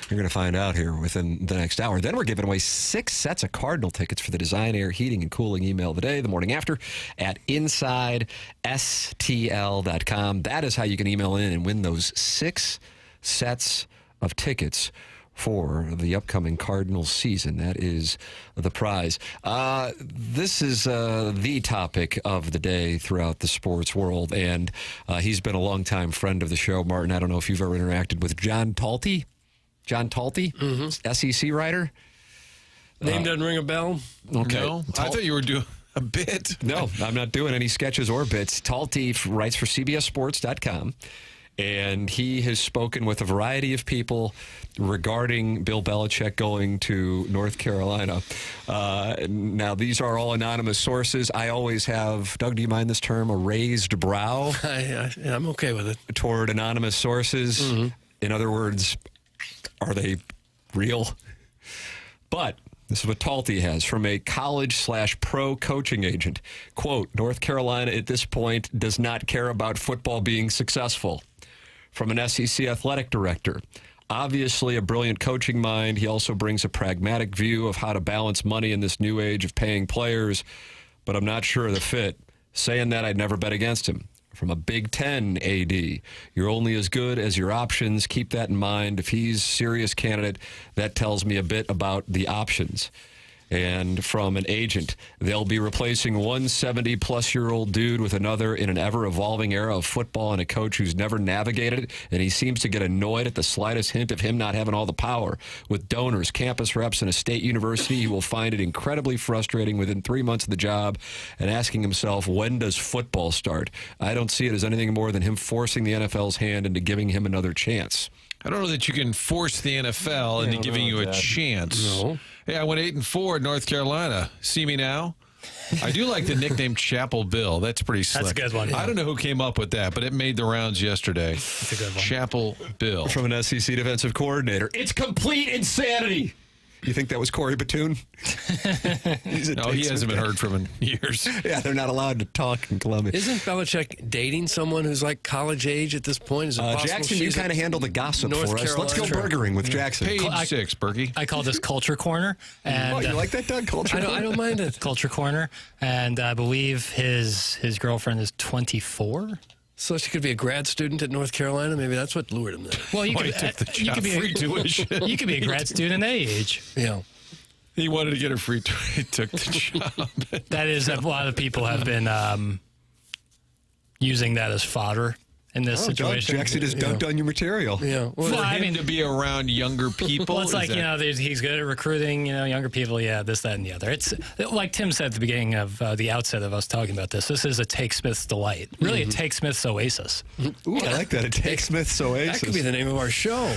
You're going to find out here within the next hour. Then we're giving away 6 sets of Cardinal tickets for the Design, Air, Heating, and Cooling email of the day, the morning after, at InsideSTL.com. That is how you can email in and win those 6 sets of tickets for the upcoming Cardinals season. That is the prize. This is the topic of the day throughout the sports world, and he's been a longtime friend of the show. Martin, I don't know if you've ever interacted with John Talty. John Talty, SEC writer. Name doesn't ring a bell? Okay. No, I thought you were doing a bit. No, I'm not doing any sketches or bits. Talty writes for CBSSports.com. And he has spoken with a variety of people regarding Bill Belichick going to North Carolina. Now, these are all anonymous sources. I always have, Doug, do you mind this term, a raised brow? I'm okay with it. Toward anonymous sources. Mm-hmm. In other words, are they real? But this is what Talty has from a college/pro coaching agent. Quote, North Carolina at this point does not care about football being successful. From an SEC athletic director. Obviously a brilliant coaching mind. He also brings a pragmatic view of how to balance money in this new age of paying players, but I'm not sure of the fit. Saying that, I'd never bet against him. From a Big Ten AD, you're only as good as your options. Keep that in mind. If he's a serious candidate, that tells me a bit about the options. And from an agent, they'll be replacing one 70-plus-year-old dude with another in an ever-evolving era of football and a coach who's never navigated it, and he seems to get annoyed at the slightest hint of him not having all the power. With donors, campus reps, and a state university, he will find it incredibly frustrating within 3 months of the job and asking himself, when does football start? I don't see it as anything more than him forcing the NFL's hand into giving him another chance. I don't know that you can force the NFL into giving you a chance. No. Hey, I went 8-4 at North Carolina. See me now? I do like the nickname Chapel Bill. That's pretty slick. That's a good one. I don't know who came up with that, but it made the rounds yesterday. That's a good one. Chapel Bill. From an SEC defensive coordinator. It's complete insanity. You think that was Corey Batoon? No, he hasn't been heard from in years. Yeah, they're not allowed to talk in Columbia. Isn't Belichick dating someone who's like college age at this point? Is it possible Jackson, you kind of handle the gossip North for us. Carolina? Let's go burgering with Jackson. Page 6, Berkey. I call this Culture Corner. And, you like that, Doug? Culture Corner? I don't mind it. Culture Corner. And I believe his girlfriend is 24. So she could be a grad student at North Carolina. Maybe that's what lured him there. Well, you could be free tuition. You could be a grad student at any age. Yeah. He wanted to get a free tour. He took the job. That is, a lot of people have been using that as fodder in this situation. Jackson just dunked on your material. Yeah. Well, I mean, to be around younger people. Well, it's like, he's good at recruiting, younger people. Yeah, this, that, and the other. It's like Tim said at the beginning of the outset of us talking about this. This is a Take Smith's delight. Really, a Take Smith's oasis. Ooh, I like that. A Take Smith's oasis. That could be the name of our show.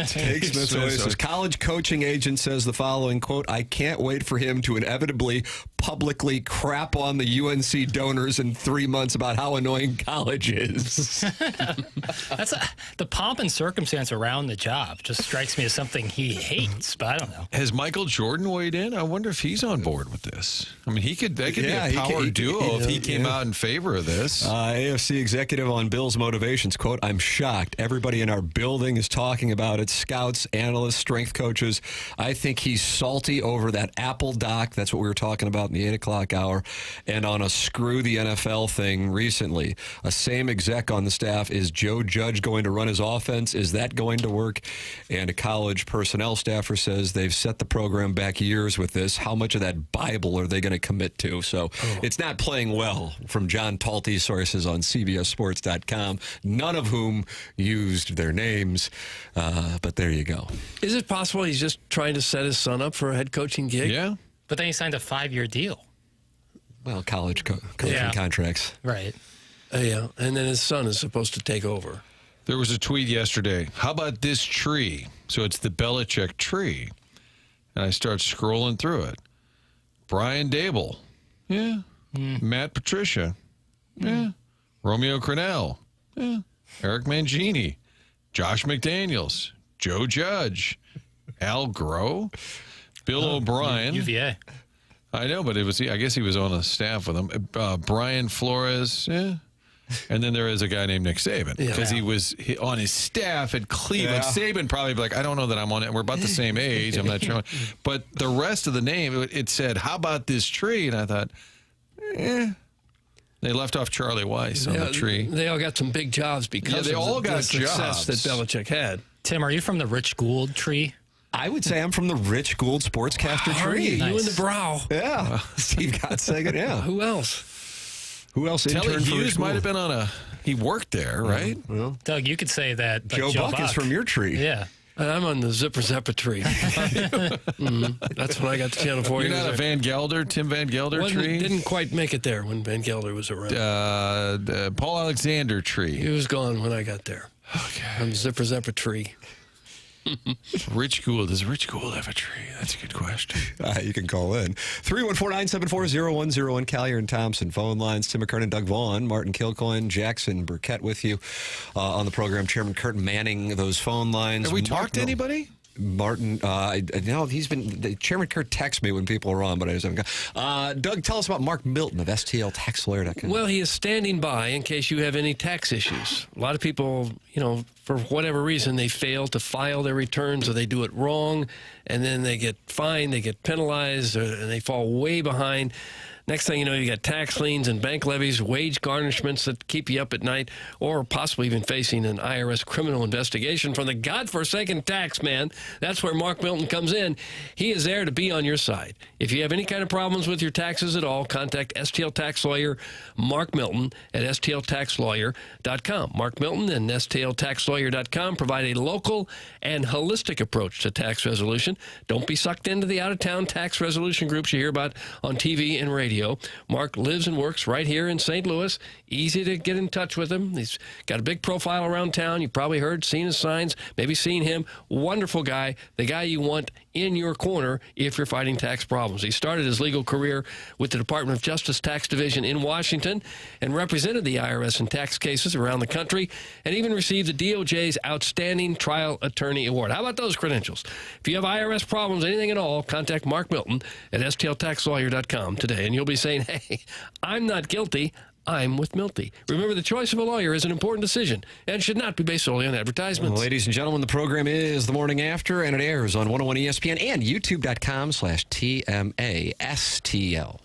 Take Smith's oasis. College coaching agent says the following, quote, I can't wait for him to inevitably publicly crap on the UNC donors in 3 months about how annoying college is. That's the pomp and circumstance around the job just strikes me as something he hates, but I don't know. Has Michael Jordan weighed in? I wonder if he's on board with this. I mean, that could be a power duo if he came out in favor of this. AFC executive on Bill's motivations, quote, I'm shocked. Everybody in our building is talking about it. Scouts, analysts, strength coaches. I think he's salty over that Apple doc. That's what we were talking about in the 8 o'clock hour. And on a screw the NFL thing recently. A same exec on the staff is Joe Judge going to run his offense? Is that going to work? And a college personnel staffer says they've set the program back years with this. How much of that Bible are they going to commit to? So it's not playing well from John Talty's sources on CBSSports.com, none of whom used their names. But there you go. Is it possible he's just trying to set his son up for a head coaching gig? Yeah. But then he signed a 5-year deal. Well, college coaching contracts. Right. Yeah, and then his son is supposed to take over. There was a tweet yesterday. How about this tree? So it's the Belichick tree. And I start scrolling through it. Brian Dable. Yeah. Matt Patricia. Yeah. Romeo Crennel. Yeah. Eric Mangini. Josh McDaniels. Joe Judge. Al Groh. Bill O'Brien. UVA. I know, but I guess he was on a staff with him. Brian Flores. Yeah. And then there is a guy named Nick Saban because he was on his staff at Cleveland. Yeah. Saban probably be like, I don't know that I'm on it. We're about the same age. I'm not sure. But the rest of the name, it said, how about this tree? And I thought, They left off Charlie Weiss on the tree. They all got some big jobs because they all got the success jobs that Belichick had. Tim, are you from the Rich Gould tree? I would say I'm from the Rich Gould Sportscaster tree. You and the brow. Yeah. Steve Gottsegin, yeah. Who else? Who else Telly interned for Rich Hughes might have Gould? been on he worked there, right? Well, Doug, you could say that. Like Joe Buck is from your tree. Yeah. And I'm on the Zipper Zappa tree. That's when I got to Channel 4. You're not a Van Gelder, Tim Van Gelder tree? Didn't quite make it there when Van Gelder was around. Paul Alexander tree. He was gone when I got there. Okay. I'm Zipper Zappa tree. Rich Gould. Does Rich Gould have a tree? That's a good question. You can call in. 314-974-0101, Collier and Thompson. Phone lines, Tim McKernan, Doug Vaughn, Martin Kilcoyne, Jackson Burkett with you on the program. Chairman Kurt manning those phone lines. Have we talked to anybody? Martin, he's been, Chairman Kurt texts me when people are on, but I just haven't got. Doug, tell us about Mark Milton of STLTaxLawyer.com. Well, he is standing by in case you have any tax issues. A lot of people, for whatever reason, they fail to file their returns or they do it wrong, and then they get fined, they get penalized, and they fall way behind. Next thing you know, you got tax liens and bank levies, wage garnishments that keep you up at night, or possibly even facing an IRS criminal investigation from the godforsaken tax man. That's where Mark Milton comes in. He is there to be on your side. If you have any kind of problems with your taxes at all, contact STL Tax Lawyer Mark Milton at STLTaxLawyer.com. Mark Milton and STLTaxLawyer.com provide a local and holistic approach to tax resolution. Don't be sucked into the out-of-town tax resolution groups you hear about on TV and radio. Mark lives and works right here in St. Louis. Easy to get in touch with him. He's got a big profile around town. You probably heard, seen his signs, maybe seen him. Wonderful guy, the guy you want in your corner if you're fighting tax problems. He started his legal career with the Department of Justice Tax Division in Washington and represented the IRS in tax cases around the country and even received the DOJ's Outstanding Trial Attorney Award. How about those credentials? If you have IRS problems, anything at all, contact Mark Milton at STLTaxLawyer.com today, and you'll be saying, hey, I'm not guilty. I'm with Milty. Remember, the choice of a lawyer is an important decision and should not be based solely on advertisements. Ladies and gentlemen, the program is The Morning After, and it airs on 101 ESPN and YouTube.com/TMA STL.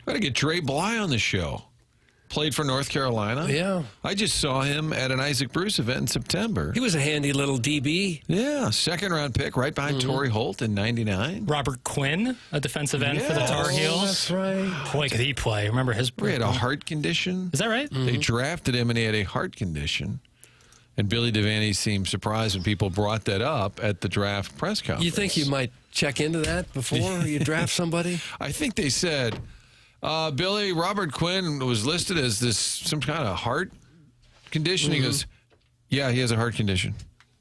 Got to get Dre Bly on the show. Played for North Carolina. Yeah. I just saw him at an Isaac Bruce event in September. He was a handy little DB. Yeah, second-round pick right behind Torrey Holt in 99. Robert Quinn, a defensive end for the Tar Heels. That's right. Boy, could he play. Remember his... He had a heart condition. Is that right? They drafted him, and he had a heart condition. And Billy Devaney seemed surprised when people brought that up at the draft press conference. You think you might check into that before you draft somebody? I think they said... Billy, Robert Quinn was listed as some kind of heart condition. He goes, yeah, he has a heart condition.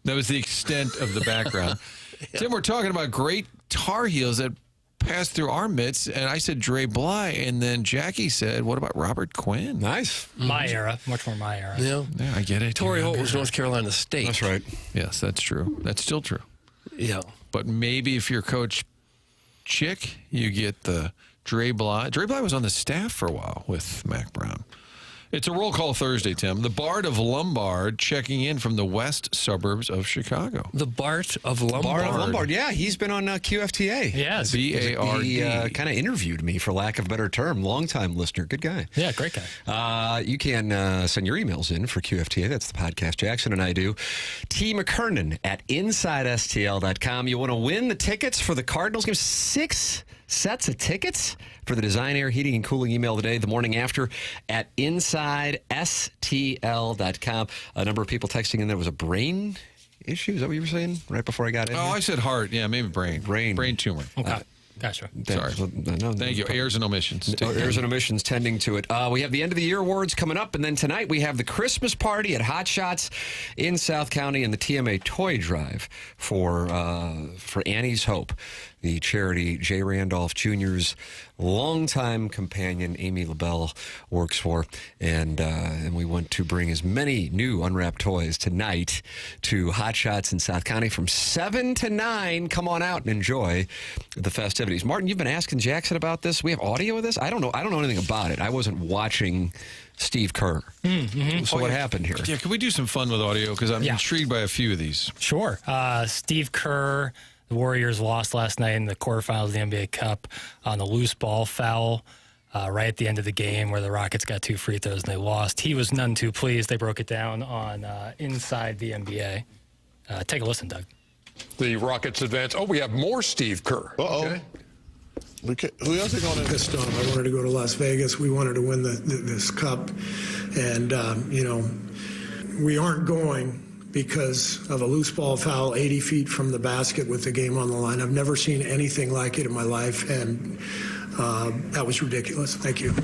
That was the extent of the background. Tim, we're talking about great Tar Heels that passed through our midst, and I said Dre Bly, and then Jackie said, what about Robert Quinn? Nice. My era. Much more my era. Yeah, I get it. Torrey Holt was North Carolina State. That's right. Yes, that's true. That's still true. Yeah. But maybe if you're Coach Chick, you get the... Dre Bly. Dre Bly was on the staff for a while with Mac Brown. It's a roll call Thursday, Tim. The Bard of Lombard checking in from the west suburbs of Chicago. The Bart of Lombard. Bard of Lombard, yeah. He's been on QFTA. Yes. B-A-R-D. He kind of interviewed me, for lack of a better term. Long-time listener. Good guy. Yeah, great guy. You can send your emails in for QFTA. That's the podcast Jackson and I do. T. McKernan at InsideSTL.com. You want to win the tickets for the Cardinals game? 6 sets of tickets for the Design Air Heating and Cooling email today, the morning after, at InsideSTL.com. A number of people texting in there was a brain issue. Is that what you were saying right before I got in? Oh, I said heart. Yeah, maybe brain. Brain tumor. Okay. Gotcha. Sorry. Thank you. Airs and omissions. Airs and omissions tending to it. We have the end of the year awards coming up, and then tonight we have the Christmas party at Hot Shots in South County and the TMA toy drive for Annie's Hope, the charity J. Randolph Jr.'s longtime companion Amy LaBelle works for, and we want to bring as many new unwrapped toys tonight to Hot Shots in South County from 7 to 9. Come on out and enjoy the festivities. Martin, you've been asking Jackson about this. We have audio of this? I don't know anything about it. I wasn't watching Steve Kerr. So what happened here? Yeah, can we do some fun with audio? Because I'm intrigued by a few of these. Sure. Steve Kerr, the Warriors lost last night in the quarterfinals of the NBA Cup on the loose ball foul right at the end of the game where the Rockets got 2 free throws and they lost. He was none too pleased. They broke it down on Inside the NBA. Take a listen, Doug. The Rockets advance. Oh, we have more Steve Kerr. Uh-oh. Okay. Who else is going to pissed on? I wanted to go to Las Vegas. We wanted to win this cup. And, we aren't going because of a loose ball foul 80 feet from the basket with the game on the line. I've never seen anything like it in my life, and that was ridiculous. Thank you.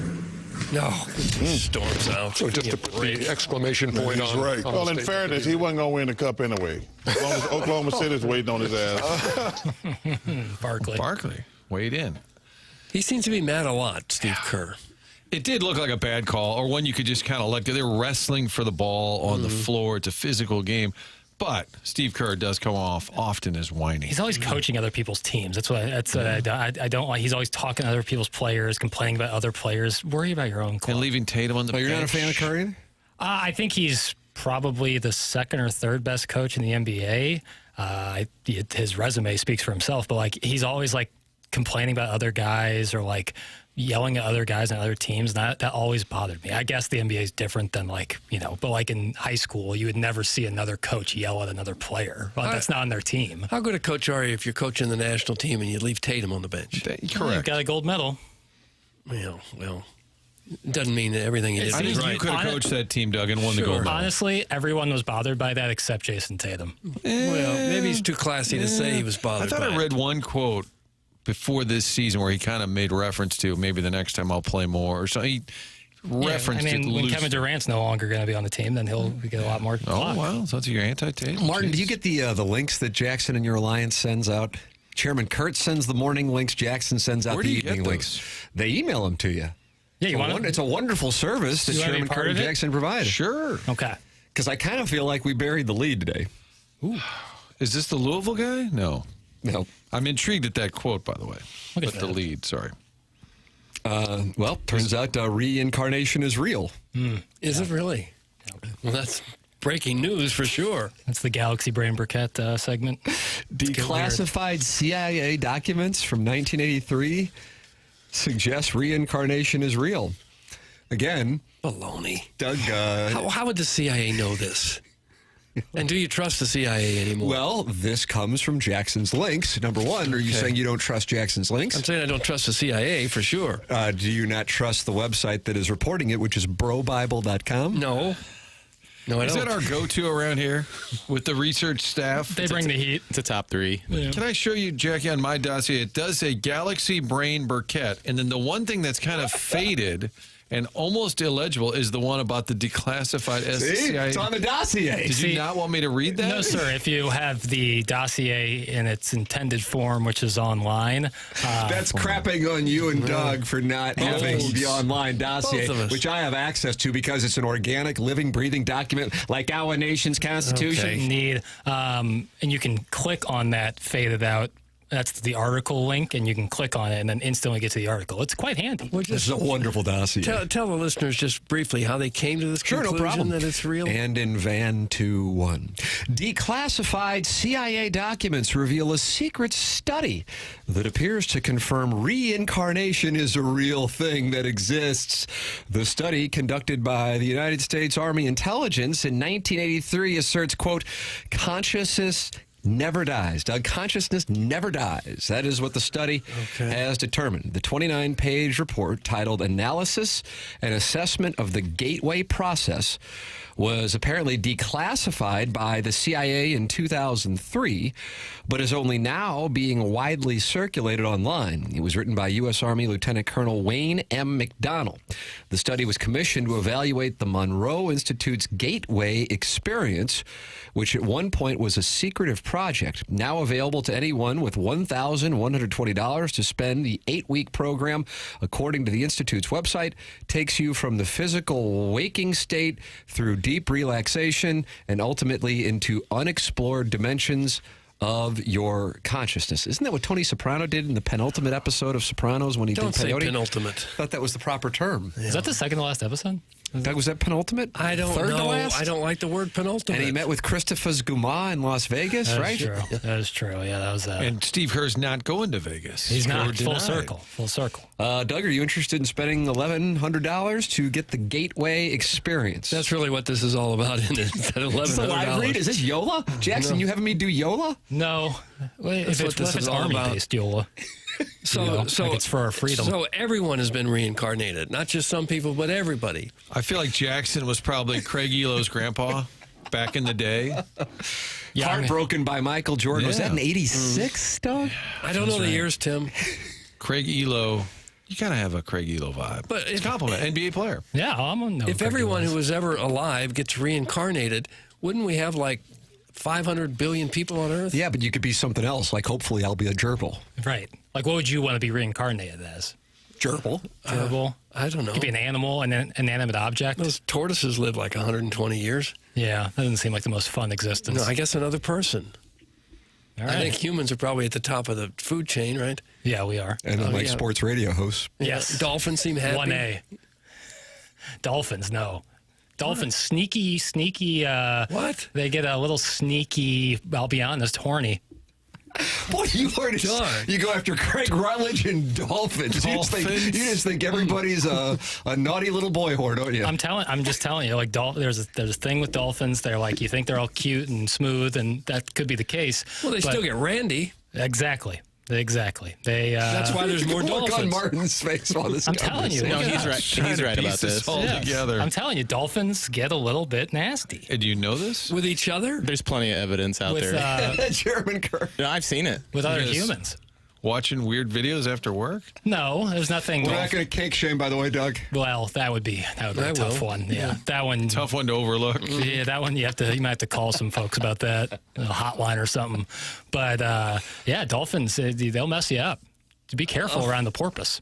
No, storms out. So just to put the exclamation point on. Right. On well, in fairness, he wasn't going to win the cup anyway. As long as Oklahoma City's waiting on his ass. Barkley weighed in. He seems to be mad a lot, Steve Kerr. It did look like a bad call, or one you could just kind of like. They're wrestling for the ball on the floor. It's a physical game. But Steve Kerr does come off often as whiny. He's always coaching other people's teams. That's what I don't like. He's always talking to other people's players, complaining about other players. Worry about your own club. And leaving Tatum on the bench. You're not a fan of Kerr either? I think he's probably the second or third best coach in the NBA. His resume speaks for himself, but like he's always like complaining about other guys or like yelling at other guys and other teams. And that always bothered me. I guess the NBA is different than but like in high school, you would never see another coach yell at another player. Well, that's not on their team. How good a coach are you if you're coaching the national team and you leave Tatum on the bench? Correct. You've got a gold medal. Well, doesn't mean that everything he did I think was right. you could have coached that team, Doug, and won the gold medal. Honestly, everyone was bothered by that except Jason Tatum. Well, maybe he's too classy to say he was bothered I thought by I read one quote before this season where he kind of made reference to maybe the next time I'll play more or something. He referenced it when loosely. Kevin Durant's no longer going to be on the team, then he'll get a lot more clock. Oh, wow. So that's your anti-Tatum. Martin, do you get the links that Jackson and your alliance sends out? Chairman Kurt sends the morning links. Jackson sends out Where the do you get evening those? links. They email them to you. Yeah, you want It's a wonderful service that You wanna be Chairman part Kurt and of it? Jackson provide. Sure. Okay. Because I kind of feel like we buried the lead today. Ooh. Is this the Louisville guy? No. I'm intrigued at that quote, by the way. Look at But the that. lead, sorry. Well, turns out reincarnation is real. Is it really? Well, that's breaking news for sure. That's the Galaxy Brain Burkett segment. Declassified CIA documents from 1983 suggest reincarnation is real. Again, baloney. Doug, how would the CIA know this? And do you trust the CIA anymore? Well, this comes from Jackson's links. Number one, are you saying you don't trust Jackson's links? I'm saying I don't trust the CIA for sure. Do you not trust the website that is reporting it, which is brobible.com? No. No, I Is don't. that our go-to around here with the research staff? They bring the heat. It's a top 3. Yeah. Can I show you, Jackie, on my dossier? It does say Galaxy Brain Burkett. And then the one thing that's kind of faded and almost illegible is the one about the declassified CIA. It's on the dossier. Did you not want me to read that? No, sir. If you have the dossier in its intended form, which is online. That's crapping on you and Doug for not having the online dossier, which I have access to because it's an organic, living, breathing document like our nation's Constitution. And you can click on that faded out. That's the article link, and you can click on it and then instantly get to the article. It's quite handy. This is a wonderful dossier. Tell the listeners just briefly how they came to this conclusion that it's real. And in Van 2-1. Declassified CIA documents reveal a secret study that appears to confirm reincarnation is a real thing that exists. The study, conducted by the United States Army Intelligence in 1983, asserts, quote, consciousness never dies. Doug, consciousness never dies. That is what the study has determined. The 29-page report titled Analysis and Assessment of the Gateway Process was apparently declassified by the CIA in 2003, but is only now being widely circulated online. It was written by U.S. Army Lieutenant Colonel Wayne M. McDonnell. The study was commissioned to evaluate the Monroe Institute's Gateway experience, which at one point was a secretive project. Now available to anyone with $1,120 to spend, the 8-week program, according to the Institute's website, takes you from the physical waking state through deep relaxation and ultimately into unexplored dimensions of your consciousness. Isn't that what Tony Soprano did in the penultimate episode of Sopranos when he Don't did say peyote? penultimate. I thought that was the proper term. Is that the second to last episode? Doug, was that penultimate? I don't Third know. to last? I don't like the word penultimate. And he met with Christopher Guma in Las Vegas, That right? is true. That is true. Yeah, that was that. And Steve Kerr's not going to Vegas. He's not. Full denied. circle. Full circle. Doug, are you interested in spending $1,100 to get the Gateway experience? That's really what this is all about, isn't it? That Is this a live read? Is this YOLA? Jackson, you having me do YOLA? No. That's what this is all about. Army-based YOLA. So it's for our freedom. So everyone has been reincarnated, not just some people, but everybody. I feel like Jackson was probably Craig Elo's grandpa back in the day. Heartbroken by Michael Jordan. Was that in 86, Doug? I don't know the years, Tim. Craig Elo. You kind of have a Craig Elo vibe. But it's a compliment. NBA player. Yeah, I'm on. If everyone who was ever alive gets reincarnated, wouldn't we have like 500 billion people on Earth? Yeah, but you could be something else. Like, hopefully, I'll be a gerbil. Right. Like, what would you want to be reincarnated as? Gerbil. Gerbil? I don't know. Could be an animal, an inanimate object. Those tortoises live like 120 years. Yeah, that doesn't seem like the most fun existence. No, I guess another person. All right. I think humans are probably at the top of the food chain, right? Yeah, we are. And like sports radio hosts. Yes. Dolphins seem happy. 1A. Dolphins, no. Dolphins, sneaky. What? They get a little sneaky, I'll be honest, horny. Boy, you go after Craig Rutledge and Dolphins. You just think everybody's a naughty little boy whore, don't you? I'm just telling you, like there's a thing with dolphins. They're like, you think they're all cute and smooth, and that could be the case. Well, they still get randy. Exactly. They. That's why there's more dolphins. Look on Martin's face while this. I'm telling you. No, he's right. He's right about this. All together. I'm telling you, dolphins get a little bit nasty. And do you know this? With each other? There's plenty of evidence out With, there. German Kerr. No, I've seen it. With other humans. Watching weird videos after work? No, there's nothing. We're not going to kink shame, by the way, Doug. Well, that would be a tough one. Yeah, that one. Tough one to overlook. Yeah, that one you might have to call some folks about that, a hotline or something. But yeah, dolphins, they'll mess you up. Be careful around the porpoise.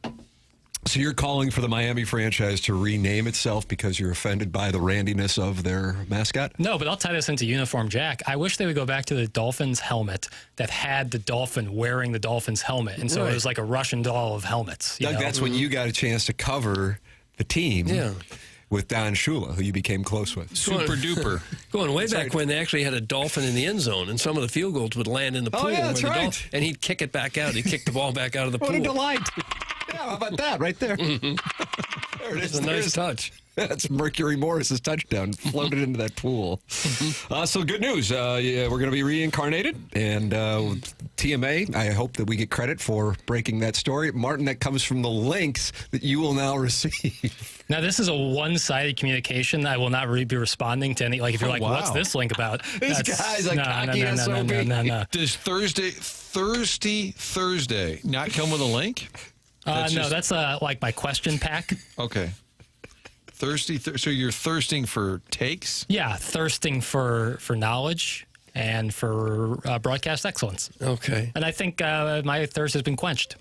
So you're calling for the Miami franchise to rename itself because you're offended by the randiness of their mascot? No, but I'll tie this into Uniform Jack. I wish they would go back to the Dolphins helmet that had the dolphin wearing the Dolphins helmet. And so it was like a Russian doll of helmets. Doug, that's when you got a chance to cover the team. Yeah. with Don Shula, who you became close with. Super duper. Going way back when they actually had a dolphin in the end zone, and some of the field goals would land in the pool. Oh, yeah, that's right. And he'd kick it back out. He'd kick the ball back out of the pool. What a delight. Yeah, how about that right there? There it is. It's a nice touch. That's Mercury Morris's touchdown, floated into that pool. So good news. We're going to be reincarnated. And TMA, I hope that we get credit for breaking that story. Martin, that comes from the links that you will now receive. Now, this is a one-sided communication. I will not be responding to any, like, if you're like, what's this link about? This guy's a cocky SOB. No. Does Thursday not come with a link? No, that's like my question pack. Okay. So you're thirsting for takes? Yeah, thirsting for knowledge and for broadcast excellence. Okay. And I think my thirst has been quenched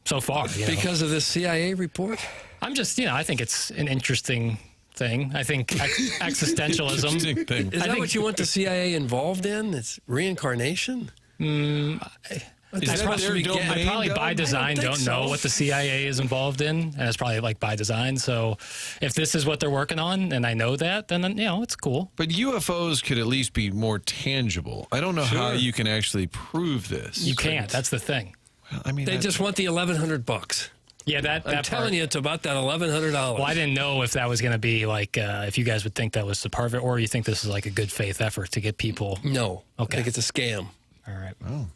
so far. Because of this CIA report? I'm just, I think it's an interesting thing. I think existentialism. Interesting thing. Is that what you want the CIA involved in? It's reincarnation? I probably by design don't know what the CIA is involved in, and it's probably like by design. So if this is what they're working on, and I know that, then it's cool. But UFOs could at least be more tangible. I don't know how you can actually prove this. You can't. That's the thing. Well, I mean, they just want the $1,100. Yeah, I'm telling you, it's about that $1,100. Well, I didn't know if that was going to be like if you guys would think that was the part of it, or you think this is like a good faith effort to get people. No, okay, I think it's a scam. All right. Oh.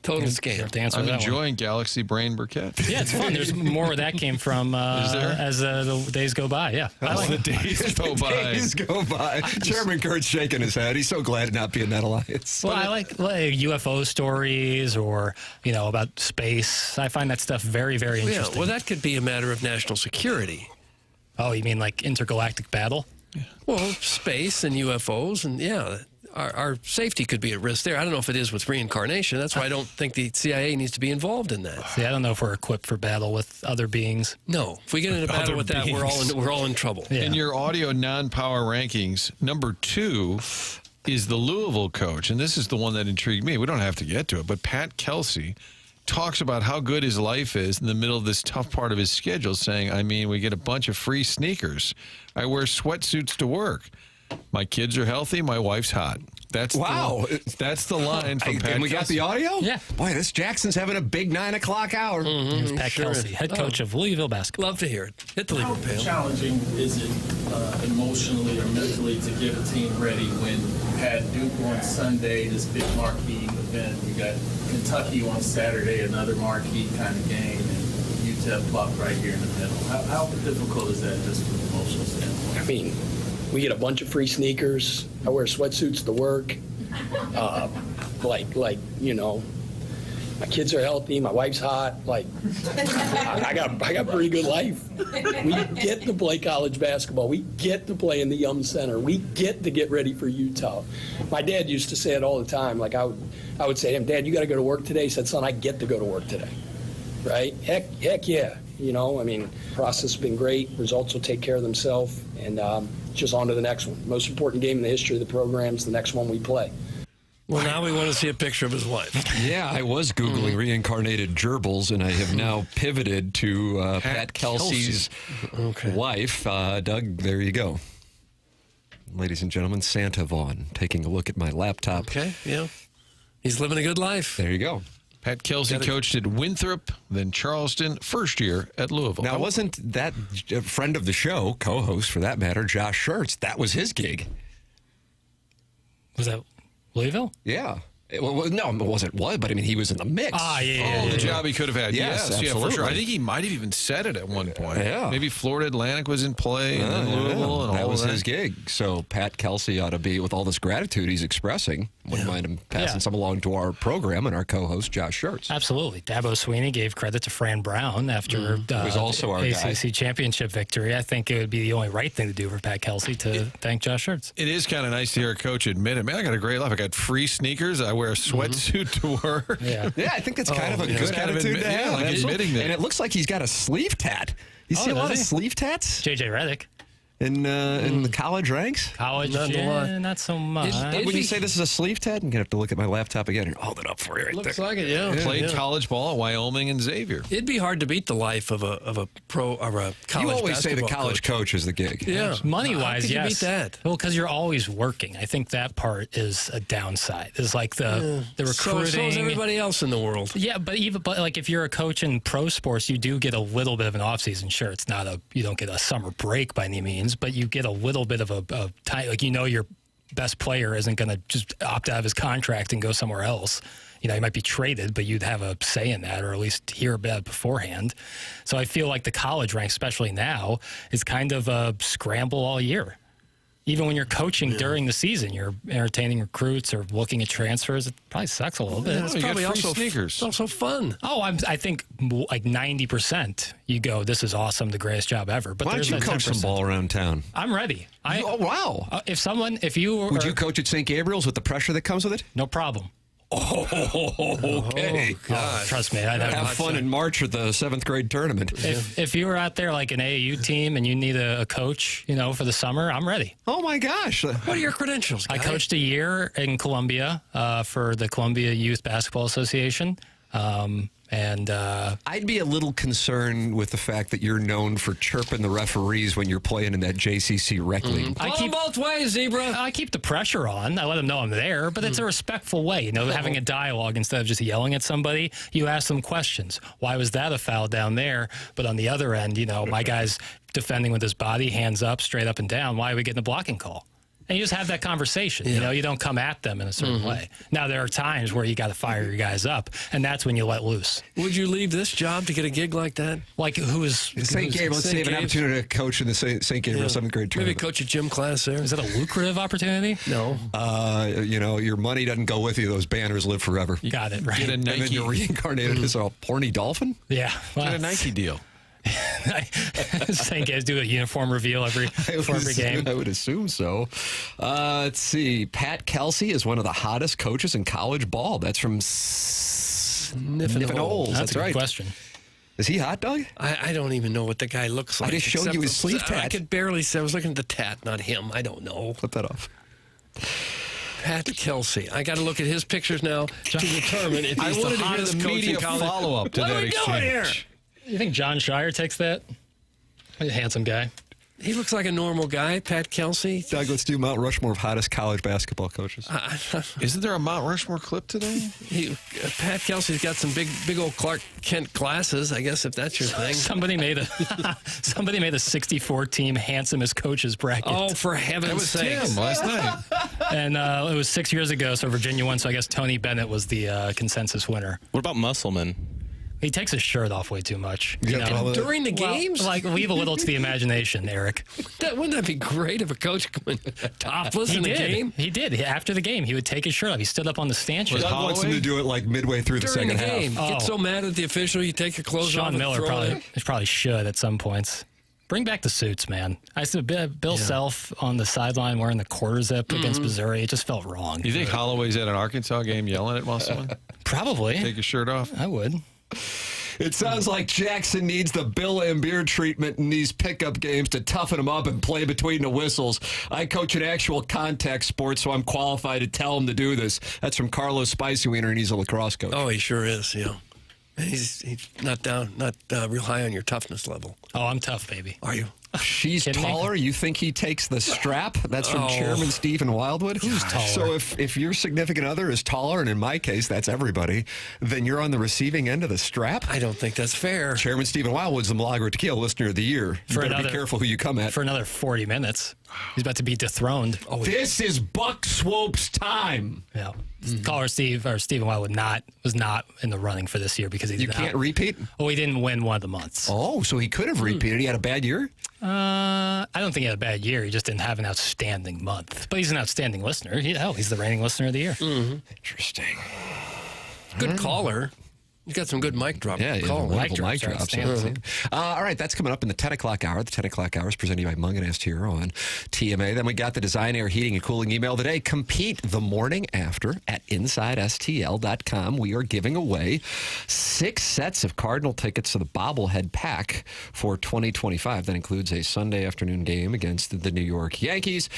Total scam. I'm enjoying Galaxy Brain Burkett. Yeah, it's fun. There's more where that came from as the days go by. Yeah. The days go by. Days go by. Chairman Kerr's shaking his head. He's so glad to not be in that alliance. Well, I like UFO stories or, about space. I find that stuff very, very interesting. Yeah, well, that could be a matter of national security. Oh, you mean like intergalactic battle? Yeah. Well, space and UFOs and, our safety could be at risk there. I don't know if it is with reincarnation. That's why I don't think the CIA needs to be involved in that. See, I don't know if we're equipped for battle with other beings. No, if we get into battle with that, we're all in trouble. Yeah. In your audio non-power rankings, number 2 is the Louisville coach, and this is the one that intrigued me. We don't have to get to it, but Pat Kelsey talks about how good his life is in the middle of this tough part of his schedule, saying, we get a bunch of free sneakers. I wear sweatsuits to work. My kids are healthy. My wife's hot. That's that's the line from Pat. And we got the audio? Yeah. Boy, this Jackson's having a big 9 o'clock hour. Here's Pat Kelsey, head coach of Louisville basketball. Love to hear it. Hit the lever, Pam. How challenging is it emotionally or mentally to get a team ready when you had Duke on Sunday, this big marquee event? You got Kentucky on Saturday, another marquee kind of game, and UTEP plopped right here in the middle. How difficult is that just from an emotional standpoint? We get a bunch of free sneakers. I wear sweatsuits to work. My kids are healthy. My wife's hot. I got a pretty good life. We get to play college basketball. We get to play in the Yum Center. We get to get ready for Utah. My dad used to say it all the time. I would say to him, Dad, you got to go to work today. He said, son, I get to go to work today. Right? Heck yeah. Process has been great. Results will take care of themselves. And just on to the next one. Most important game in the history of the program is the next one we play. Well, now we want to see a picture of his wife. Yeah, I was Googling reincarnated gerbils, and I have now pivoted to Pat Kelsey's wife. Doug, there you go. Ladies and gentlemen, Santa Vaughn, taking a look at my laptop. Okay, yeah. He's living a good life. There you go. Pat Kelsey coached at Winthrop, then Charleston, first year at Louisville. Now, wasn't that a friend of the show, co-host for that matter, Josh Schertz? That was his gig. Was that Louisville? Yeah. Well, no, it wasn't what, but he was in the mix. The job he could have had. Yes, yeah, absolutely. for sure. I think he might have even said it at one point. Yeah. Maybe Florida Atlantic was in play, and then Louisville, and all that was that. his gig. So Pat Kelsey ought to be, with all this gratitude he's expressing, wouldn't mind him passing some along to our program and our co-host, Josh Schertz. Absolutely. Dabo Sweeney gave credit to Fran Brown after was also our ACC championship victory. I think it would be the only right thing to do for Pat Kelsey to thank Josh Schertz. It is kind of nice to hear a coach admit it. Man, I got a great life. I got free sneakers. I wear a sweatsuit to work. Yeah, I think that's kind of a good attitude to have. Admitting that. And it looks like he's got a sleeve tat. You see a lot of sleeve tats? JJ Redick. in the college ranks? College, not so much. Would you say this is a sleeve, Ted? I'm going to have to look at my laptop again and hold it up for you right Looks there. like it, yeah. Played college ball at Wyoming and Xavier. It'd be hard to beat the life of a pro or a college. You always say the basketball college coach is the gig. Yeah, money-wise, How could yes. you beat that? Well, because you're always working. I think that part is a downside. It's like the recruiting. So is everybody else in the world. Yeah, but like if you're a coach in pro sports, you do get a little bit of an off season. Sure, it's not you don't get a summer break by any means, but you get a little bit of a time. Like your best player isn't going to just opt out of his contract and go somewhere else. He might be traded, but you'd have a say in that, or at least hear about it beforehand. So I feel like the college rank, especially now, is kind of a scramble all year. Even when you're coaching during the season, you're entertaining recruits or looking at transfers. It probably sucks a little bit. It's probably also sneakers. It's also fun. Oh, I think like 90%. You go, this is awesome, the greatest job ever. But why don't you coach 10%. some ball around town? I'm ready. Oh wow! If you would you coach at St. Gabriel's with the pressure that comes with it? No problem. Okay. God. Trust me, I'd have fun in March at the 7th grade tournament. If you were out there like an AAU team and you need a coach, for the summer, I'm ready. Oh my gosh! What are your credentials, guy? I coached a year in Columbia for the Columbia Youth Basketball Association. I'd be a little concerned with the fact that you're known for chirping the referees when you're playing in that JCC rec league. I keep both ways, Zebra. I keep the pressure on. I let them know I'm there, but it's a respectful way. Having a dialogue instead of just yelling at somebody. You ask them questions. Why was that a foul down there? But on the other end, my guy's defending with his body, hands up, straight up and down. Why are we getting a blocking call? And you just have that conversation. You don't come at them in a certain way. Now, there are times where you got to fire your guys up, and that's when you let loose. Would you leave this job to get a gig like that? Like St. Gabriel? Let's say you have an opportunity to coach in the St. Gabriel 7th grade tournament. Maybe coach a gym class there. Is that a lucrative opportunity? No. Your money doesn't go with you. Those banners live forever. You got it, right. Get a Nike. And then you're reincarnated as a porny dolphin? Yeah. Well, get a Nike deal. St. Gabriel do a uniform reveal every game. I would assume so. Let's see. Pat Kelsey is one of the hottest coaches in college ball. That's from Sniffin' Holes. That's a right. good question. Is he hot, Doug? I don't even know what the guy looks like. I just showed you his sleeve tat. I could barely say. I was looking at the tat, not him. I don't know. Flip that off. Pat Kelsey. I got to look at his pictures now to determine if he's the hottest coach in college. Follow-up to that exchange. What are we doing here? You think John Shire takes that? He's a handsome guy. He looks like a normal guy, Pat Kelsey. Doug, let's do Mount Rushmore of hottest college basketball coaches. Isn't there a Mount Rushmore clip today? Pat Kelsey's got some big old Clark Kent glasses, I guess, if that's your thing. Somebody made a 64 team handsomest coaches bracket. Oh, for heaven's sake. That was Tim last night. And it was 6 years ago, so Virginia won, so I guess Tony Bennett was the consensus winner. What about Musselman? He takes his shirt off way too much. During the games? Leave a little to the imagination, Eric. Wouldn't that be great if a coach went topless in the game? He did. After the game, he would take his shirt off. He stood up on the stanchion. Doug wants him to do it like midway through the During second the game. half. Get so mad at the official, you take your clothes off. Sean Miller probably should at some points. Bring back the suits, man. I saw Bill Self on the sideline wearing the quarter zip against Missouri. It just felt wrong. You think Holloway's at an Arkansas game yelling at Musselman? Probably. Take his shirt off? I would. It sounds like Jackson needs the Bill Lambier treatment in these pickup games to toughen him up and play between the whistles. I coach an actual contact sport, so I'm qualified to tell him to do this. That's from Carlos Spicy Wiener, and he's a lacrosse coach. Oh, he sure is, yeah. He's not real high on your toughness level. Oh, I'm tough, baby. Are you? She's taller. You think he takes the strap? That's from Chairman Stephen Wildwood. Who's taller? So if your significant other is taller, and in my case that's everybody, then you're on the receiving end of the strap? I don't think that's fair. Chairman Stephen Wildwood's the Milagro Tequila Listener of the Year. You better be careful who you come at. For another 40 minutes. He's about to be dethroned. This is Buck Swope's time. Yeah. Caller Stephen Wildwood was not in the running for this year because he can't repeat? Oh, he didn't win one of the months. Oh, so he could have repeated. He had a bad year? I don't think he had a bad year. He just didn't have an outstanding month. But he's an outstanding listener. He's the reigning listener of the year. Interesting. Good caller. You got some good mic drop. Yeah, wonderful mic drops. outstanding. All right, that's coming up in the 10 o'clock hour. The 10 o'clock hour is presented by Mung and Est here on TMA. Then we got the Design, Air, Heating, and Cooling email today. Compete the morning after at InsideSTL.com. We are giving away 6 sets of Cardinal tickets to the bobblehead pack for 2025. That includes a Sunday afternoon game against the New York Yankees.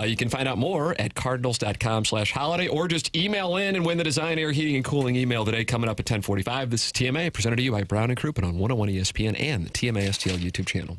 You can find out more at cardinals.com/holiday or just email in and win the Design, Air, Heating, and Cooling email today coming up at 10:45. This is TMA, presented to you by Brown and Crouppen on 101 ESPN and the TMA STL YouTube channel.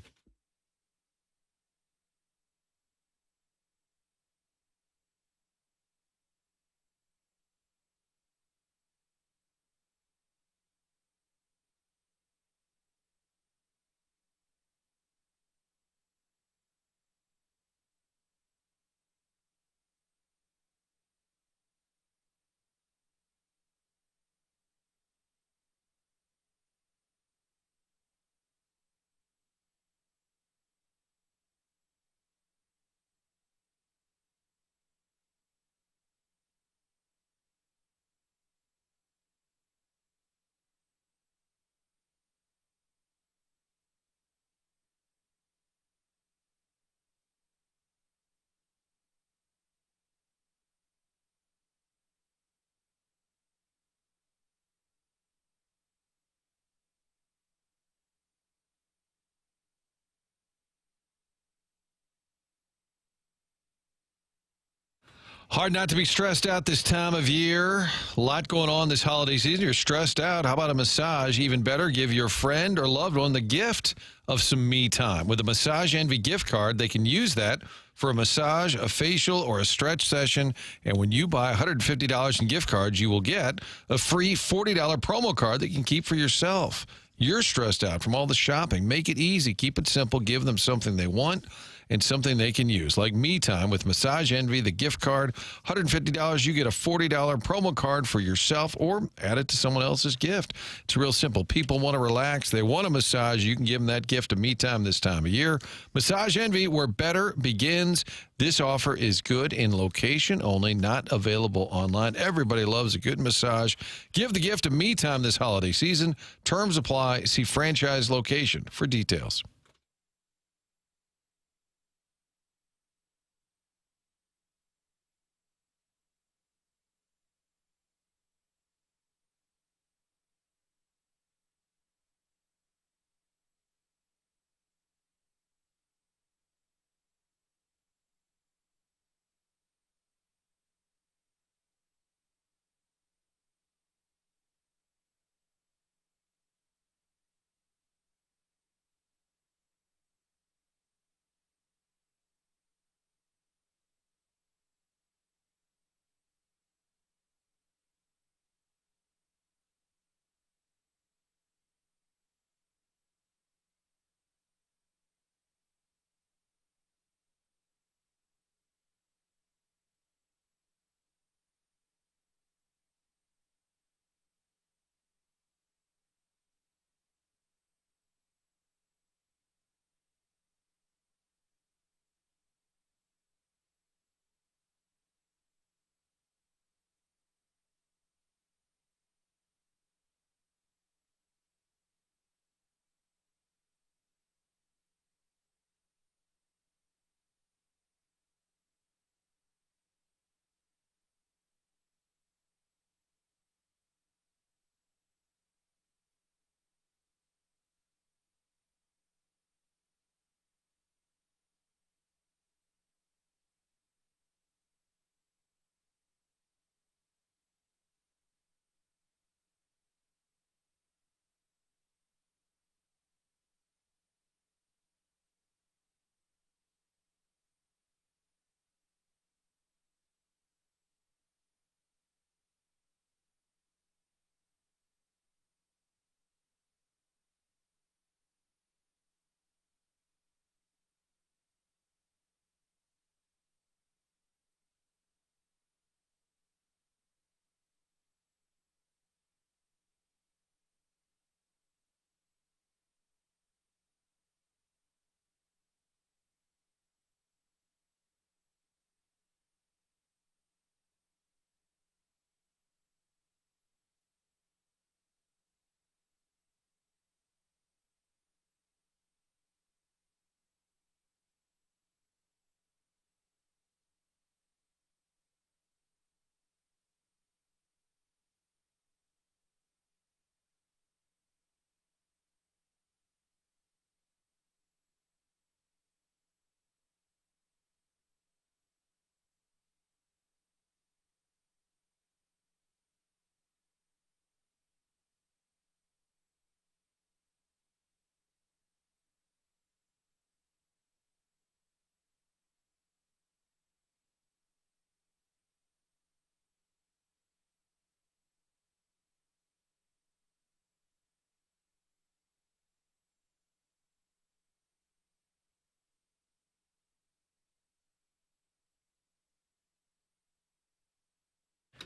Hard not to be stressed out this time of year. A lot going on this holiday season. You're stressed out. How about a massage? Even better, give your friend or loved one the gift of some me time. With a Massage Envy gift card, they can use that for a massage, a facial, or a stretch session. And when you buy $150 in gift cards, you will get a free $40 promo card that you can keep for yourself. You're stressed out from all the shopping. Make it easy. Keep it simple. Give them something they want and something they can use, like me time with Massage Envy, the gift card. $150, you get a $40 promo card for yourself or add it to someone else's gift. It's real simple. People want to relax. They want a massage. You can give them that gift of me time this time of year. Massage Envy, where better begins. This offer is good in location only, not available online. Everybody loves a good massage. Give the gift of me time this holiday season. Terms apply. See franchise location for details.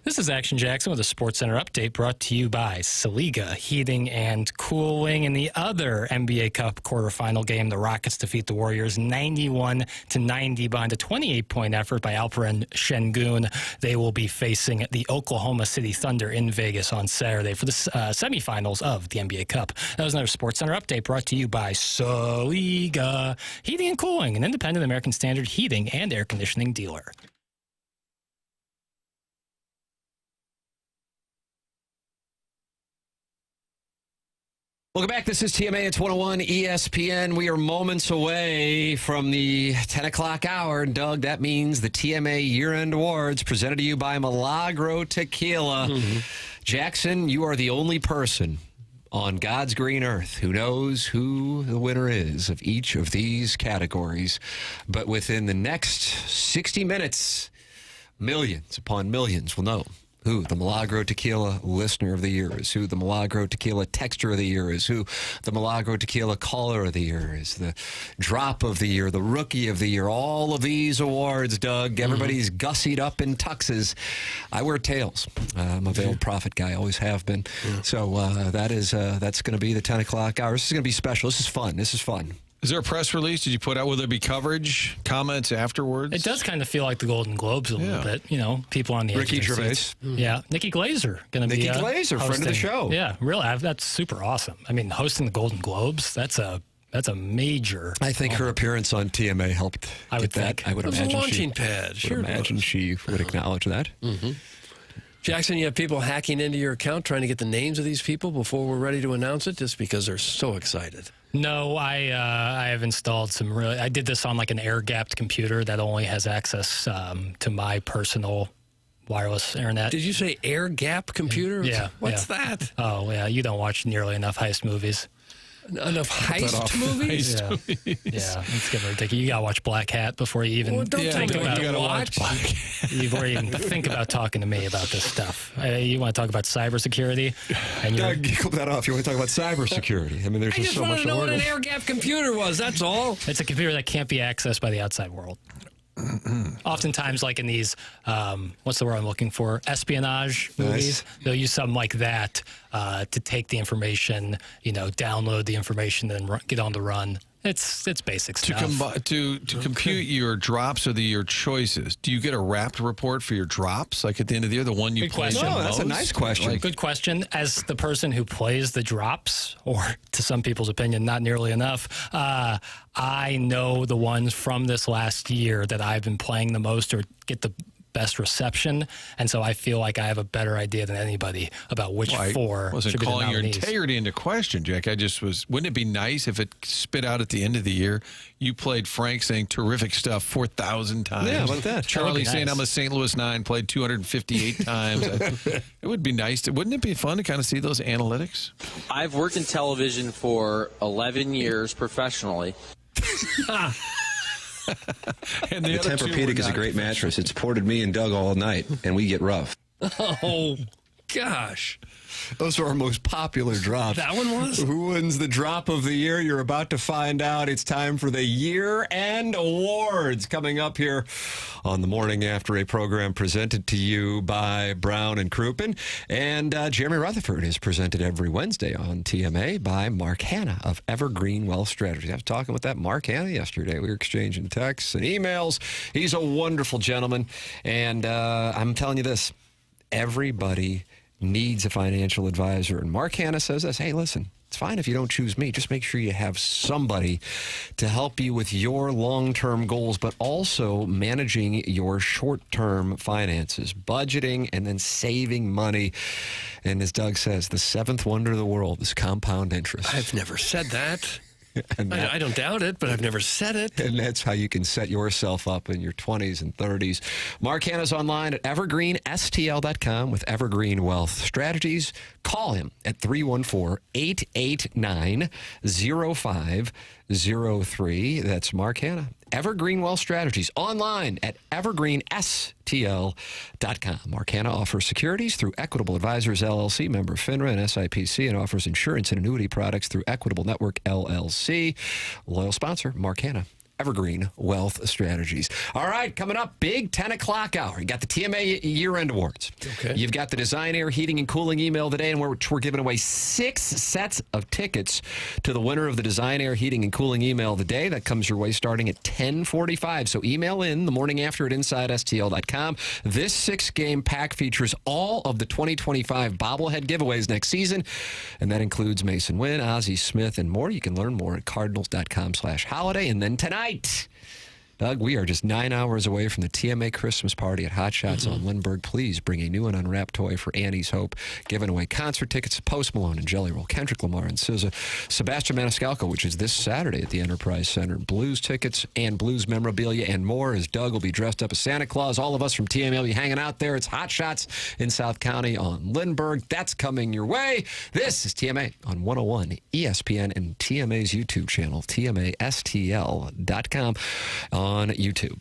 This is Action Jackson with a Sports Center update brought to you by Saliga Heating and Cooling. In the other NBA Cup quarterfinal game, the Rockets defeat the Warriors 91-90 behind a 28-point effort by Alperen Şengün. They will be facing the Oklahoma City Thunder in Vegas on Saturday for the semifinals of the NBA Cup. That was another Sports Center update brought to you by Saliga Heating and Cooling, an independent American Standard heating and air conditioning dealer. Welcome back. This is TMA. It's 101 ESPN. We are moments away from the 10 o'clock hour. Doug, that means the TMA year-end awards presented to you by Milagro Tequila. Mm-hmm. Jackson, you are the only person on God's green earth who knows who the winner is of each of these categories. But within the next 60 minutes, millions upon millions will know who the Milagro Tequila Listener of the Year is, who the Milagro Tequila Texter of the Year is, who the Milagro Tequila Caller of the Year is, the Drop of the Year, the Rookie of the Year. All of these awards, Doug. Everybody's gussied up in tuxes. I wear tails. I'm a veiled prophet guy, always have been. Yeah. So that's going to be the 10 o'clock hour. This is going to be special. This is fun. Is there a press release? Did you put out? Will there be coverage, comments afterwards? It does kind of feel like the Golden Globes a little bit. You know, people on the Ricky Gervais. Yeah, Nikki Glaser going to be Nikki Glaser, friend of the show. Yeah, really, that's super awesome. I mean, hosting the Golden Globes, that's a major. I think her appearance on TMA helped. I would imagine a launching pad. Sure, imagine she would acknowledge that. Mm-hmm. Jackson, you have people hacking into your account trying to get the names of these people before we're ready to announce it, just because they're so excited. No, I have installed some really. I did this on like an air-gapped computer that only has access to my personal wireless internet. Did you say air-gap computer? Yeah. What's that? Oh, yeah. You don't watch nearly enough heist movies. Enough heist movies? Yeah, it's getting ridiculous. You gotta watch Black Hat before you even think about watch Black Hat. Before you even think about talking to me about this stuff. You want to talk about cybersecurity? And Doug, clip that off. You want to talk about cybersecurity? I mean, there's just so much. I just want to know what an air-gap computer was. That's all. It's a computer that can't be accessed by the outside world. Oftentimes, like in these, what's the word I'm looking for? Espionage movies. Nice. They'll use something like that to take the information, download the information, then get on the run. It's basic stuff. To compute your drops or your choices, do you get a wrapped report for your drops? Like at the end of the year, the one you play the most? That's a nice question. Good question. As the person who plays the drops, or to some people's opinion, not nearly enough, I know the ones from this last year that I've been playing the most or get the best reception, and so I feel like I have a better idea than anybody about which four wasn't should be the calling your nominees. integrity into question, Jack. I just was. Wouldn't it be nice if it spit out at the end of the year? You played Frank saying terrific stuff 4,000 times. Yeah, about that. Charlie saying I'm a St. Louis 9, played 258 times. It would be nice. Wouldn't it be fun to kind of see those analytics? I've worked in television for 11 years professionally. And the Tempur-Pedic is a great mattress. It's supported me and Doug all night, and we get rough. Oh, gosh. Those are our most popular drops. That one was? Who wins the drop of the year? You're about to find out. It's time for the year-end awards coming up here on the Morning After a program presented to you by Brown and Crouppen. And Jeremy Rutherford is presented every Wednesday on TMA by Mark Hanna of Evergreen Wealth Strategies. I was talking with that Mark Hanna yesterday. We were exchanging texts and emails. He's a wonderful gentleman. And I'm telling you this, everybody needs a financial advisor. And Mark Hanna says this, hey, listen, it's fine if you don't choose me. Just make sure you have somebody to help you with your long-term goals, but also managing your short-term finances, budgeting, and then saving money. And as Doug says, the seventh wonder of the world is compound interest. I've never said that. I don't doubt it, but I've never said it. And that's how you can set yourself up in your 20s and 30s. Mark Hanna's online at evergreenstl.com with Evergreen Wealth Strategies. Call him at 314-889-0503. That's Mark Hanna. Evergreen Wealth Strategies, online at evergreenstl.com. Mark Hanna offers securities through Equitable Advisors, LLC, member FINRA and SIPC, and offers insurance and annuity products through Equitable Network, LLC. Loyal sponsor, Mark Hanna. Evergreen Wealth Strategies. All right, coming up, big 10 o'clock hour. You got the TMA year-end awards. Okay. You've got the Design Air Heating and Cooling email today, and we're giving away 6 sets of tickets to the winner of the Design Air Heating and Cooling email of the day. That comes your way starting at 10:45. So email in the morning after at InsideSTL.com. This 6-game pack features all of the 2025 bobblehead giveaways next season, and that includes Mason Wynn, Ozzie Smith, and more. You can learn more at Cardinals.com/holiday. And then tonight, Doug, we are just 9 hours away from the TMA Christmas party at Hot Shots on Lindbergh. Please bring a new and unwrapped toy for Annie's Hope. Giving away concert tickets to Post Malone and Jelly Roll, Kendrick Lamar and SZA, Sebastian Maniscalco, which is this Saturday at the Enterprise Center, blues tickets and blues memorabilia and more, as Doug will be dressed up as Santa Claus. All of us from TMA will be hanging out there. It's Hot Shots in South County on Lindbergh. That's coming your way. This is TMA on 101 ESPN and TMA's YouTube channel, TMASTL.com on YouTube.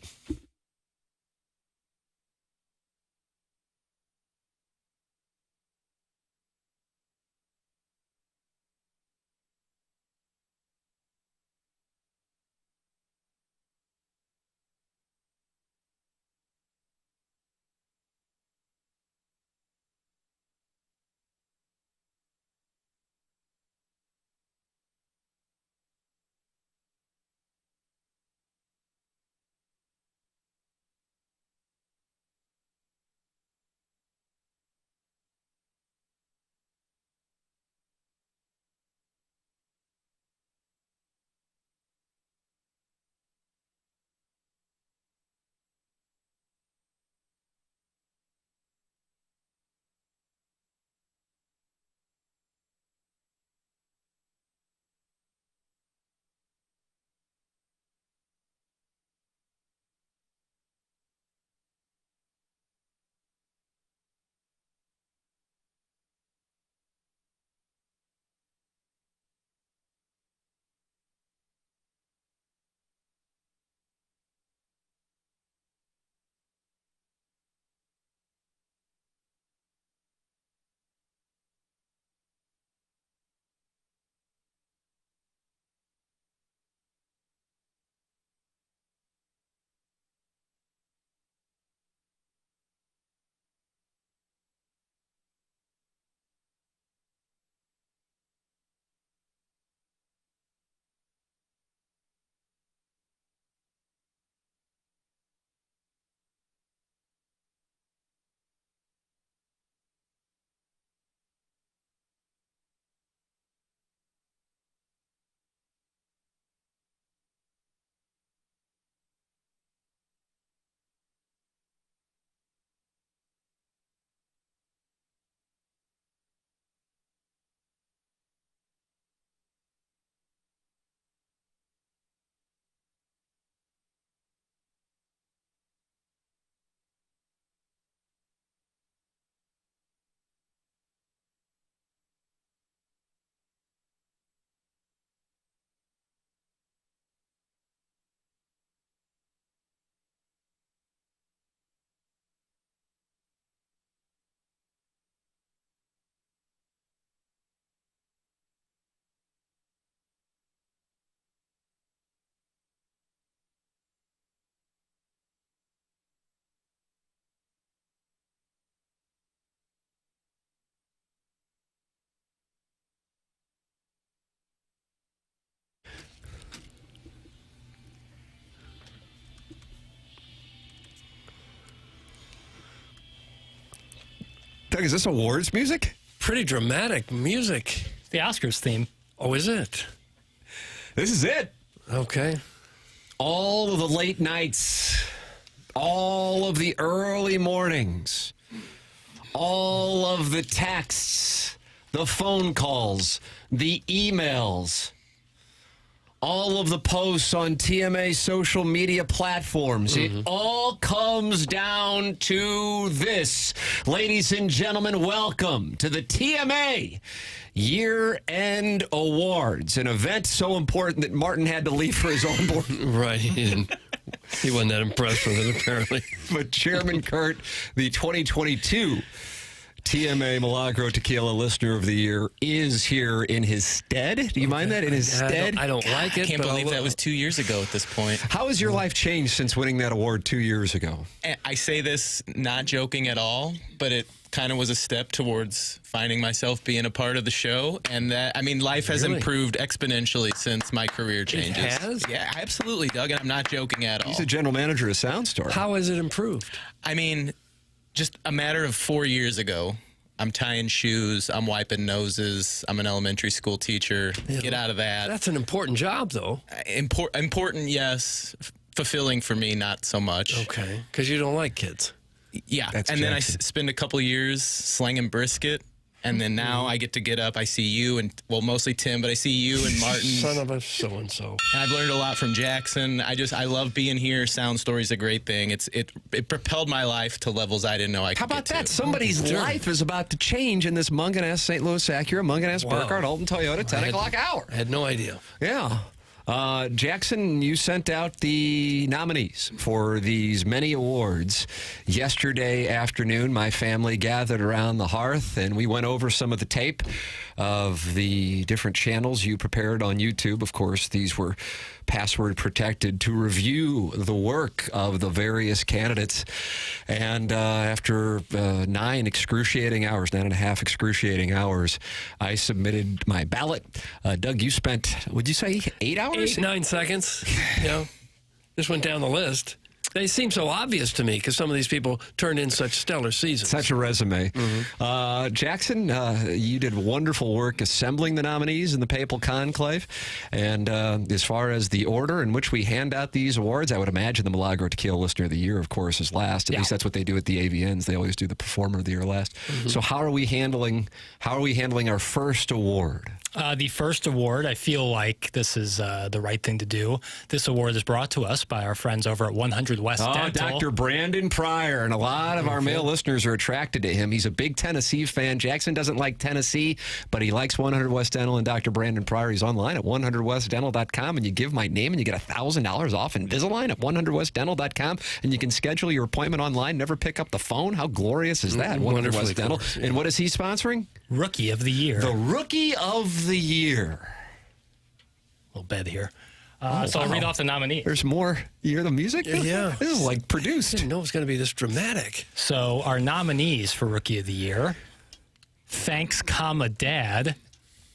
Doug, is this awards music? Pretty dramatic music. The Oscars theme. Oh, is it? This is it. Okay. All of the late nights, all of the early mornings, all of the texts, the phone calls, the emails, all of the posts on TMA social media platforms. It all comes down to this. Ladies and gentlemen, welcome to the TMA Year-End Awards, an event so important that Martin had to leave for his own board. Right. He wasn't that impressed with it, apparently. But Chairman Kurt, the 2022 TMA Milagro Tequila Listener of the Year is here in his stead. Do you mind that? In his stead? I don't like it. I can't believe that was 2 years ago at this point. How has your life changed since winning that award 2 years ago? I say this not joking at all, but it kind of was a step towards finding myself being a part of the show. And that, I mean, life has improved exponentially since my career changes. It has? Yeah, absolutely, Doug. And I'm not joking at all. He's a general manager of Soundstar. How has it improved? I mean, just a matter of 4 years ago, I'm tying shoes, I'm wiping noses, I'm an elementary school teacher. Yeah. Get out of that. That's an important job, though. Important, yes. Fulfilling for me, not so much. Okay, because you don't like kids. Yeah, That's and then I Jackson. spend a couple years slanging brisket, and then now I get to get up. I see you and, well, mostly Tim, but I see you and Martin. Son of a so-and-so. And I've learned a lot from Jackson. I love being here. Sound Story's a great thing. It propelled my life to levels I didn't know I could How about get that? to. Somebody's life is about to change in this Munganess St. Louis Acura, Munganess Wow. Burkhardt, Alton Toyota, 10 o'clock hour. I had no idea. Yeah. Jackson, you sent out the nominees for these many awards yesterday afternoon. My family gathered around the hearth, and we went over some of the tape of the different channels you prepared on YouTube. Of course, these were password protected to review the work of the various candidates. And after 9 excruciating hours, 9.5 excruciating hours, I submitted my ballot. Doug, you spent, would you say 8 hours? 9 seconds. Yeah. Just went down the list. They seem so obvious to me because some of these people turned in such stellar seasons. Such a resume. Jackson, you did wonderful work assembling the nominees in the Papal Conclave. And as far as the order in which we hand out these awards, I would imagine the Milagro Tequila Listener of the Year, of course, is last. At least that's what they do at the AVNs. They always do the Performer of the Year last. So how are we handling our first award? The first award, I feel like this is the right thing to do. This award is brought to us by our friends over at 100 West Dental. Dr. Brandon Pryor, and a lot of our male listeners are attracted to him. He's a big Tennessee fan. Jackson doesn't like Tennessee, but he likes 100 West Dental and Dr. Brandon Pryor. He's online at 100westdental.com, and you give my name, and you get $1,000 off Invisalign at 100westdental.com, and you can schedule your appointment online, never pick up the phone. How glorious is that? 100 West Dental. Yeah. And what is he sponsoring? Rookie of the Year. The Rookie of the Year. Little bed here. So I'll read off the nominee. There's more. You hear the music? Yeah. This is like produced. I didn't know it was going to be this dramatic. So our nominees for Rookie of the Year, Thanks, Dad.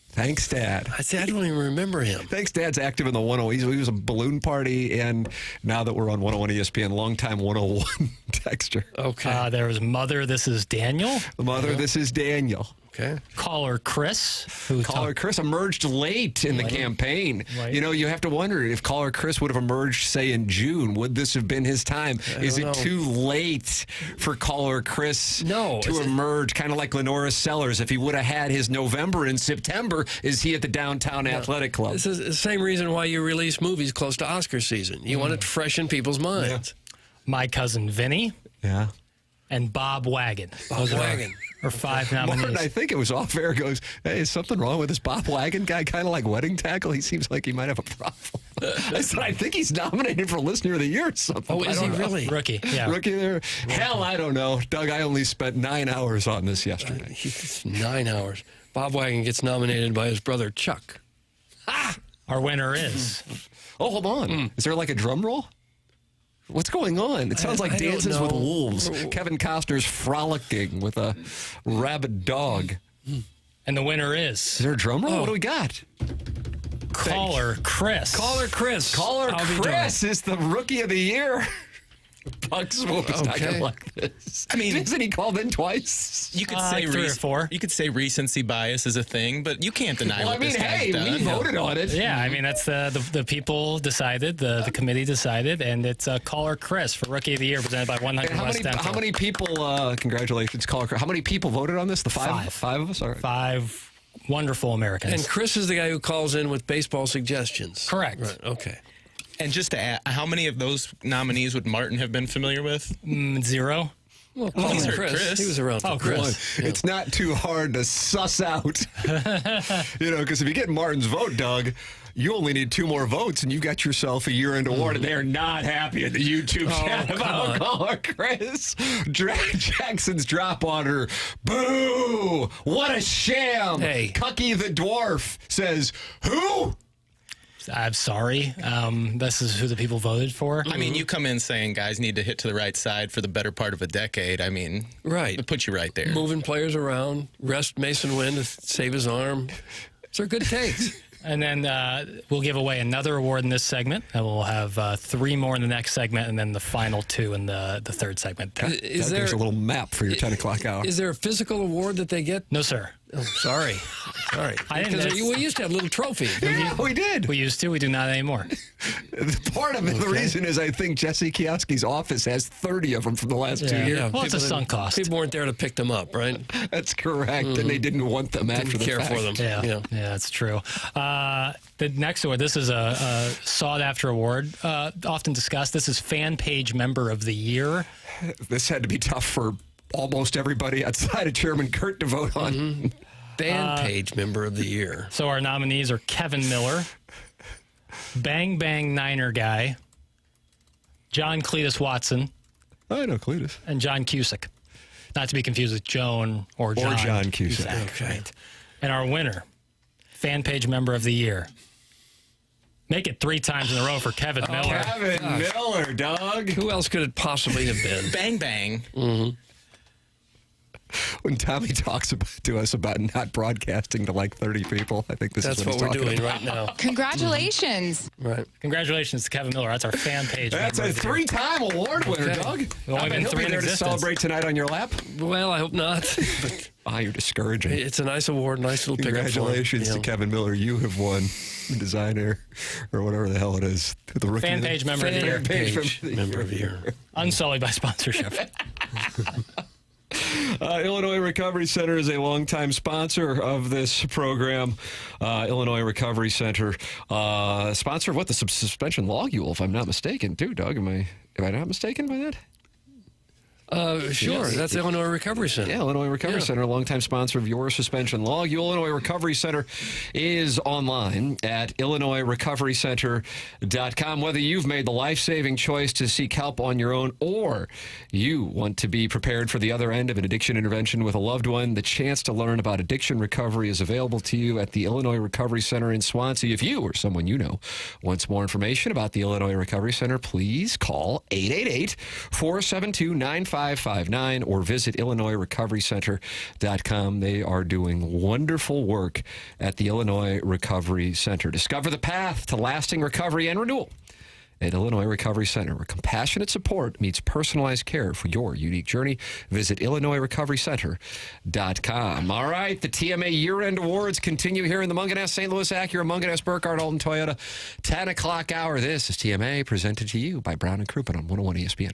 Thanks, Dad. I don't even remember him. Thanks, Dad's active in the 101. He was a balloon party, and now that we're on 101 ESPN, longtime 101 texter. Okay. There was Mother, This is Daniel. Mother, This is Daniel. Okay. Caller Chris. Caller Chris emerged late in the campaign. Right. You know, you have to wonder if Caller Chris would have emerged, say, in June. Would this have been his time? Is it too late for Caller Chris to emerge? Kind of like Lenora Sellers. If he would have had his November and September, is he at the Downtown Athletic Club? This is the same reason why you release movies close to Oscar season. You want it to freshen people's minds. My Cousin Vinny. Yeah. And Bob Wagon. Bob Wagon. Or 5 nominees. Martin, I think it was off air, goes, hey, is something wrong with this Bob Wagon guy? Kind of like wedding tackle. He seems like he might have a problem. I said, I think he's nominated for Listener of the Year or something. Oh, is he really? Rookie, yeah. Rookie there. Hell, I don't know. Doug, I only spent 9 hours on this yesterday. 9 hours. Bob Wagon gets nominated by his brother Chuck. Our winner is. Oh, hold on. Is there like a drum roll? What's going on? It sounds like I don't Dances with know. Wolves. Kevin Costner's frolicking with a rabid dog. And the winner Is there a drum roll? What do we got? Caller Chris. Caller Chris. Caller Chris is the Rookie of the Year. Buck Swope is not going to like this. I mean, isn't he called in twice? You could say 3 or 4. You could say recency bias is a thing, but you can't deny Well, what I mean, this guy's hey, done. we voted on it. Yeah, I mean, that's the people decided, the committee decided, and it's Caller Chris for Rookie of the Year presented by 100 West Dental. How many people, congratulations, Caller Chris. How many people voted on this? The five? 5 of us? All right. 5 wonderful Americans. And Chris is the guy who calls in with baseball suggestions. Correct. Right, okay. And just to add, how many of those nominees would Martin have been familiar with? 0. Well, he's heard Chris. He was around for Chris. It's not too hard to suss out. Because if you get Martin's vote, Doug, you only need 2 more votes, and you've got yourself a year-end award, and they are not happy at the YouTube chat about caller Chris. Jackson's drop on her. Boo! What a sham! Hey. Cucky the Dwarf says, who? I'm sorry. This is who the people voted for. I mean, you come in saying guys need to hit to the right side for the better part of a decade. I mean, right. It puts you right there. Moving players around, rest Mason Wynn to save his arm. Those are good takes. And then we'll give away another award in this segment, and we'll have 3 more in the next segment, and then the final 2 in the third segment. Is there There's a little map for your 10 o'clock hour. Is there a physical award that they get? No, sir. Oh, sorry. I didn't. Because we used to have little trophies. Yeah, we did. We used to. We do not anymore. Part of it, the reason is I think Jesse Kioski's office has 30 of them from the last 2 years. Yeah, well, it's a sunk cost. People weren't there to pick them up, right? That's correct. And they didn't want them after the care fact. for them. Yeah, that's true. The next award, this is a sought-after award, often discussed. This is Fan Page Member of the Year. This had to be tough for almost everybody outside of Chairman Kurt to vote on. Fan Page Member of the Year. So our nominees are Kevin Miller, Bang Bang Niner Guy, John Cletus Watson. I know Cletus. And John Cusick. Not to be confused with Joan or John. Or John Cusick. Okay. Right. And our winner, Fan Page Member of the Year. Make it 3 times in a row for Kevin Miller. Kevin Miller, Doug. Who else could it possibly have been? Bang Bang. Mm-hmm. When Tommy talks to us about not broadcasting to like 30 people, I think That's is what we're he's doing about. right now. Congratulations. Right. Congratulations to Kevin Miller. That's our Fan Page That's member a of the year. 3-time award winner, Okay. Doug. We've only been he'll 3 be in there to existence. celebrate tonight on your lap. Well, I hope not. You're discouraging. It's a nice award, nice little pickup. Congratulations to Kevin Miller. You have won designer or whatever the hell it is. The rookie Fan Page Member of the Year. Member of the Year. Unsullied by sponsorship. Illinois Recovery Center is a longtime sponsor of this program. Illinois Recovery Center, sponsor of what? The suspension logule, if I'm not mistaken, too, Doug. Am I not mistaken by that? Sure. Yes. That's Illinois Recovery Center. Yeah, Illinois Recovery Center, a longtime sponsor of your suspension log. Illinois Recovery Center is online at IllinoisRecoveryCenter.com. Whether you've made the life-saving choice to seek help on your own or you want to be prepared for the other end of an addiction intervention with a loved one, the chance to learn about addiction recovery is available to you at the Illinois Recovery Center in Swansea. If you or someone you know wants more information about the Illinois Recovery Center, please call 888-472-9559 or visit IllinoisRecoveryCenter.com. They are doing wonderful work at the Illinois Recovery Center. Discover the path to lasting recovery and renewal at Illinois Recovery Center, where compassionate support meets personalized care for your unique journey. Visit IllinoisRecoveryCenter.com. All right, the TMA year-end awards continue here in the Munganess St. Louis Acura, Munganess Burkhardt Alton Toyota 10 o'clock hour. This is TMA, presented to you by Brown & Crouppen on 101 ESPN.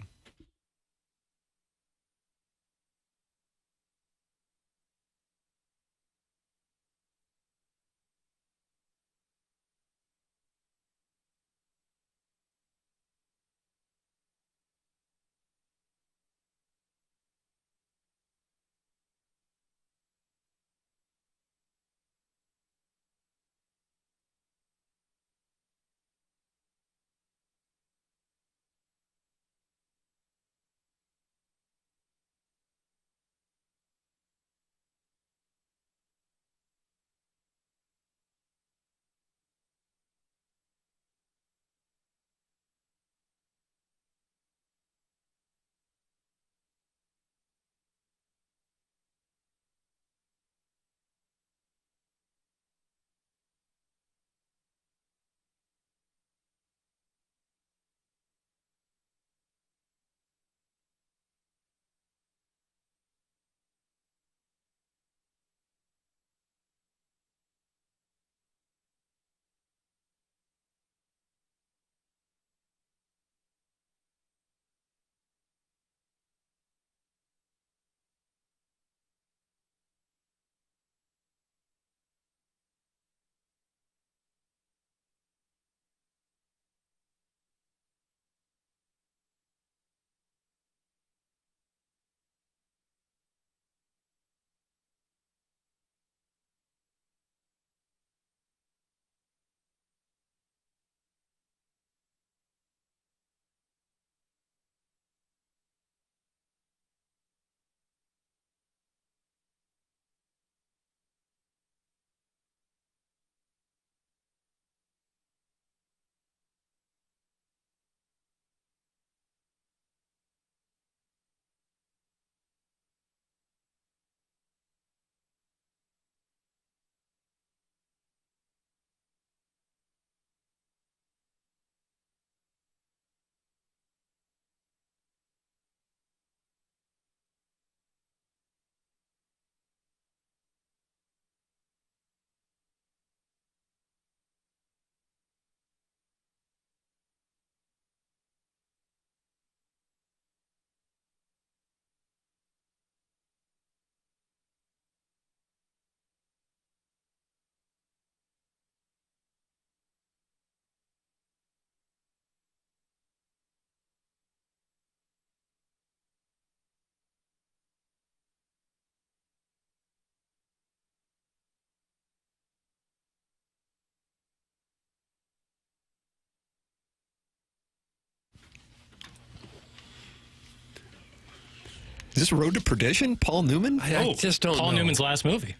Is this Road to Perdition? Paul Newman? I just don't know. Paul Newman's last movie.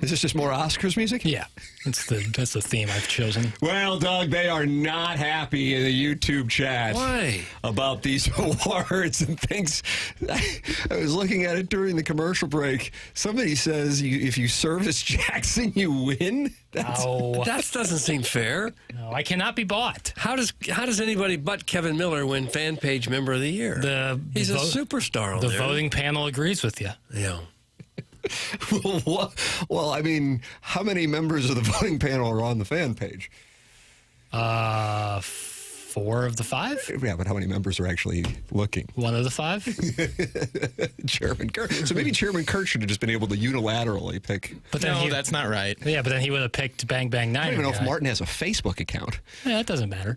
Is this just more Oscars music? Yeah, that's the theme I've chosen. Well, Doug, they are not happy in the YouTube chat. Why? About these awards and things. I was looking at it during the commercial break. Somebody says if you service Jackson, you win. That doesn't seem fair. No, I cannot be bought. How does anybody but Kevin Miller win Fan Page Member of the Year? He's a superstar on the there. The voting panel agrees with you. Yeah. Well, I mean, how many members of the voting panel are on the fan page? 4 of the 5. Yeah, but how many members are actually looking? 1 of the 5. Chairman Kerr. So maybe Chairman Kerr should have just been able to unilaterally pick. But no, that's not right. Yeah, but then he would have picked Bang Bang 9. I don't even know if Martin has a Facebook account. Yeah, that doesn't matter.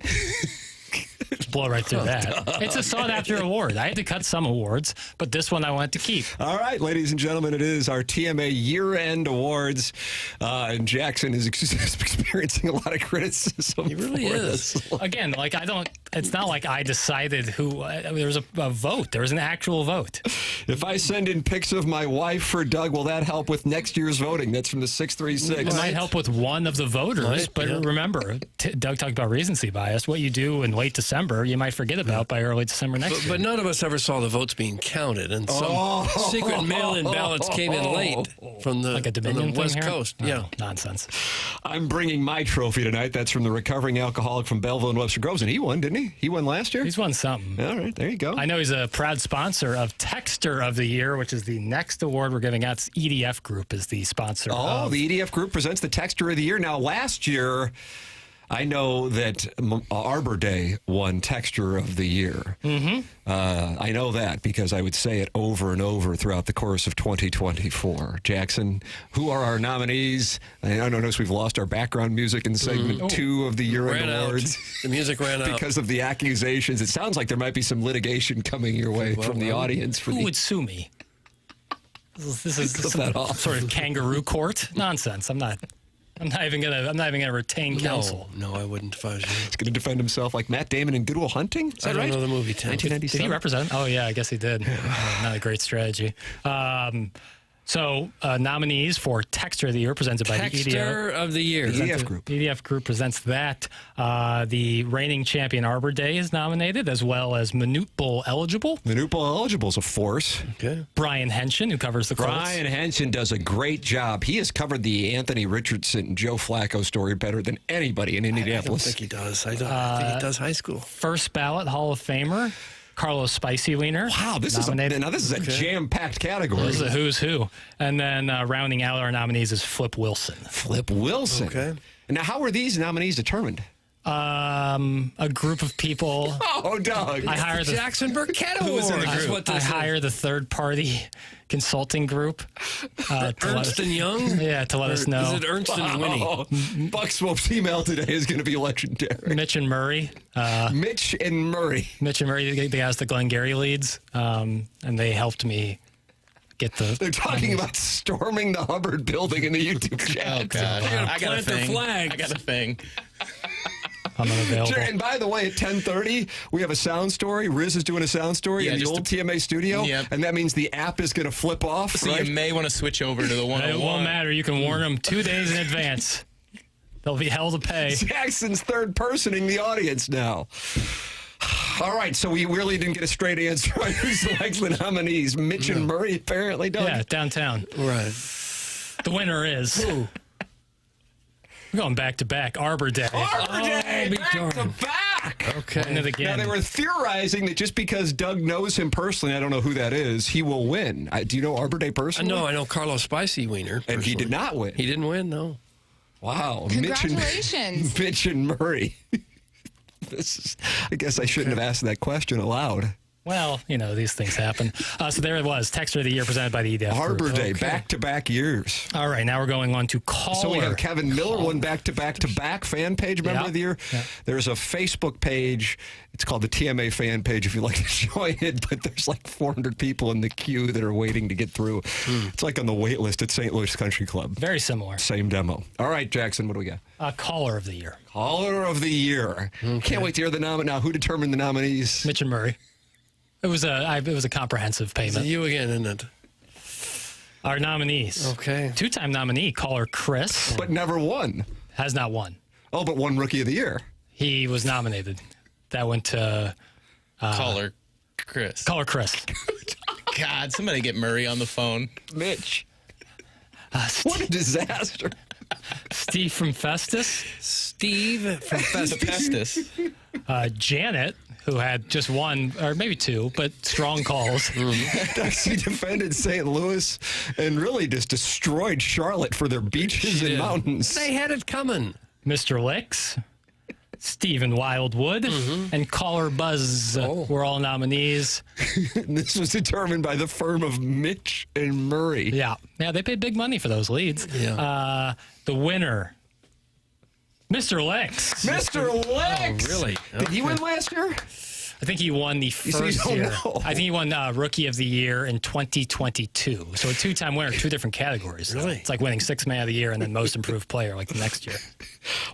Just blow right through that. It's a sought-after award. I had to cut some awards, but this one I want to keep. All right, ladies and gentlemen, it is our TMA year-end awards, and Jackson is experiencing a lot of criticism. He really is. Again, it's not like I decided who. There was a vote. There was an actual vote. If I send in pics of my wife for Doug, will that help with next year's voting? That's from the 636. It might help with one of the voters, but remember, Doug talked about recency bias. What you do in late December, you might forget about by early December next year. But none of us ever saw the votes being counted, and some secret mail-in ballots came in late from the, like a Dominion West thing here? Coast. Oh, yeah, nonsense. I'm bringing my trophy tonight. That's from the recovering alcoholic from Belleville and Webster Groves, and he won, didn't he? He won last year? He's won something. All right, there you go. I know he's a proud sponsor of Texter of the Year, which is the next award we're giving out. It's EDF Group is the sponsor. The EDF Group presents the Texter of the Year. Now, last year, I know that Arbor Day won Texture of the Year. Mm-hmm. I know that because I would say it over and over throughout the course of 2024. Jackson, who are our nominees? I don't notice we've lost our background music in segment 2 of the year-end awards. The music ran out. Because of the accusations. It sounds like there might be some litigation coming your way from the audience. Who would sue me? This is sort of kangaroo court nonsense. I'm not even gonna retain counsel. No, I wouldn't if I was you. He's gonna defend himself like Matt Damon in Good Will Hunting. Is that I don't right? know the movie. 1997. Did he represent? Oh yeah, I guess he did. Not a great strategy. So nominees for Texter of the Year presented by the EDF. Texter of the Year. The EDF Group. EDF Group presents that. The reigning champion Arbor Day is nominated, as well as Minute Bowl eligible. Minute Bowl eligible is a force. Okay. Brian Henshin, who covers the Colts. Brian Henshin does a great job. He has covered the Anthony Richardson and Joe Flacco story better than anybody in Indianapolis. I don't think he does. I think he does high school. First ballot Hall of Famer. Carlos Spicy Wiener. Wow, this is a jam-packed category. This is a who's who. And then rounding out our nominees is Flip Wilson. Flip Wilson. Okay. Now, how were these nominees determined? A group of people. Oh, Doug. I hired the Jackson Burkett Award. I hire the third-party consulting group. Ernst and Young? Yeah, to let us know. Is it Ernst and Winnie? Buck Swope's email today is going to be legendary. Mitch and Murray. Mitch and Murray, the guys that Glengarry leads, and they helped me get the. They're talking about storming the Hubbard building in the YouTube chat. Oh, God. I got a thing. I got a thing. I'm unavailable. Sure, and by the way, at 10:30, we have a sound story. Riz is doing a sound story in the old TMA studio, and that means the app is going to flip off. So you may want to switch over to the 101. It won't matter. You can warn them 2 days in advance. They'll be hell to pay. Jackson's third-personing the audience now. All right, so we really didn't get a straight answer on who selects the nominees. Mitch and Murray apparently don't. Yeah, downtown. Right. The winner is... Ooh. We're going back-to-back. Arbor Day. Arbor Day! Back-to-back! Okay. And it again. Now, they were theorizing that just because Doug knows him personally, I don't know who that is, he will win. Do you know Arbor Day personally? No, I know Carlos Spicy Wiener personally. And he did not win. He didn't win, no. Wow. Congratulations. Mitch and Murray. I guess I shouldn't have asked that question aloud. Well, these things happen. So there it was. Texter of the Year presented by the EDF Arbor Group. Day, back-to-back years. All right, now we're going on to caller. So we have Kevin Miller, one back-to-back fan page member of the year. Yeah. There's a Facebook page. It's called the TMA fan page if you'd like to join it, but there's like 400 people in the queue that are waiting to get through. It's like on the wait list at St. Louis Country Club. Very similar. Same demo. All right, Jackson, what do we got? Caller of the Year. Caller of the Year. Okay. Can't wait to hear the nominee. Now, who determined the nominees? Mitch and Murray. It was a comprehensive payment. It's you again, isn't it? Our nominees. Okay. 2-time nominee, caller Chris. But never won. Has not won. Oh, but won Rookie of the Year. He was nominated. That went to... Caller Chris. Caller Chris. God, somebody get Murray on the phone. Mitch. What a disaster. Steve from Festus. Steve from Festus. Janet, who had just one, or maybe two, but strong calls. She defended St. Louis and really just destroyed Charlotte for their beaches and mountains. They had it coming. Mr. Licks, Stephen Wildwood, and Caller Buzz were all nominees. This was determined by the firm of Mitch and Murray. Yeah, they paid big money for those leads. Yeah. The winner, Mr. Licks. Mr. Licks! Oh, really? Did he win last year? I think he won the first year. Know. I think he won Rookie of the Year in 2022. So a 2-time winner, 2 different categories. Really? It's like winning Sixth Man of the Year and then Most Improved Player like the next year.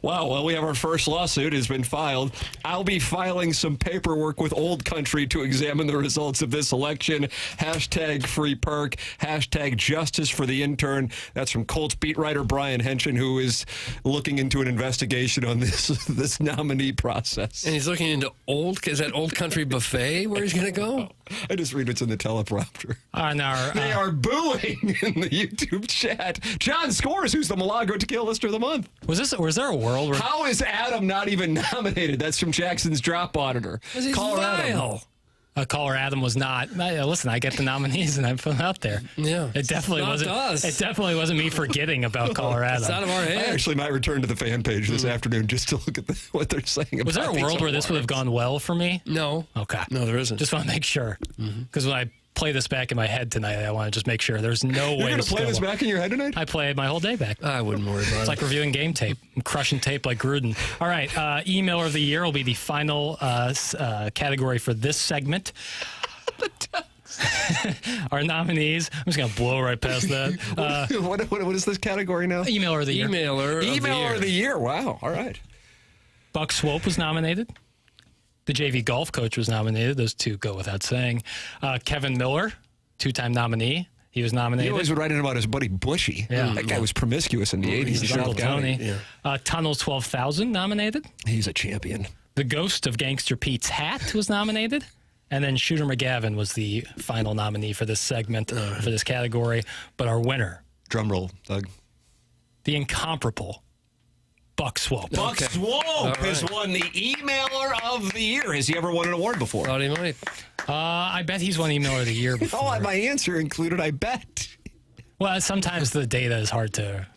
Wow, well, we have our first lawsuit has been filed. I'll be filing some paperwork with Old Country to examine the results of this election. # Free Perk, # Justice for the Intern. That's from Colts beat writer Brian Henson, who is looking into an investigation on this nominee process. And he's looking into is that Old Country Buffet where he's going to go? I just read what's in the teleprompter. They are booing in the YouTube chat. John Scores, who's the Milagro Tequila Lister of the Month. Was there a world where... How is Adam not even nominated? That's from Jackson's Drop Auditor. Caller Adam. Caller Adam was not. Listen, I get the nominees and I put them out there. Yeah, it definitely wasn't us. It definitely wasn't me forgetting about Caller Adam. It's out of our hands. I actually might return to the fan page this afternoon just to look at what they're saying about. Was there a world where this would have gone well for me? No. Okay. No, there isn't. Just want to make sure because when I play this back in my head tonight, I want to just make sure there's no way. You're going to play this back in your head tonight? I played my whole day back. I wouldn't worry about it. It's like reviewing game tape. I'm crushing tape like Gruden. All right. Emailer of the Year will be the final category for this segment. Our nominees. I'm just going to blow right past that. What is this category now? Emailer of the Year. Emailer of the Year. Wow. All right. Buck Swope was nominated. The JV golf coach was nominated. Those two go without saying. Kevin Miller, 2-time nominee. He was nominated. He always would write in about his buddy Bushy. Yeah. That guy was promiscuous in the 80s. He's Uncle Tony. Yeah. Tunnel 12,000 nominated. He's a champion. The Ghost of Gangster Pete's Hat was nominated. And then Shooter McGavin was the final nominee for this segment, for this category. But our winner. Drum roll, Doug. The incomparable Buck Swope. Buck Swope has won the Emailer of the Year. Has he ever won an award before? Thought he might. I bet he's won Emailer of the Year before. Oh, my answer included, I bet. Well, sometimes the data is hard to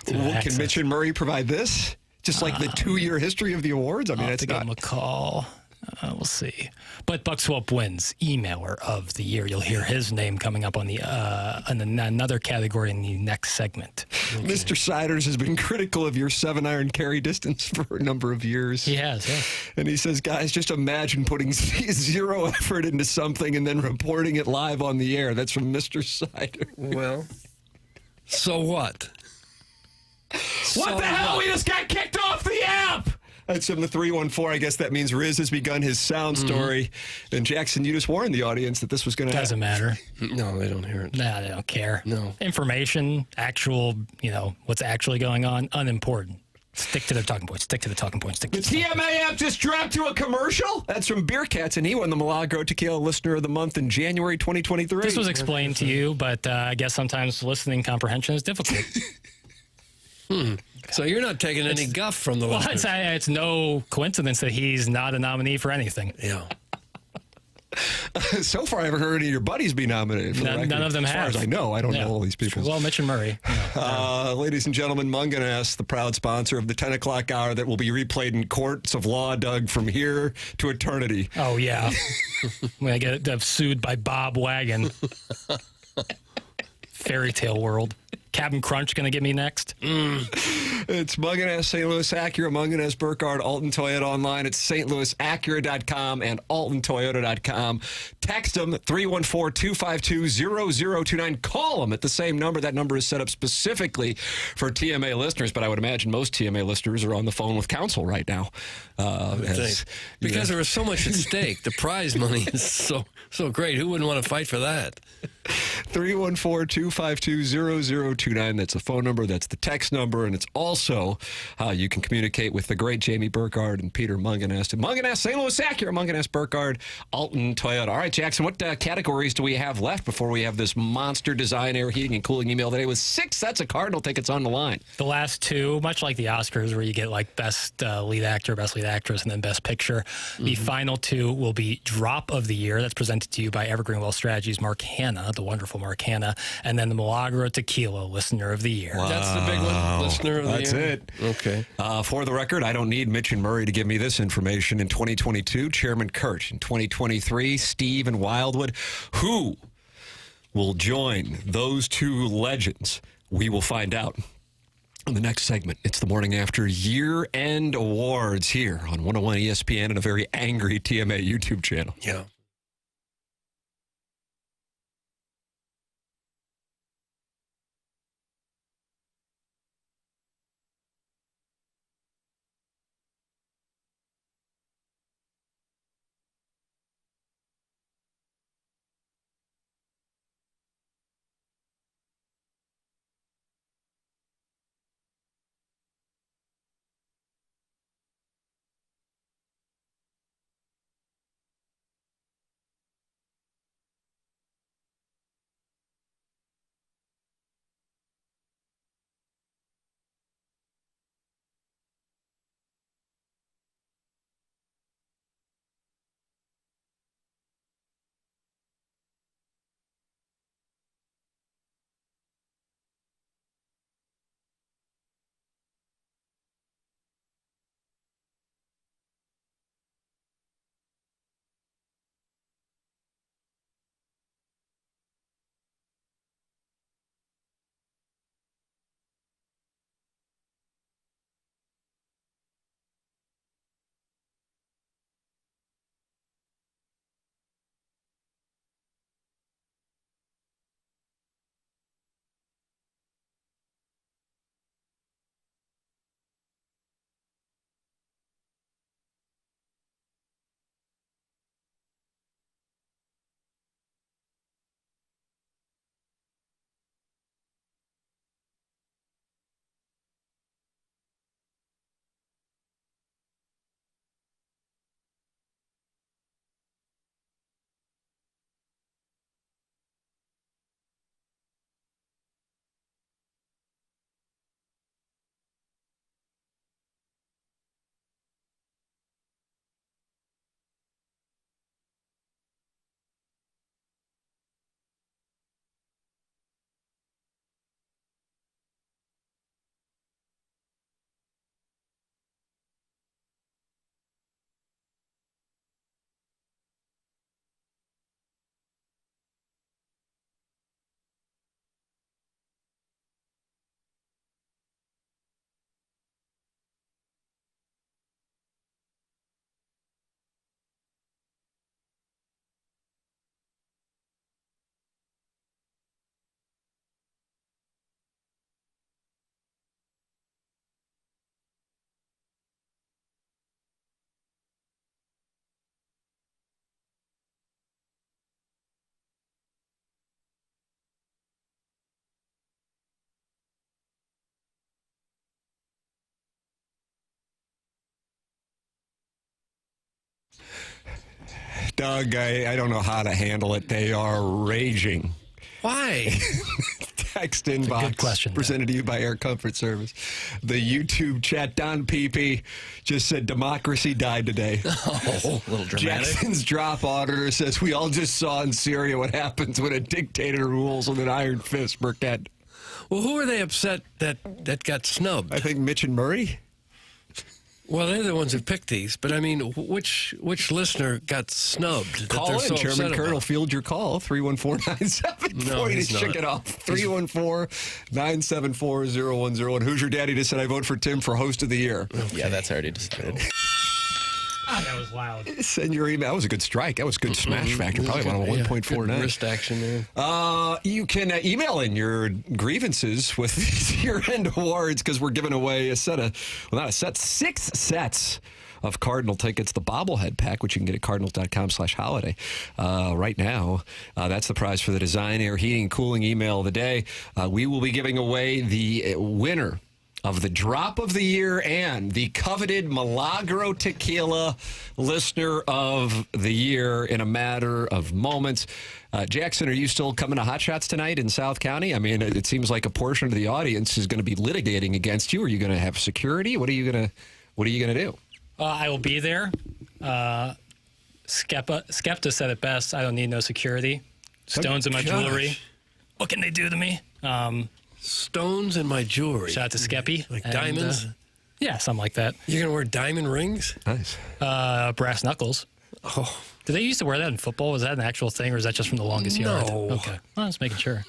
Can Mitch and Murray provide this? Just like the 2-year history of the awards? I mean, that's give him a call. We'll see. But Buck Swope wins Emailer of the Year. You'll hear his name coming up on another category in the next segment. Okay. Mr. Siders has been critical of your 7-iron carry distance for a number of years. He has, yeah. And he says, guys, just imagine putting 0 effort into something and then reporting it live on the air. That's from Mr. Siders. Well, so what? What the hell? We just got kicked off the app! That's from the 314. I guess that means Riz has begun his sound story. And Jackson, you just warned the audience that this was going to happen. Doesn't matter. No, they don't hear it. Nah, they don't care. No. Information, actual, what's actually going on, unimportant. Stick to their talking points. Stick to the talking points. Stick to the TMA app just dropped to a commercial? That's from Beer Cats, and he won the Milagro Tequila Listener of the Month in January 2023. This was explained to you, but I guess sometimes listening comprehension is difficult. So you're not taking any guff from the listeners. It's no coincidence that he's not a nominee for anything. Yeah. So far, I haven't heard any of your buddies be nominated. For none of them as have. As far as I know, I don't know all these people. Well, Mitch and Murray. Ladies and gentlemen, Munganess, the proud sponsor of the 10 o'clock hour that will be replayed in courts of law, Doug, from here to eternity. Oh, yeah. When I get sued by Bob Wagon. Fairy tale world. Captain Crunch going to get me next? It's Munganess, St. Louis Acura, Munganess, Burkhardt, Alton Toyota online. It's stlouisacura.com and altontoyota.com. Text them 314-252-0029. Call them at the same number. That number is set up specifically for TMA listeners, but I would imagine most TMA listeners are on the phone with counsel right now. Because there was so much at stake. The prize money is so great. Who wouldn't want to fight for that? 314-252-0029. That's the phone number. That's the text number. And it's also how you can communicate with the great Jamie Burkhardt and Peter Munganast. Munganast, St. Louis Acura, Munganast, Burkhardt, Alton, Toyota. All right, Jackson, what categories do we have left before we have this monster design, air heating, and cooling email today with 6 sets of Cardinal tickets on the line? The last 2, much like the Oscars, where you get like best lead actor, best lead actress, and then best picture. The final 2 will be Drop of the Year. That's presented to you by Evergreen Wealth Strategies, Mark Hanna, the wonderful Mark Hanna, and then the Milagro Tequila Listener of the Year. Wow. That's the big one, Listener of the Year. That's it. Okay. For the record, I don't need Mitch and Murray to give me this information. In 2022, Chairman Kurt. In 2023, Steve and Wildwood. Who will join those 2 legends? We will find out in the next segment. It's the Morning After Year-End Awards here on 101 ESPN and a very angry TMA YouTube channel. Yeah. Doug, I don't know how to handle it. They are raging. Why? Text inbox. Good question. Presented to you by Air Comfort Service. The YouTube chat, Don Peepee just said democracy died today. Oh, a little dramatic. Jackson's drop auditor says we all just saw in Syria what happens when a dictator rules with an iron fist, Burkett. Well, who are they upset that got snubbed? I think Mitch and Murray. Well, they're the ones who picked these, but I mean, which listener got snubbed? Call in. Chairman Kerr will field your call. 314-974. No, he he's shook not. it off. 314-974-0101. Who's your daddy to say I vote for Tim for host of the year? Yeah, that's already decided. That was loud. Send your email. That was a good strike. That was good smash factor. Probably about a 1.49. Wrist action there. You can email in your grievances with these year-end awards because we're giving away six sets of Cardinal tickets, the bobblehead pack, which you can get at cardinals.com/holiday. Right now, that's the prize for the Design Air Heating and Cooling email of the day. We will be giving away the winner of the Drop of the Year and the coveted Milagro Tequila Listener of the Year in a matter of moments. Jackson, are you still coming to Hot Shots tonight in South County? I mean, it seems like a portion of the audience is going to be litigating against you. Are you going to have security? What are you going to do? I will be there. Skepta said it best. I don't need no security. Stones in my jewelry. What can they do to me? Stones in my jewelry. Shout out to Skeppy. Like diamonds? Yeah, something like that. You're going to wear diamond rings? Nice. Brass knuckles. Oh. Did they used to wear that in football? Was that an actual thing, or is that just from the longest yard? Okay. Well, I was making sure.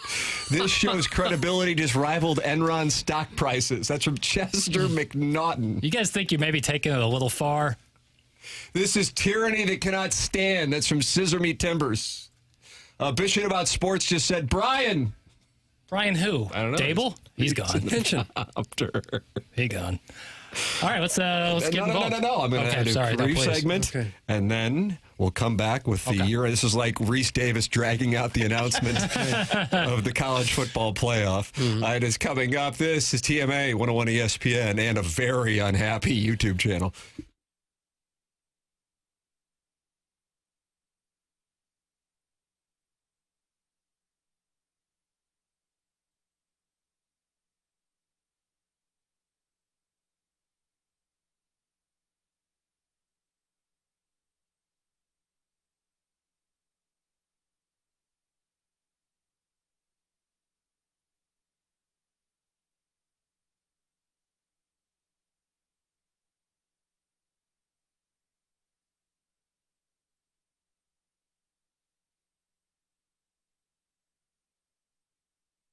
This show's credibility just rivaled Enron stock prices. That's from Chester McNaughton. You guys think you may be taking it a little far? This is tyranny that cannot stand. That's from Scissor Me Timbers. Bishop About Sports just said, Brian. Brian who? I don't know. Dable? He's gone. He gone. All right, let's get involved. No. I'm going to do a brief segment, and then we'll come back with the year. This is like Reese Davis dragging out the announcement of the college football playoff. It is coming up. This is TMA 101 ESPN and a very unhappy YouTube channel.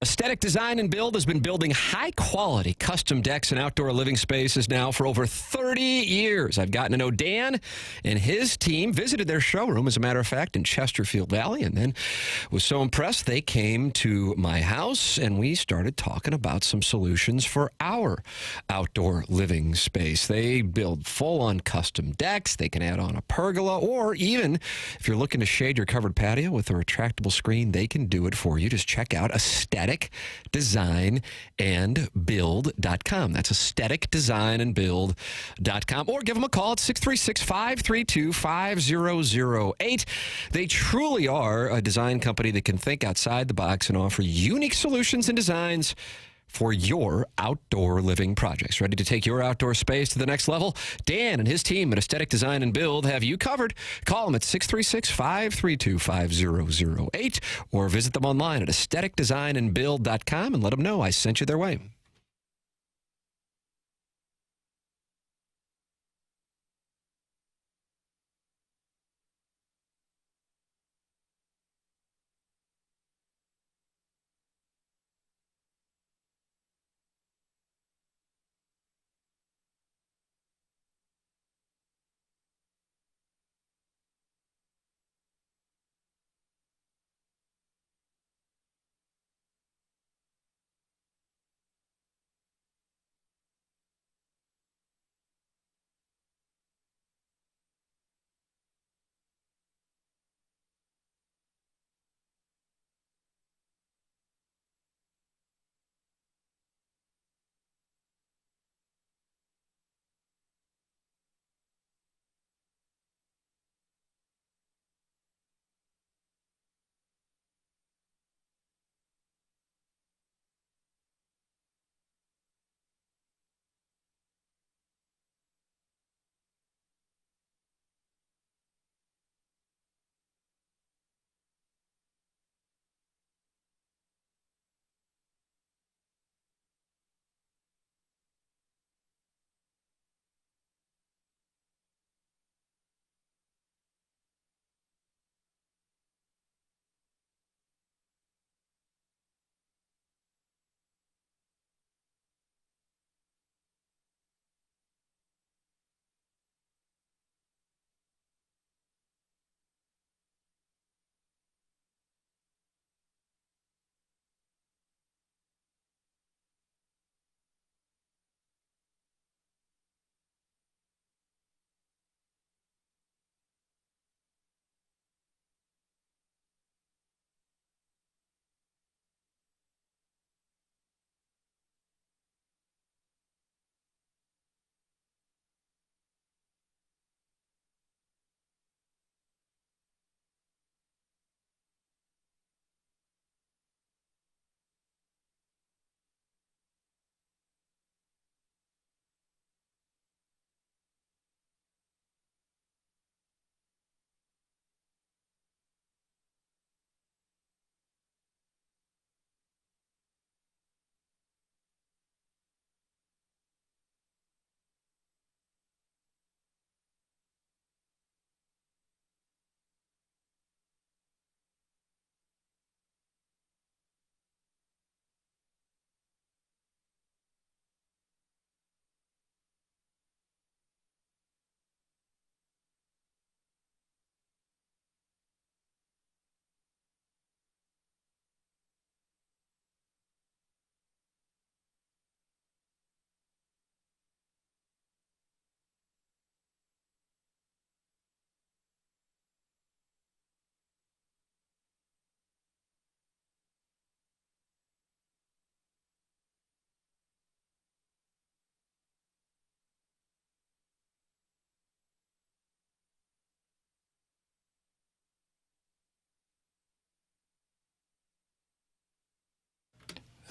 Aesthetic Design and Build has been building high-quality custom decks and outdoor living spaces now for over 30 years. I've gotten to know Dan and his team, visited their showroom, as a matter of fact, in Chesterfield Valley, and then was so impressed they came to my house, and we started talking about some solutions for our outdoor living space. They build full-on custom decks. They can add on a pergola, or even if you're looking to shade your covered patio with a retractable screen, they can do it for you. Just check out Aesthetic Design and Build.com. That's Aesthetic Design and Build.com. Or give them a call at 636-532-5008. They truly are a design company that can think outside the box and offer unique solutions and designs for your outdoor living projects. Ready to take your outdoor space to the next level? Dan and his team at Aesthetic Design and Build have you covered. Call them at 636-532-5008 or visit them online at aestheticdesignandbuild.com and let them know I sent you their way.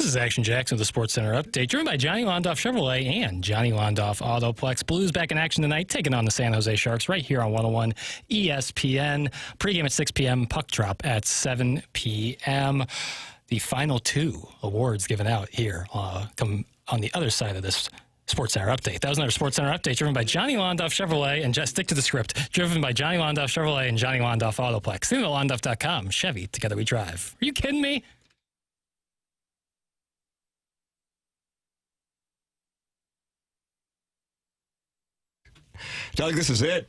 This is Action Jackson with the Sports Center update, driven by Johnny Londoff Chevrolet and Johnny Londoff Autoplex. Blues back in action tonight, taking on the San Jose Sharks right here on 101 ESPN. Pregame at 6 p.m., puck drop at 7 p.m. The final 2 awards given out here come on the other side of this Sports Center update. That was another Sports Center update driven by Johnny Londoff Chevrolet and just stick to the script. Driven by Johnny Londoff Chevrolet and Johnny Londoff Autoplex. See them at Londoff.com. Chevy, together we drive. Are you kidding me? Doug, this is it.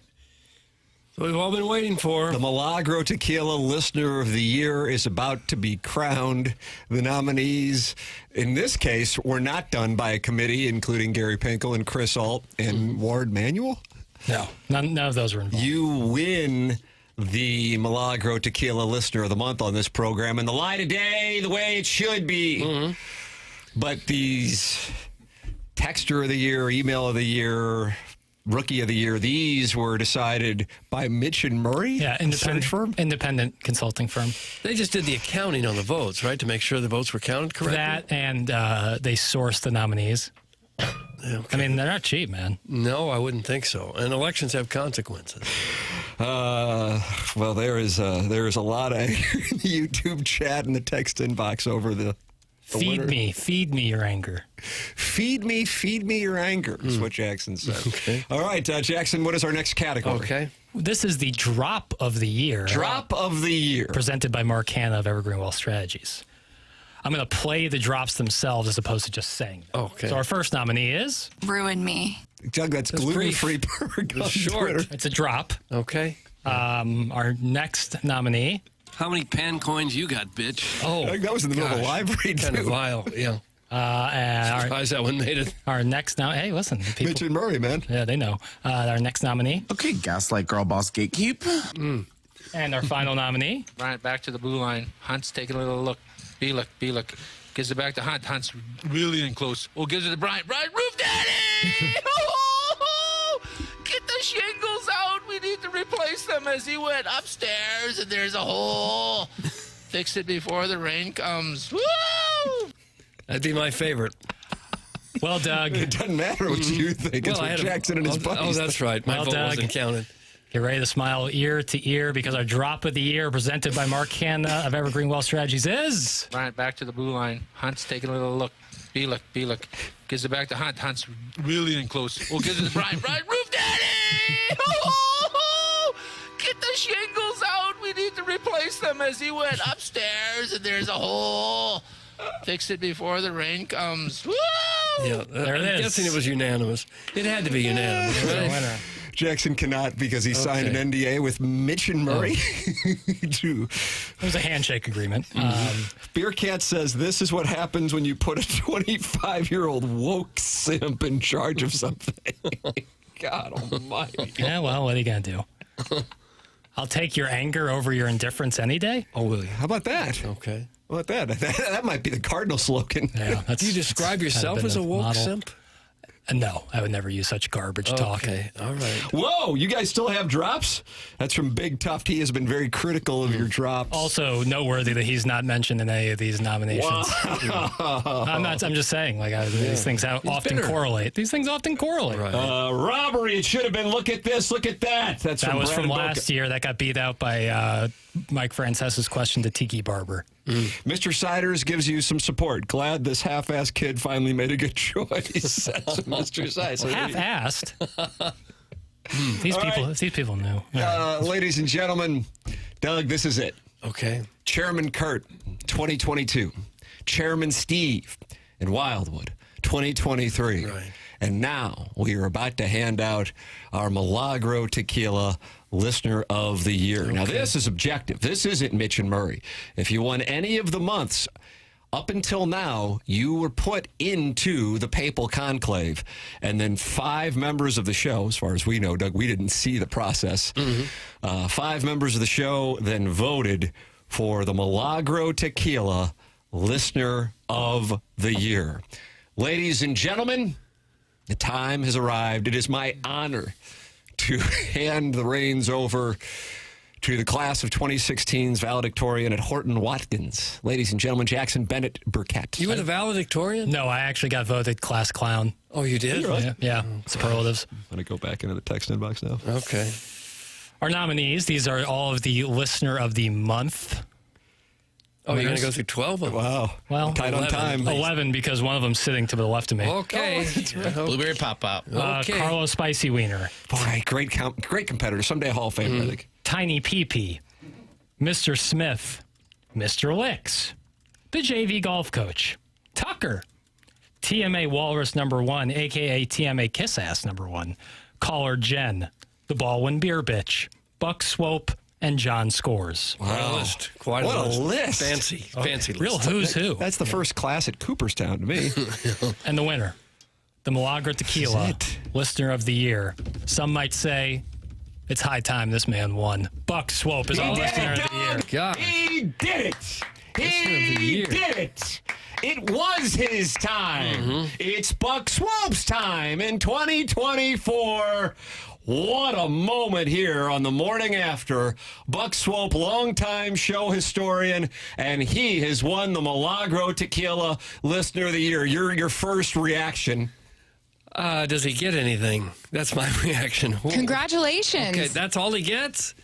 We've all been waiting for. The Milagro Tequila Listener of the Year is about to be crowned. The nominees, in this case, were not done by a committee, including Gary Pinkel and Chris Alt and Ward Manuel. No, none of those were involved. You win the Milagro Tequila Listener of the Month on this program, and the lie today, the way it should be. But these Texter of the Year, Email of the Year, Rookie of the Year, these were decided by Mitch and Murray, yeah, independent consulting firm. They just did the accounting on the votes, right, to make sure the votes were counted correctly? That and they sourced the nominees. Okay. I mean, they're not cheap, man. No, I wouldn't think so. And elections have consequences. Well, there is a lot of YouTube chat in the text inbox over the Feed me your anger. Feed me your anger is what Jackson said. Okay. All right, Jackson, what is our next category? Okay. This is the Drop of the Year. Drop of the Year. Presented by Mark Hanna of Evergreen Wealth Strategies. I'm going to play the drops themselves as opposed to just saying them. Okay. So our first nominee is... Ruin Me. Doug, that's gluten-free burger. It's short. It's a drop. Okay. Our next nominee... How many pan coins you got, bitch? Oh, that was in the middle of a live read, kind of vile, yeah. Surprised that one made it. Our next hey, listen. People, Mitch and Murray, man. Yeah, they know. Our next nominee. Okay, Gaslight Girl Boss Gatekeep. And our final nominee. Bryant back to the blue line. Hunt's taking a little look. B-look. Gives it back to Hunt. Hunt's really in close. Oh, gives it to Bryant. Bryant, roof daddy! Get the shingles out. We need to replace them as he went upstairs, and there's a hole. Fix it before the rain comes. Woo! That'd be my favorite. Well, Doug. It doesn't matter what you think. It's what Jackson and his buddies. Oh, that's right. My vote wasn't counted. Get ready to smile ear to ear because our Drop of the Year presented by Mark Hanna of Evergreen Wealth Strategies is... Bryant back to the blue line. Hunt's taking a little look. B-look. Gives it back to Hunt. Hunt's really in close. Oh, gives it to Bryant. Bryant, roof daddy! Get the shingles out. We need to replace them as he went upstairs, and there's a hole. Fix it before the rain comes. Woo! Yeah, I'm guessing it was unanimous. It had to be unanimous, right? Jackson cannot because he signed an NDA with Mitch and Murray. It was a handshake agreement. Beer Cat says this is what happens when you put a 25-year-old woke simp in charge of something. God almighty. Yeah, well, what are you going to do? I'll take your anger over your indifference any day. Oh, will you? How about that? Okay. How about that? That might be the Cardinal slogan. Yeah, do you describe yourself as a woke simp? No, I would never use such garbage talk. Okay, all right. Whoa, you guys still have drops? That's from Big Tough. He has been very critical of your drops. Also noteworthy that he's not mentioned in any of these nominations. Wow. I'm just saying, these things often correlate. These things often correlate. Right. Robbery, it should have been look at this, look at that. That was from last year. That got beat out by Mike Francesa's question to Tiki Barber. Mr. Siders gives you some support. Glad this half-assed kid finally made a good choice. That's Mr. Siders. Half-assed? These people knew. Ladies and gentlemen, Doug, this is it. Okay. Chairman Kurt, 2022. Chairman Steve in Wildwood, 2023. Right. And now we are about to hand out our Milagro Tequila Listener of the Year. Okay. Now, this is objective. This isn't Mitch and Murray. If you won any of the months up until now, you were put into the papal conclave. And then 5 members of the show, as far as we know, Doug, we didn't see the process. 5 members of the show then voted for the Milagro Tequila Listener of the Year. Ladies and gentlemen, the time has arrived. It is my honor to hand the reins over to the class of 2016's valedictorian at Horton Watkins. Ladies and gentlemen, Jackson Burkett. You were the valedictorian? No, I actually got voted class clown. Oh, you did? Yeah, superlatives. I'm going to go back into the text inbox now. Okay. Our nominees, these are all of the Listener of the Month. Oh, you're going to go through 12 of them? Wow. Well, tight on time. 11 because one of them's sitting to the left of me. Okay. Blueberry Pop-Pop. Okay. Carlos Spicy Wiener. Boy, great competitor. Someday Hall of Fame, I think. Tiny Pee-Pee. Mr. Smith. Mr. Licks. The JV golf coach. Tucker. TMA Walrus number 1, a.k.a. TMA Kiss-Ass number 1. Caller Jen. The Baldwin Beer Bitch. Buck Swope. And John Scores. Wow. Quite what a list. list. Fancy list. Real who's who. That's the first class at Cooperstown to me. And the winner, the Milagro Tequila, Listener of the Year. Some might say it's high time this man won. Buck Swope is our Listener of the Year. God. He did it. He did it. It was his time. It's Buck Swope's time in 2024. What a moment here on the morning after. Buck Swope, longtime show historian, and he has won the Milagro Tequila Listener of the Year. Your first reaction. Does he get anything? That's my reaction. Congratulations. Okay, that's all he gets?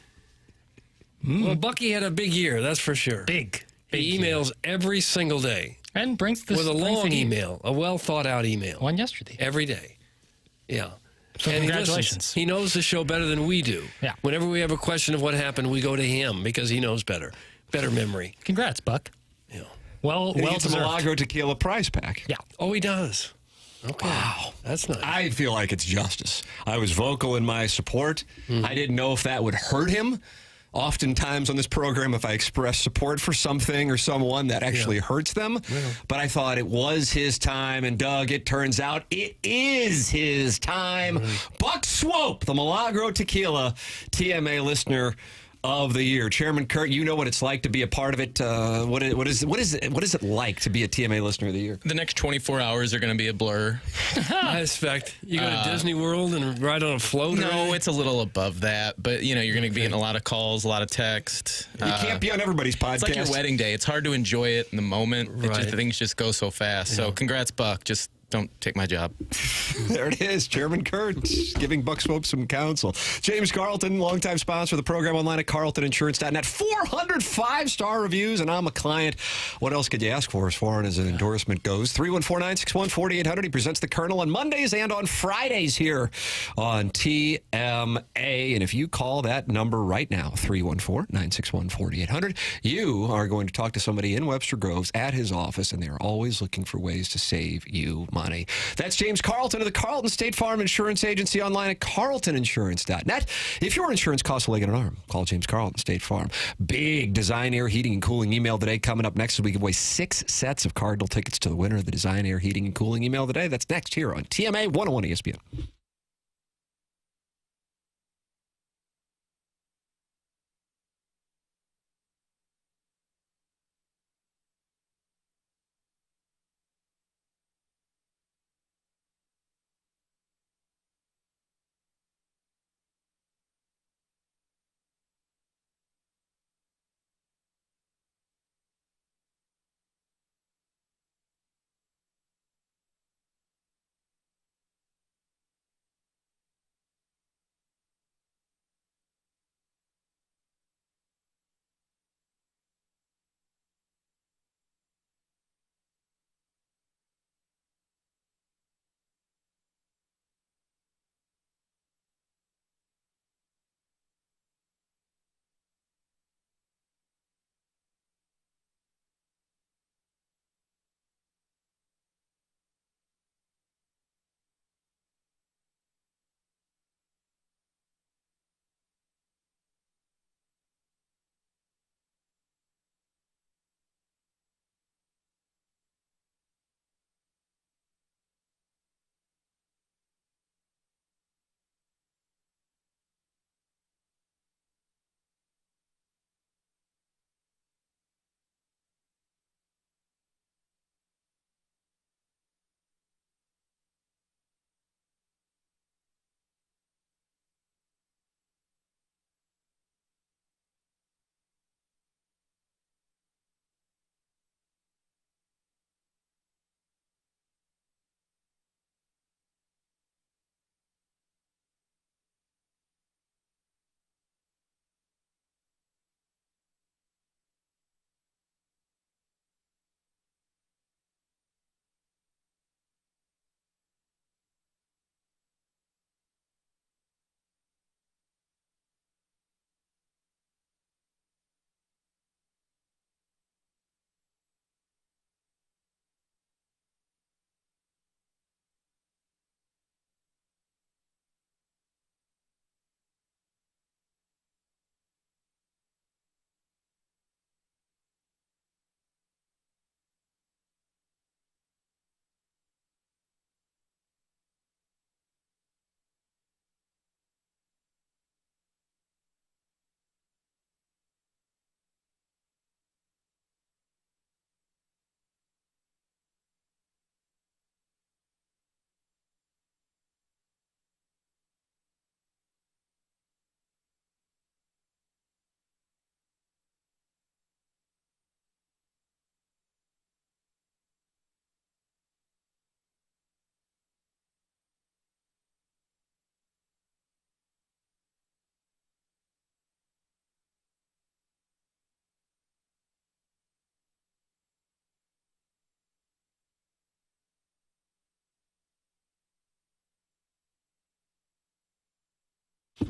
Well, Bucky had a big year, that's for sure. Big He emails every single day. And brings this with a long email, a well thought out email. One yesterday. Every day. Yeah. So and congratulations. He knows the show better than we do. Yeah. Whenever we have a question of what happened, we go to him because he knows better. Better memory. Congrats, Buck. Yeah. Well He gets a deserved. Milagro Tequila prize pack. Yeah. Oh, he does. Okay. Wow. That's nice. I feel like it's justice. I was vocal in my support. I didn't know if that would hurt him. Oftentimes on this program, if I express support for something or someone, that actually hurts them. Yeah. But I thought it was his time, and Doug, it turns out it is his time. Buck Swope, the Milagro Tequila TMA Listener of the Year. Chairman Kerr, you know what it's like to be a part of it. What is it like to be a TMA Listener of the Year? The next 24 hours are going to be a blur. I expect. You go to Disney World and ride on a float? No, it's a little above that. But, you're going to be getting a lot of calls, a lot of text. You can't be on everybo's podcast. It's like your wedding day. It's hard to enjoy it in the moment. Right. Things just go so fast. So congrats, Buck. Just don't take my job. There it is. Chairman Kurtz giving Buck Swope some counsel. James Carlton, longtime sponsor of the program online at carltoninsurance.net. 400 five-star reviews, and I'm a client. What else could you ask for as far as an endorsement goes? 314-961-4800. He presents the Colonel on Mondays and on Fridays here on TMA. And if you call that number right now, 314-961-4800, you are going to talk to somebody in Webster Groves at his office, and they're always looking for ways to save you money. That's James Carlton of the Carlton State Farm Insurance Agency online at carltoninsurance.net. If your insurance costs a leg and an arm, call James Carlton State Farm. Big Design Air Heating and Cooling email today. Coming up next, we give away 6 sets of Cardinal tickets to the winner of the Design Air Heating and Cooling email today. That's next here on TMA 101 ESPN.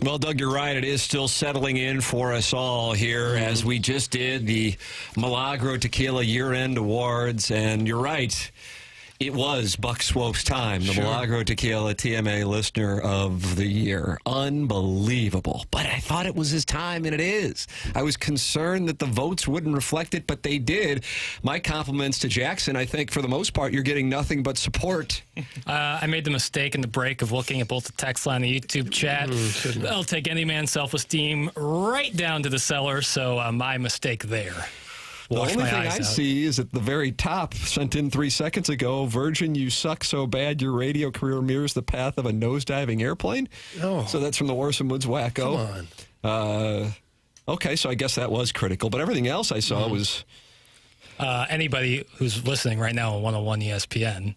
Well, Doug, you're right. It is still settling in for us all here as we just did the Milagro Tequila year-end awards. And you're right. It was Buck Swope's time, the Milagro Tequila TMA Listener of the Year. Unbelievable. But I thought it was his time, and it is. I was concerned that the votes wouldn't reflect it, but they did. My compliments to Jackson. I think for the most part, you're getting nothing but support. I made the mistake in the break of looking at both the text line and the YouTube chat. I'll take any man's self-esteem right down to the cellar, so my mistake there. The only thing I see is at the very top, sent in 3 seconds ago, Virgin, you suck so bad your radio career mirrors the path of a nosediving airplane. Oh. So that's from the Warson Woods Wacko. Come on. Okay, so I guess that was critical. But everything else I saw was... Anybody who's listening right now on 101 ESPN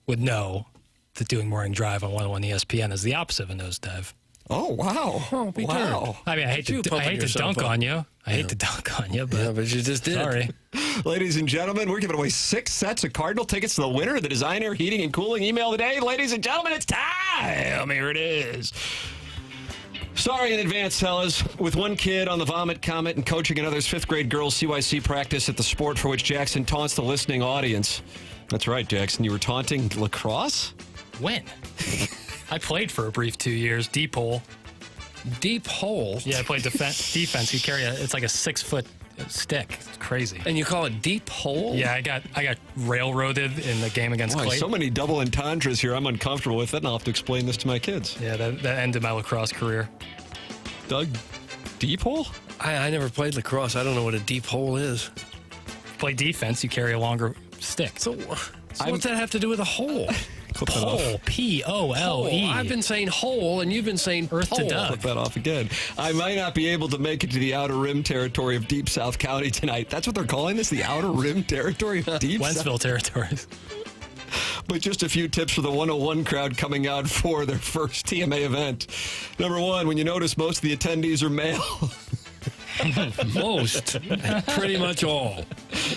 would know that doing Morning Drive on 101 ESPN is the opposite of a nosedive. Oh, wow. Oh, be darned. I mean, I hate to dunk on you. I hate to dunk on you, but you just did. Sorry. Ladies and gentlemen, we're giving away 6 sets of Cardinal tickets to the winner of the Design Air Heating and Cooling email of the day. Ladies and gentlemen, it's time. Here it is. Sorry in advance, fellas. With one kid on the vomit comet and coaching another's 5th grade girls CYC practice at the sport for which Jackson taunts the listening audience. That's right, Jackson. You were taunting lacrosse? When? I played for a brief 2 years, deep hole. Deep hole? Yeah, I played defense. You carry it's like a 6-foot stick. It's crazy. And you call it deep hole? Yeah, I got railroaded in the game against Clayton. So many double entendres here. I'm uncomfortable with it, and I'll have to explain this to my kids. Yeah, that ended my lacrosse career. Doug, deep hole? I never played lacrosse. I don't know what a deep hole is. Play defense, you carry a longer stick. So what's that have to do with a hole? Pole, P-O-L-E. I've been saying hole, and you've been saying Earth pole. to Doug. Flip that off again. I might not be able to make it to the outer rim territory of Deep South County tonight. That's what they're calling this, the outer rim territory of Deep Wentzville South. territories. But just a few tips for the 101 crowd coming out for their first TMA event. Number 1, when you notice most of the attendees are male. Most. Pretty much all.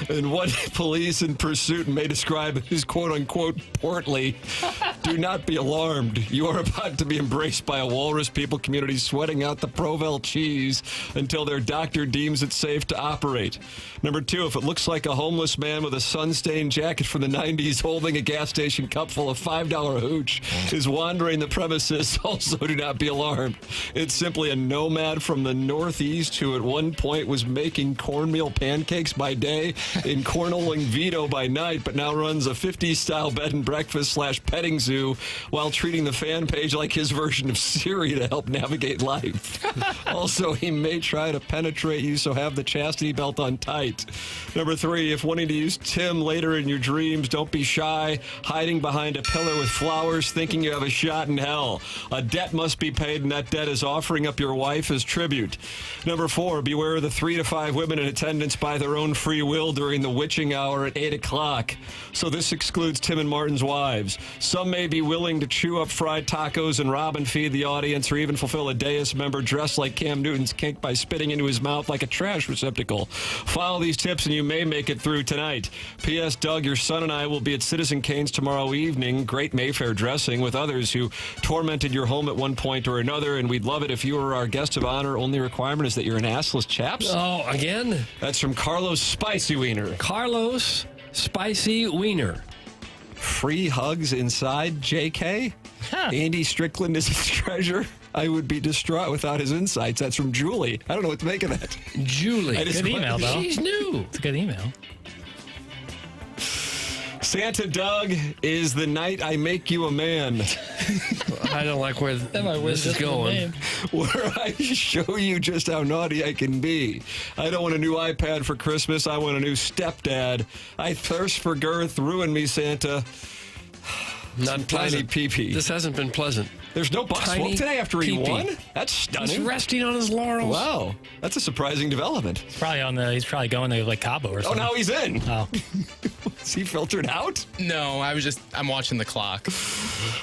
And what police in pursuit may describe as quote-unquote portly, do not be alarmed. You are about to be embraced by a walrus people community sweating out the Provel cheese until their doctor deems it safe to operate. Number 2, if it looks like a homeless man with a sun-stained jacket from the 90s holding a gas station cup full of $5 hooch is wandering the premises, also do not be alarmed. It's simply a nomad from the Northeast who at one point was making cornmeal pancakes by day in cornholing Vito by night, but now runs a 50s-style bed and breakfast / petting zoo while treating the fan page like his version of Siri to help navigate life. Also, he may try to penetrate you, so have the chastity belt on tight. Number 3, if wanting to use Tim later in your dreams, don't be shy, hiding behind a pillar with flowers, thinking you have a shot in hell. A debt must be paid, and that debt is offering up your wife as tribute. Number 4, beware of the 3 to 5 women in attendance by their own free will during the witching hour at 8 o'clock. So this excludes Tim and Martin's wives. Some may be willing to chew up fried tacos and rob and feed the audience, or even fulfill a Deus member dressed like Cam Newton's kink by spitting into his mouth like a trash receptacle. Follow these tips and you may make it through tonight. P.S. Doug, your son and I will be at Citizen Kane's tomorrow evening. Great Mayfair dressing with others who tormented your home at one point or another, and we'd love it if you were our guest of honor. Only requirement is that you're an assless chaps. Oh, again? That's from Carlos Spicy Wiener. Carlos Spicy Wiener. Free hugs inside, JK? Andy Strickland is his treasure. I would be distraught without his insights. That's from Julie. I don't know what to make of that. Julie. Good email, though. She's new. It's a good email. Santa Doug is the night I make you a man. I don't like where this is going. Where I show you just how naughty I can be. I don't want a new iPad for Christmas. I want a new stepdad. I thirst for girth. Ruin me, Santa. Not tiny pee-pee. This hasn't been pleasant. There's no Buck Swope today after he won? That's stunning. He's resting on his laurels. Wow. That's a surprising development. He's probably going to Lake Cabo or something. Oh, now he's in. Oh. Is he filtered out? No, I'm watching the clock.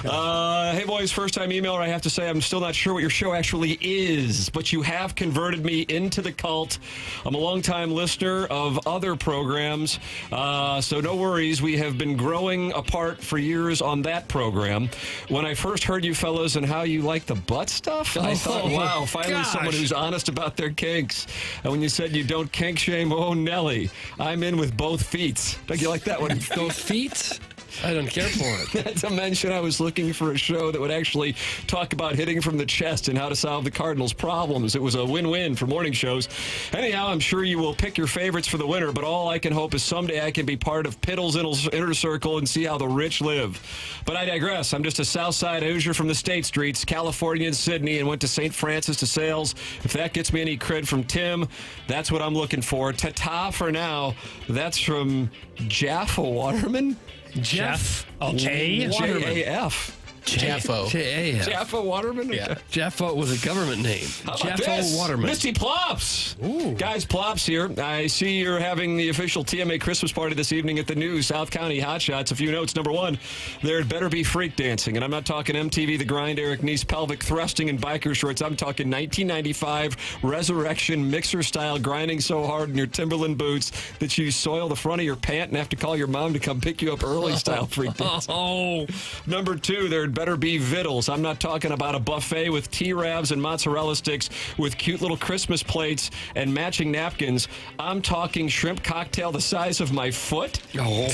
Hey, boys, first-time emailer. I have to say I'm still not sure what your show actually is, but you have converted me into the cult. I'm a longtime listener of other programs, so no worries. We have been growing apart for years on that program. When I first heard you fellas and how you like the butt stuff, I thought, wow, finally someone who's honest about their kinks. And when you said you don't kink shame, oh, Nelly, I'm in with both feet. Don't you like that one? Both feet? I don't care for it. Not to mention, I was looking for a show that would actually talk about hitting from the chest and how to solve the Cardinals' problems. It was a win-win for morning shows. Anyhow, I'm sure you will pick your favorites for the winter, but all I can hope is someday I can be part of Piddle's inner circle and see how the rich live. But I digress. I'm just a Southside Hoosier from the State Streets, California and Sydney, and went to St. Francis de Sales. If that gets me any cred from Tim, that's what I'm looking for. Ta-ta for now. That's from Jaffa Waterman. Jeff. Okay. J-A-F. Jaffo. J-A-F. Jaffa Waterman? Yeah. Jaffa was a government name. How about Jaffa this? Waterman. Misty Plops. Ooh. Guys, Plops here. I see you're having the official TMA Christmas party this evening at the new South County Hot Shots. A few notes. Number one, there'd better be freak dancing. And I'm not talking MTV The Grind, Eric Nice, pelvic thrusting, and biker shorts. I'm talking 1995 Resurrection mixer-style grinding so hard in your Timberland boots that you soil the front of your pant and have to call your mom to come pick you up early style freak dancing. Oh. Number two, there'd better be vittles. I'm not talking about a buffet with T-Rabs and mozzarella sticks with cute little Christmas plates and matching napkins. I'm talking shrimp cocktail the size of my foot. Oh.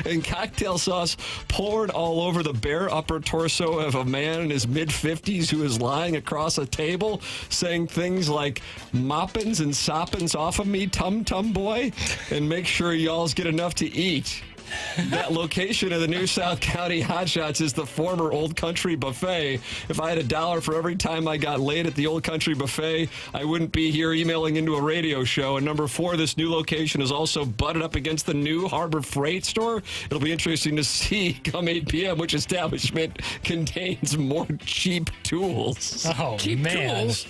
And cocktail sauce poured all over the bare upper torso of a man in his mid-50s who is lying across a table saying things like, moppins and soppins off of me, tum-tum boy, and make sure y'alls get enough to eat. That location of the new South County Hot Shots is the former Old Country Buffet. If I had $1 for every time I got laid at the Old Country Buffet, I wouldn't be here emailing into a radio show. And number four, this new location is also butted up against the new Harbor Freight store. It'll be interesting to see come 8 p.m. which establishment contains more cheap tools. Oh, Cheap man. tools.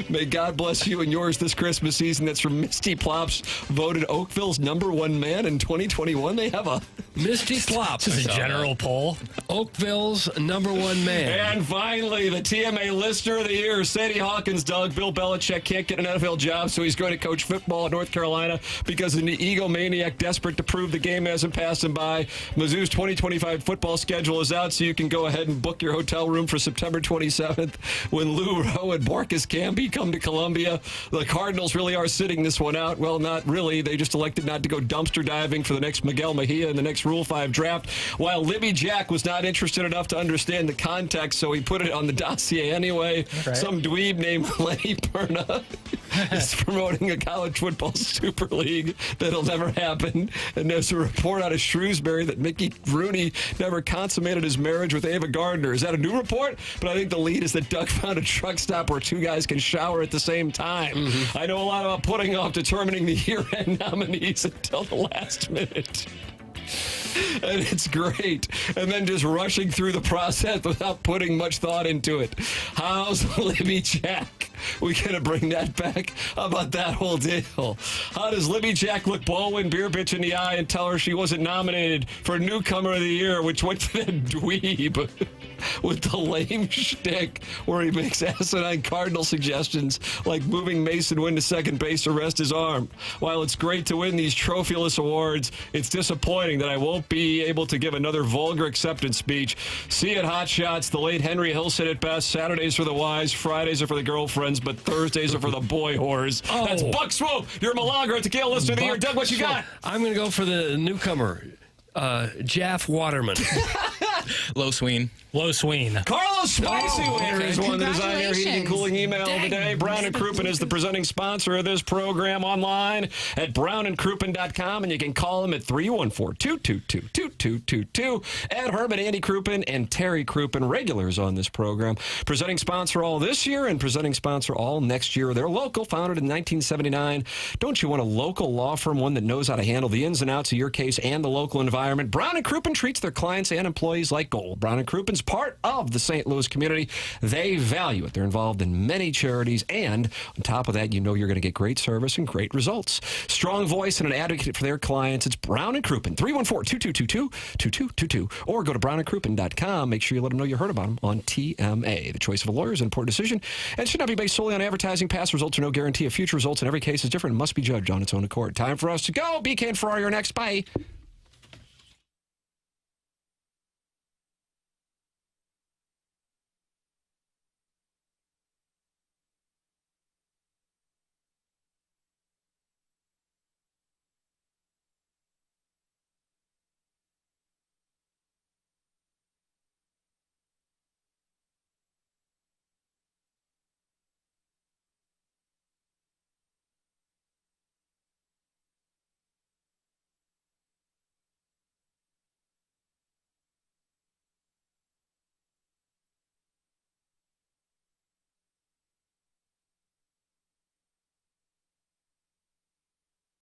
May God bless you and yours this Christmas season. That's from Misty Plops, voted Oakville's #1 man in 2021. They have a Misty Plops. This is a general poll. Oakville's #1 man. And finally, the TMA Listener of the Year, Sadie Hawkins, Doug. Bill Belichick can't get an NFL job, so he's going to coach football at North Carolina because an egomaniac desperate to prove the game hasn't passed him by. Mizzou's 2025 football schedule is out, so you can go ahead and book your hotel room for September 27th when Lou Rowe and Borkus Camby come to Columbia. The Cardinals really are sitting this one out. Well, not really. They just elected not to go dumpster diving for the next Miguel Mejia in the next Rule 5 draft, while Libby Jack was not interested enough to understand the context, so he put it on the dossier anyway. Right. Some dweeb named Lenny Perna is promoting a college football super league that'll never happen. And there's a report out of Shrewsbury that Mickey Rooney never consummated his marriage with Ava Gardner. Is that a new report? But I think the lead is that Doug found a truck stop where two guys can shower at the same time. Mm-hmm. I know a lot about putting off determining the year-end nominees until the last minute. And it's great. And then just rushing through the process without putting much thought into it. How's Libby Jack? We gonna bring that back? How about that whole deal? How does Libby Jack look Baldwin beer bitch in the eye and tell her she wasn't nominated for Newcomer of the Year, which went to that dweeb with the lame shtick where he makes asinine Cardinal suggestions like moving Mason Wynn to second base to rest his arm? While it's great to win these trophyless awards, it's disappointing that I won't be able to give another vulgar acceptance speech. See you at Hot Shots. The late Henry Hill said it best. Saturdays for the wives, Fridays are for the girlfriends, but Thursdays are for the boy whores. Oh. That's Buck Swope. You're a Milagro at Tequila Listener of the Year. Doug, what you got? I'm going to go for the newcomer, Jaff Waterman. Low Sween. Low Sween. Carlos Spicy Waiter is one the Design Air Heating and Cooling email of the day. Brown & Crouppen is the presenting sponsor of this program online at brownandcrouppen.com, and you can call them at 314-222-2222. Ed Herman, Andy Crouppen, and Terry Crouppen, regulars on this program. Presenting sponsor all this year and presenting sponsor all next year. They're local, founded in 1979. Don't you want a local law firm, one that knows how to handle the ins and outs of your case and the local environment? Brown & Crouppen treats their clients and employees like gold. Brown & Crouppen's part of the St. Louis Louis community. They value it. They're involved in many charities, and on top of that, you know you're going to get great service and great results. Strong voice and an advocate for their clients. It's Brown and Crouppen, 314-222-2222, or go to brownandcrouppen.com. Make sure you let them know you heard about them on TMA. The choice of a lawyer is an important decision and should not be based solely on advertising. Past results are no guarantee of future results, and every case is different and must be judged on its own accord. Time for us to go. BK and Ferrari are next. Bye.